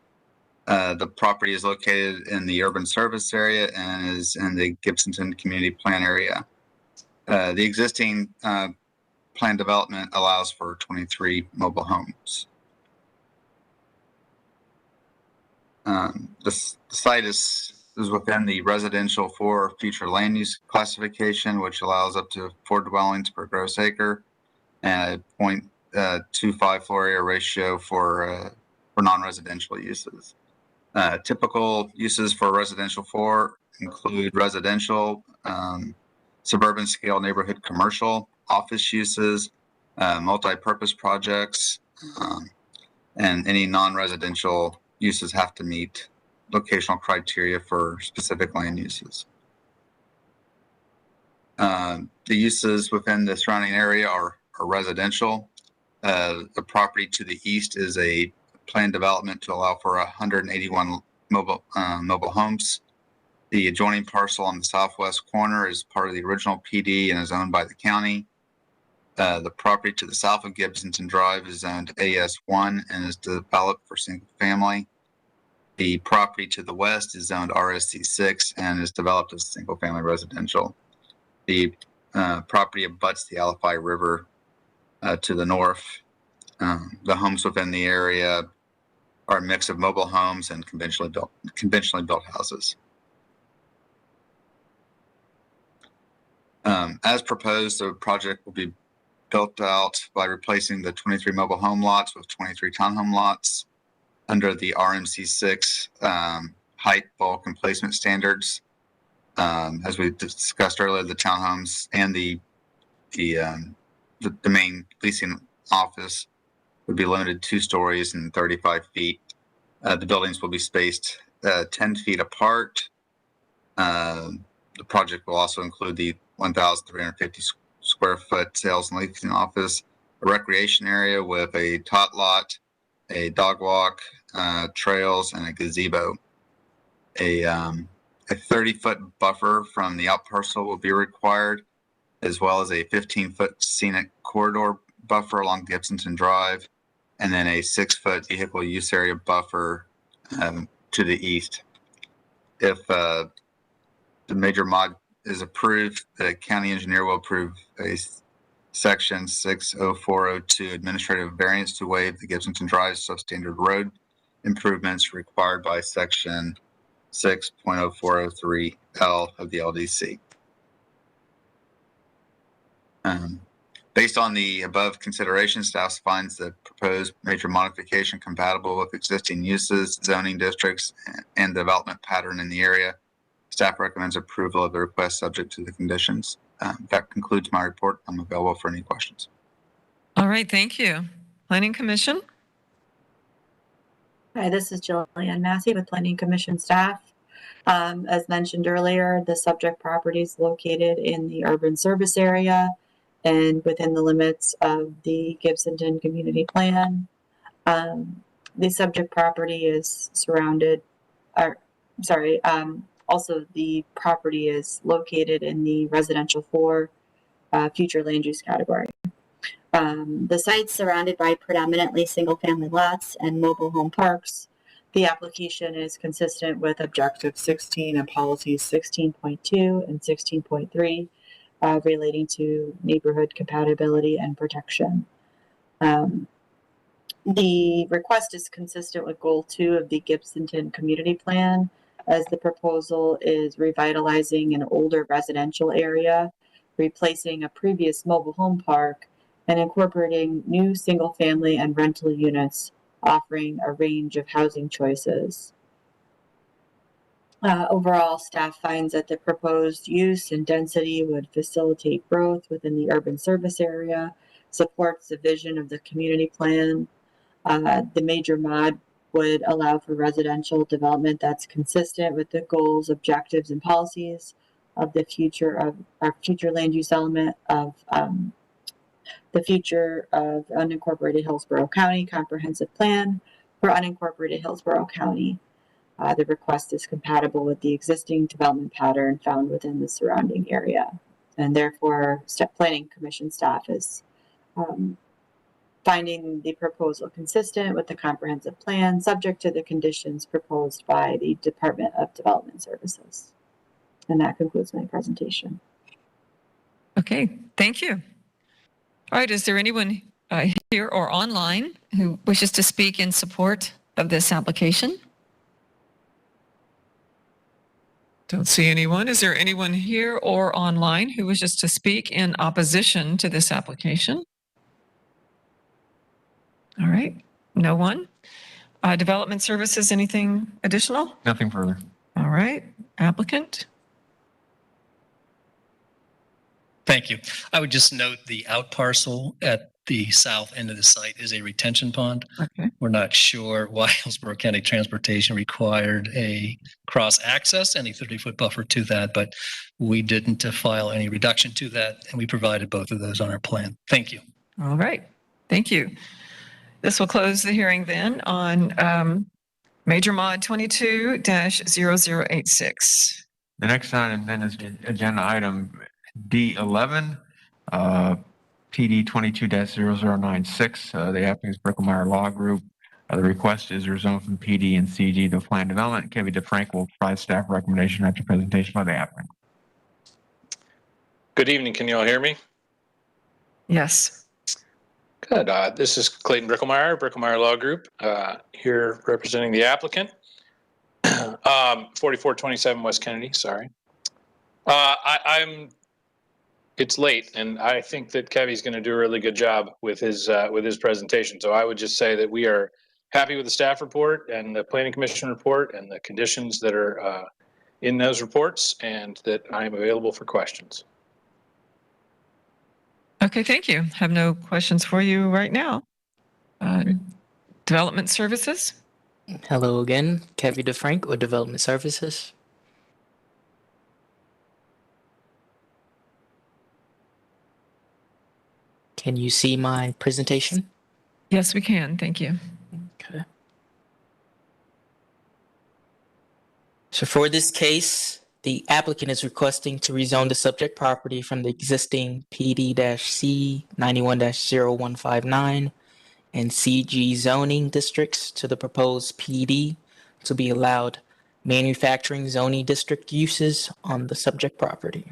U: The property is located in the urban service area and is in the Gibsonton community plan area. The existing plan development allows for 23 mobile homes. The site is within the residential for future land use classification, which allows up to 4 dwellings per gross acre and a 0.25 floor area ratio for non-residential uses. Typical uses for residential 4 include residential, suburban scale neighborhood commercial, office uses, multi-purpose projects, and any non-residential uses have to meet locational criteria for specific land uses. The uses within the surrounding area are residential. The property to the east is a planned development to allow for 181 mobile homes. The adjoining parcel on the southwest corner is part of the original PD and is owned by the county. The property to the south of Gibsonton Drive is zoned AS1 and is developed for single family. The property to the west is zoned RSC6 and is developed as single family residential. The property abuts the Alafai River to the north. The homes within the area are a mix of mobile homes and conventionally built houses. As proposed, the project will be built out by replacing the 23 mobile home lots with 23 townhome lots under the RMC6 height, bulk, and placement standards. As we discussed earlier, the townhomes and the main leasing office would be limited 2 stories and 35 feet. The buildings will be spaced 10 feet apart. The project will also include the 1,350 square foot sales and leasing office, a recreation area with a tot lot, a dog walk, trails, and a gazebo. A 30-foot buffer from the out parcel will be required, as well as a 15-foot scenic corridor buffer along Gibsonton Drive, and then a 6-foot vehicle use area buffer to the east. If the major mod is approved, the county engineer will approve a section 60402 administrative variance to waive the Gibsonton Drive substandard road improvements required by section 6.0403L of the LDC. Based on the above consideration, staff finds the proposed major modification compatible with existing uses, zoning districts, and development pattern in the area. Staff recommends approval of the request subject to the conditions. That concludes my report. I'm available for any questions.
A: All right, thank you. Planning Commission?
G: Hi, this is Jillian Massey with Planning Commission staff. As mentioned earlier, the subject property is located in the urban service area and within the limits of the Gibsonton Community Plan. The subject property is also the property is located in the residential 4 future land use category. The site's surrounded by predominantly single-family lots and mobile home parks. The application is consistent with Objective 16 and Policies 16.2 and 16.3 relating to neighborhood compatibility and protection. The request is consistent with Goal 2 of the Gibsonton Community Plan, as the proposal is revitalizing an older residential area, replacing a previous mobile home park, and incorporating new single-family and rental units, offering a range of housing choices. Overall, staff finds that the proposed use and density would facilitate growth within the urban service area, supports the vision of the community plan. The major mod would allow for residential development that's consistent with the goals, objectives, and policies of the future of our future land use element of the future of unincorporated Hillsborough County comprehensive plan for unincorporated Hillsborough County. The request is compatible with the existing development pattern found within the surrounding area, and therefore Planning Commission staff is finding the proposal consistent with the comprehensive plan, subject to the conditions proposed by the Department of Development Services. And that concludes my presentation.
A: Okay, thank you. All right, is there anyone here or online who wishes to speak in support of this application? Don't see anyone. Is there anyone here or online who wishes to speak in opposition to this application? All right, no one. Development Services, anything additional?
B: Nothing further.
A: All right, applicant?
F: Thank you. I would just note the out parcel at the south end of the site is a retention pond.
A: Okay.
F: We're not sure why Hillsborough County Transportation required a cross access, any 30-foot buffer to that, but we didn't file any reduction to that, and we provided both of those on our plan. Thank you.
A: All right, thank you. This will close the hearing then on Major Mod 22-0086.
B: The next item then is agenda item D11, PD 22-0096. The applicant is Bricklemeyer Law Group. The request is rezoned from PD and CG to planned development. Kevin DeFrank will provide staff recommendation after presentation by the applicant.
L: Good evening. Can you all hear me?
A: Yes.
L: Good. This is Clayton Bricklemeyer Law Group, here representing the applicant. 4427 West Kennedy, sorry. It's late, and I think that Kevy's going to do a really good job with his presentation. So I would just say that we are happy with the staff report and the Planning Commission report and the conditions that are in those reports, and that I am available for questions.
A: Okay, thank you. Have no questions for you right now. Development Services?
D: Hello again, Kevy DeFrank with Development Services. Can you see my presentation?
A: Yes, we can. Thank you.
D: Okay. So for this case, the applicant is requesting to rezone the subject property from the existing PD-C 91-0159 and CG zoning districts to the proposed PD to be allowed manufacturing zoning district uses on the subject property.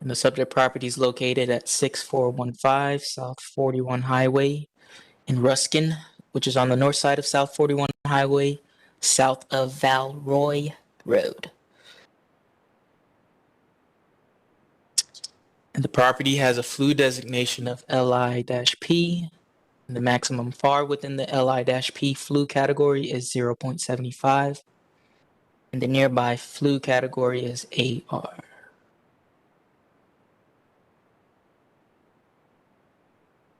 D: And the subject property is located at 6415 South 41 Highway in Ruskin, which is on the north side of South 41 Highway, south of Valroy Road. And the property has a FLU designation of LI-P. And the maximum FAR within the LI-P FLU category is 0.75. And the nearby FLU category is AR.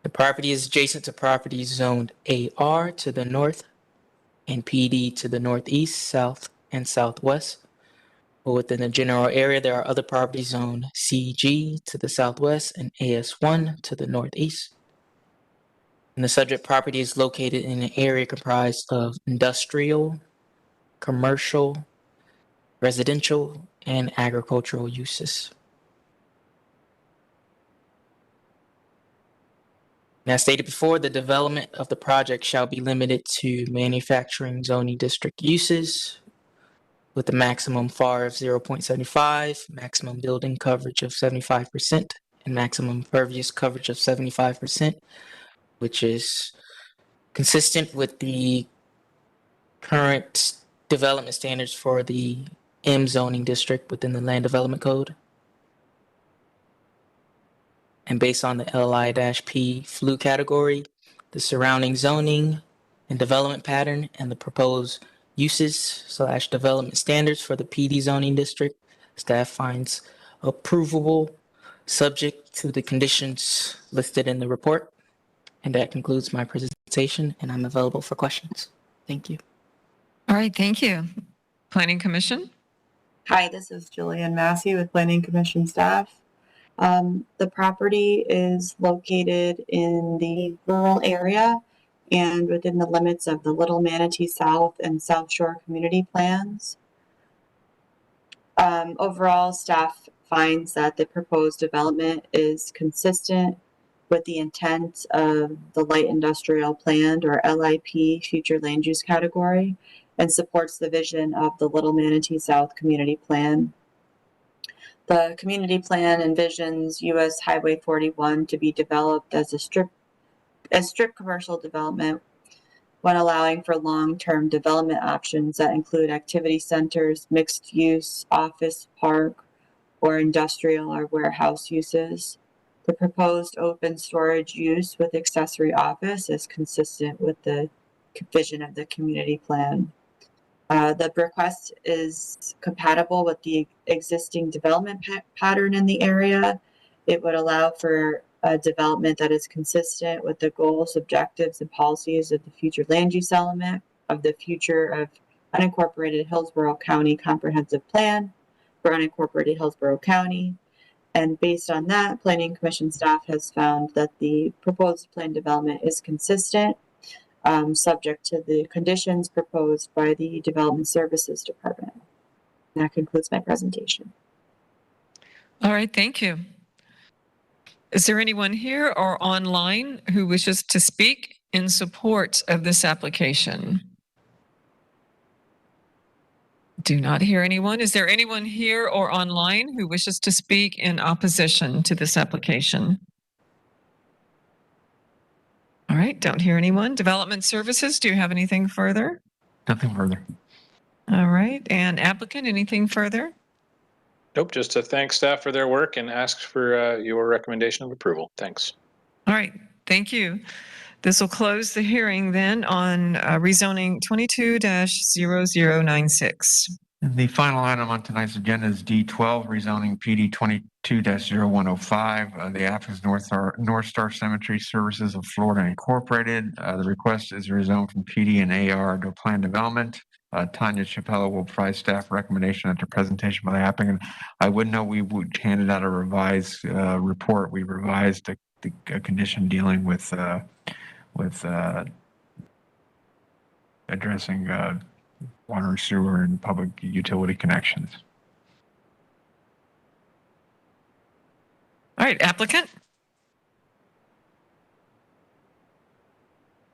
D: The property is adjacent to properties zoned AR to the north and PD to the northeast, south, and southwest. But within the general area, there are other properties zoned CG to the southwest and AS1 to the northeast. And the subject property is located in an area comprised of industrial, commercial, residential, and agricultural uses. As stated before, the development of the project shall be limited to manufacturing zoning district uses with a maximum FAR of 0.75, maximum building coverage of 75%, and maximum impervious coverage of 75%, which is consistent with the current development standards for the M zoning district within the Land Development Code. And based on the LI-P FLU category, the surrounding zoning and development pattern, and the proposed uses / development standards for the PD zoning district, staff finds approvable subject to the conditions listed in the report. And that concludes my presentation, and I'm available for questions. Thank you.
A: All right, thank you. Planning Commission?
G: Hi, this is Jillian Massey with Planning Commission staff. The property is located in the rural area and within the limits of the Little Manatee South and South Shore community plans. Overall, staff finds that the proposed development is consistent with the intent of the light industrial planned, or LIP, future land use category, and supports the vision of the Little Manatee South community plan. The community plan envisions US Highway 41 to be developed as a strip commercial development, when allowing for long-term development options that include activity centers, mixed use, office, park, or industrial or warehouse uses. The proposed open storage use with accessory office is consistent with the vision of the community plan. The request is compatible with the existing development pattern in the area. It would allow for a development that is consistent with the goals, objectives, and policies of the future land use element of the future of unincorporated Hillsborough County Comprehensive Plan for unincorporated Hillsborough County. And based on that, Planning Commission staff has found that the proposed plan development is consistent, subject to the conditions proposed by the Development Services Department. That concludes my presentation.
A: All right, thank you. Is there anyone here or online who wishes to speak in support of this application? Do not hear anyone. Is there anyone here or online who wishes to speak in opposition to this application? right, don't hear anyone. Development Services, do you have anything further?
B: Nothing further.
A: All right, and applicant, anything further?
L: Nope, just to thank staff for their work and ask for your recommendation of approval. Thanks.
A: All right, thank you. This will close the hearing then on rezoning 22-0096.
B: And the final item on tonight's agenda is D12, rezoning PD 22-0105. The applicant is North Star Cemetery Services of Florida Incorporated. The request is rezoned from PD and AR to planned development. Tanya Chappella will provide staff recommendation after presentation by the applicant. I would know we would handed out a revised report. We revised the condition dealing with addressing water and sewer and public utility connections.
A: All right, applicant.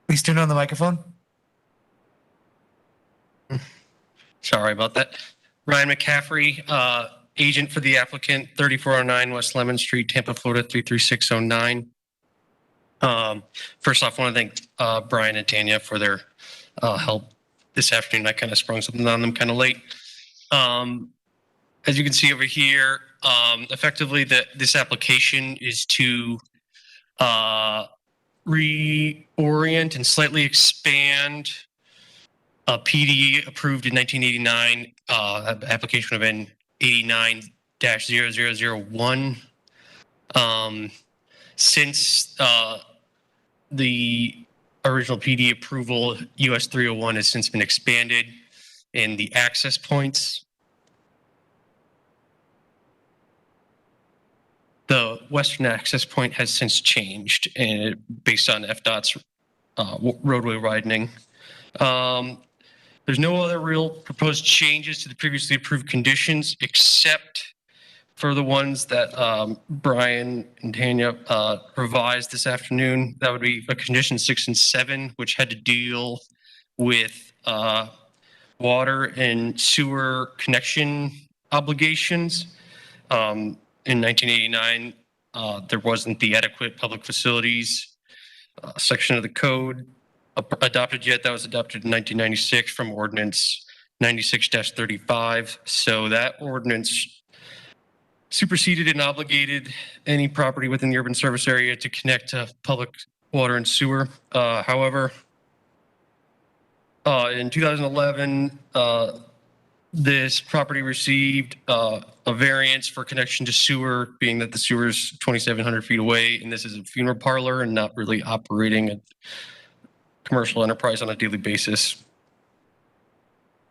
M: Please turn on the microphone.
N: Sorry about that. Ryan McCaffrey, agent for the applicant, 3409 West Lemon Street, Tampa, Florida, 33609. First off, I want to thank Brian and Tanya for their help this afternoon. I kind of sprung something on them kind of late. As you can see over here, effectively this application is to reorient and slightly expand a PD approved in 1989. Application would have been 89-0001. Since the original PD approval, US 301 has since been expanded, and the access points, the western access point has since changed, and based on FDOT's roadway widening. There's no other real proposed changes to the previously approved conditions except for the ones that Brian and Tanya revised this afternoon. That would be condition 6 and 7, which had to deal with water and sewer connection obligations. In 1989, there wasn't the adequate public facilities section of the code adopted yet. That was adopted in 1996 from ordinance 96-35. So that ordinance superseded and obligated any property within the urban service area to connect to public water and sewer. However, in 2011, this property received a variance for connection to sewer, being that the sewer is 2,700 feet away, and this is a funeral parlor and not really operating a commercial enterprise on a daily basis.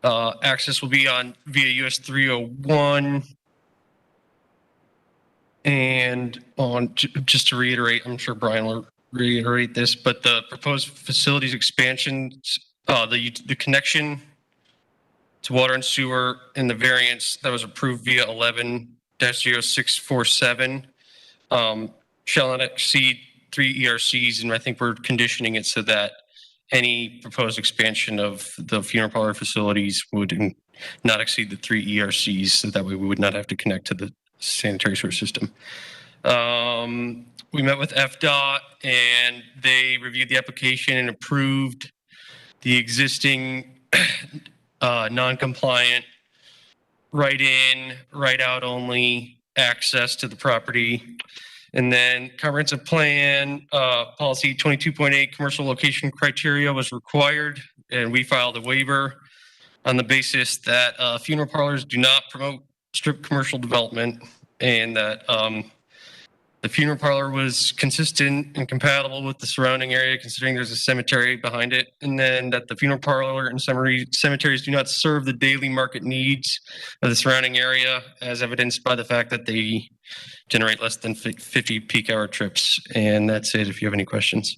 N: Access will be via US 301. And just to reiterate, I'm sure Brian will reiterate this, but the proposed facilities expansions, the connection to water and sewer and the variance that was approved via 11-0647 shall not exceed 3 ERCs, and I think we're conditioning it so that any proposed expansion of the funeral parlor facilities would not exceed the 3 ERCs, so that way we would not have to connect to the sanitary sewer system. We met with FDOT and they reviewed the application and approved the existing non-compliant write-in, write-out only access to the property. And then comprehensive plan policy 22.8 commercial location criteria was required, and we filed a waiver on the basis that funeral parlors do not promote strip commercial development, and that the funeral parlor was consistent and compatible with the surrounding area, considering there's a cemetery behind it, and then that the funeral parlor and cemeteries do not serve the daily market needs of the surrounding area, as evidenced by the fact that they generate less than 50 peak hour trips. And that's it if you have any questions.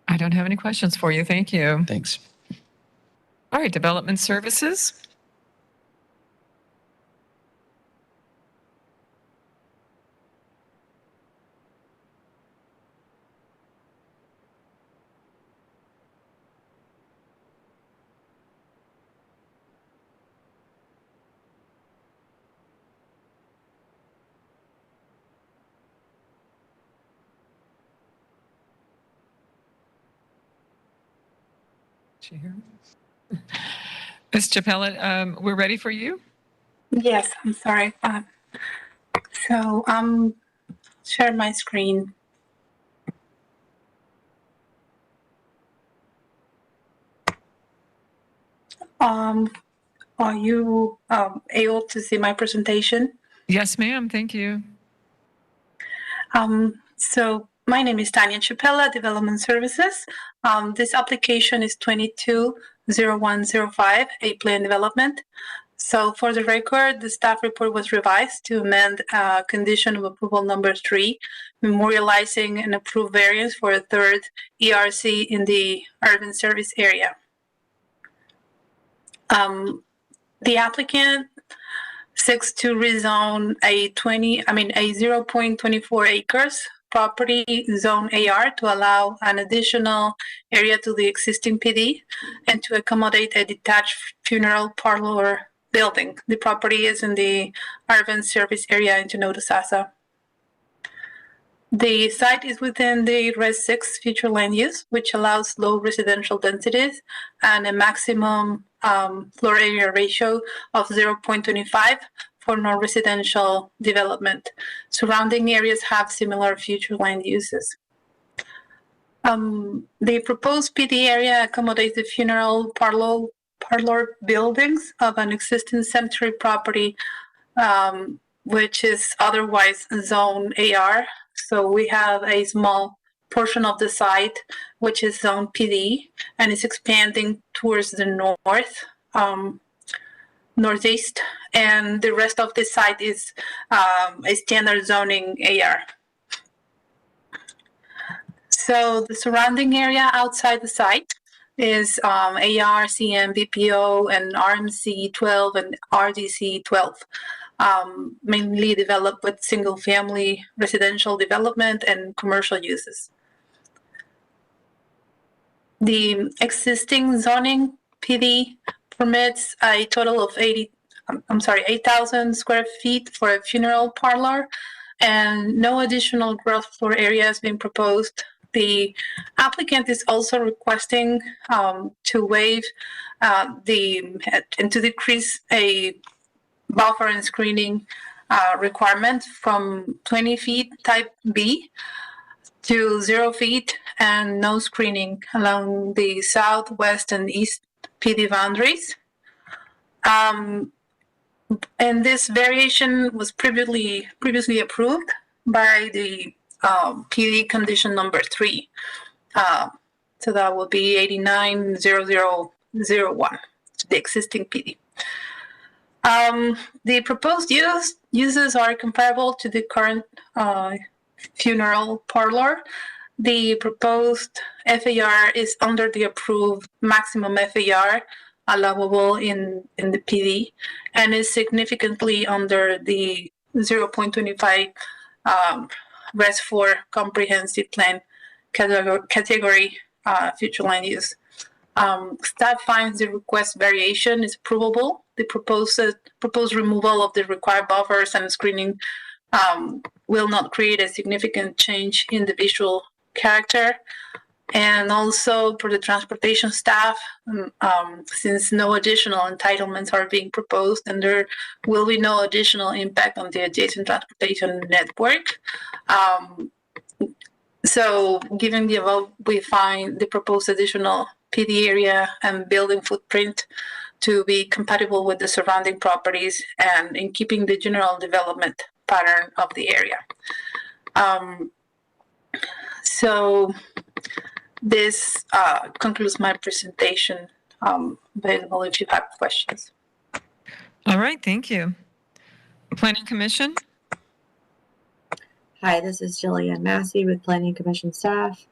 A: I don't have any questions for you. Thank you.
N: Thanks.
A: All right, Development Services. She here? Ms. Chappella, we're ready for you.
O: Yes, I'm sorry. So share my screen. Are you able to see my presentation?
A: Yes, ma'am. Thank you.
O: So my name is Tanya Chappella, Development Services. This application is 220105, a plan development. So for the record, the staff report was revised to amend condition of approval number 3, memorializing an approved variance for a third ERC in the urban service area. The applicant seeks to rezone a 0.24 acres property zone AR to allow an additional area to the existing PD and to accommodate a detached funeral parlor building. The property is in the urban service area in Notasasa. The site is within the Res 6 future land use, which allows low residential densities and a maximum floor area ratio of 0.25 for non-residential development. Surrounding areas have similar future land uses. The proposed PD area accommodates the funeral parlor buildings of an existing cemetery property, which is otherwise zone AR. So we have a small portion of the site, which is zone PD, and is expanding towards the north, northeast, and the rest of the site is a standard zoning AR. So the surrounding area outside the site is AR, CM, BPO, and RMC 12 and RDC 12. Mainly developed with single-family residential development and commercial uses. The existing zoning PD permits a total of 8,000 square feet for a funeral parlor, and no additional gross floor area has been proposed. The applicant is also requesting to waive and to decrease a buffer and screening requirement from 20 feet type B to 0 feet and no screening along the south, west, and east PD boundaries. And this variation was previously approved by the PD condition number 3. So that will be 890001, the existing PD. The proposed uses are comparable to the current funeral parlor. The proposed FAR is under the approved maximum FAR allowable in the PD and is significantly under the 0.25 Res 4 comprehensive plan category future land use. Staff finds the request variation is approvable. The proposed removal of the required buffers and screening will not create a significant change in the visual character. And also for the transportation staff, since no additional entitlements are being proposed and there will be no additional impact on the adjacent transportation network. So given the above, we find the proposed additional PD area and building footprint to be compatible with the surrounding properties and in keeping the general development pattern of the area. So this concludes my presentation. Available if you have questions.
A: All right, thank you. Planning Commission.
V: Hi, this is Jillian Massey with Planning Commission staff.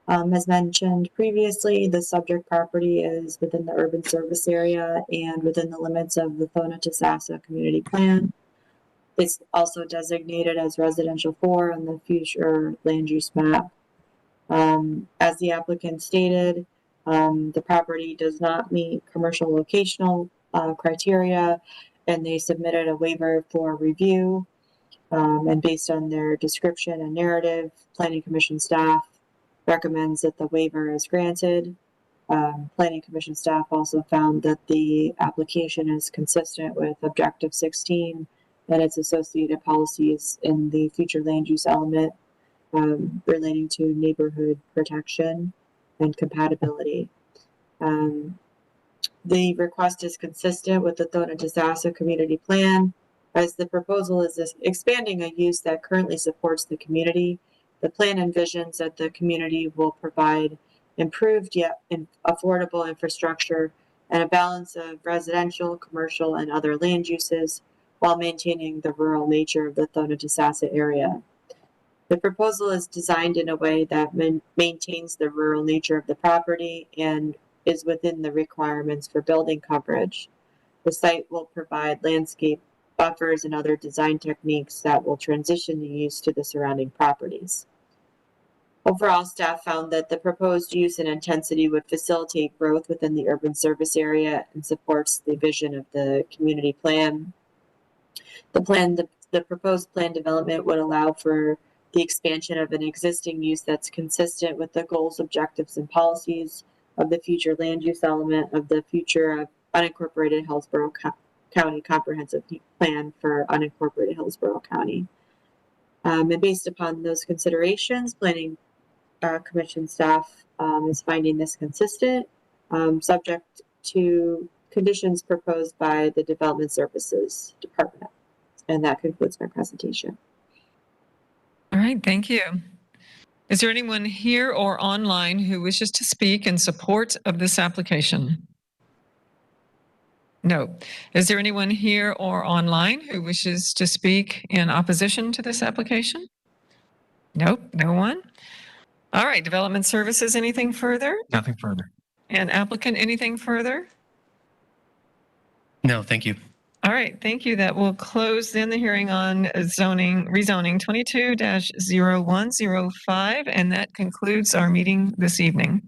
V: As mentioned previously, the subject property is within the urban service area and within the limits of the Notasasa community plan. It's also designated as residential 4 on the future land use map. As the applicant stated, the property does not meet commercial locational criteria, and they submitted a waiver for review. And based on their description and narrative, Planning Commission staff recommends that the waiver is granted. Planning Commission staff also found that the application is consistent with Objective 16 and its associated policies in the future land use element relating to neighborhood protection and compatibility. The request is consistent with the Thona-Tisassa Community Plan, as the proposal is expanding a use that currently supports the community. The plan envisions that the community will provide improved yet affordable infrastructure and a balance of residential, commercial, and other land uses while maintaining the rural nature of the Thona-Tisassa area. The proposal is designed in a way that maintains the rural nature of the property and is within the requirements for building coverage. The site will provide landscape buffers and other design techniques that will transition the use to the surrounding properties. Overall, staff found that the proposed use and intensity would facilitate growth within the urban service area and supports the vision of the community plan. The proposed plan development would allow for the expansion of an existing use that's consistent with the goals, objectives, and policies of the future land use element of the future of unincorporated Hillsborough County Comprehensive Plan for unincorporated Hillsborough County. And based upon those considerations, Planning Commission staff is finding this consistent, subject to conditions proposed by the Development Services Department. And that concludes my presentation.
A: All right, thank you. Is there anyone here or online who wishes to speak in support of this application? No. Is there anyone here or online who wishes to speak in opposition to this application? Nope, no one. All right, Development Services, anything further?
B: Nothing further.
A: And applicant, anything further?
F: No, thank you.
A: All right, thank you. That will close then the hearing on rezoning 22-0105, and that concludes our meeting this evening.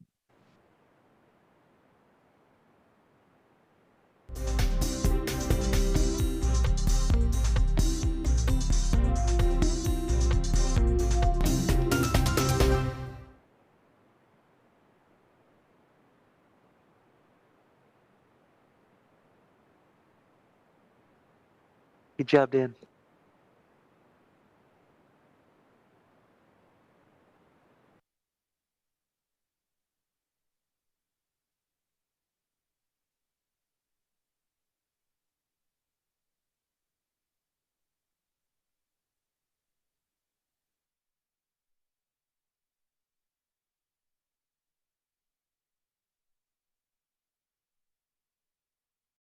I: Good job, Dan.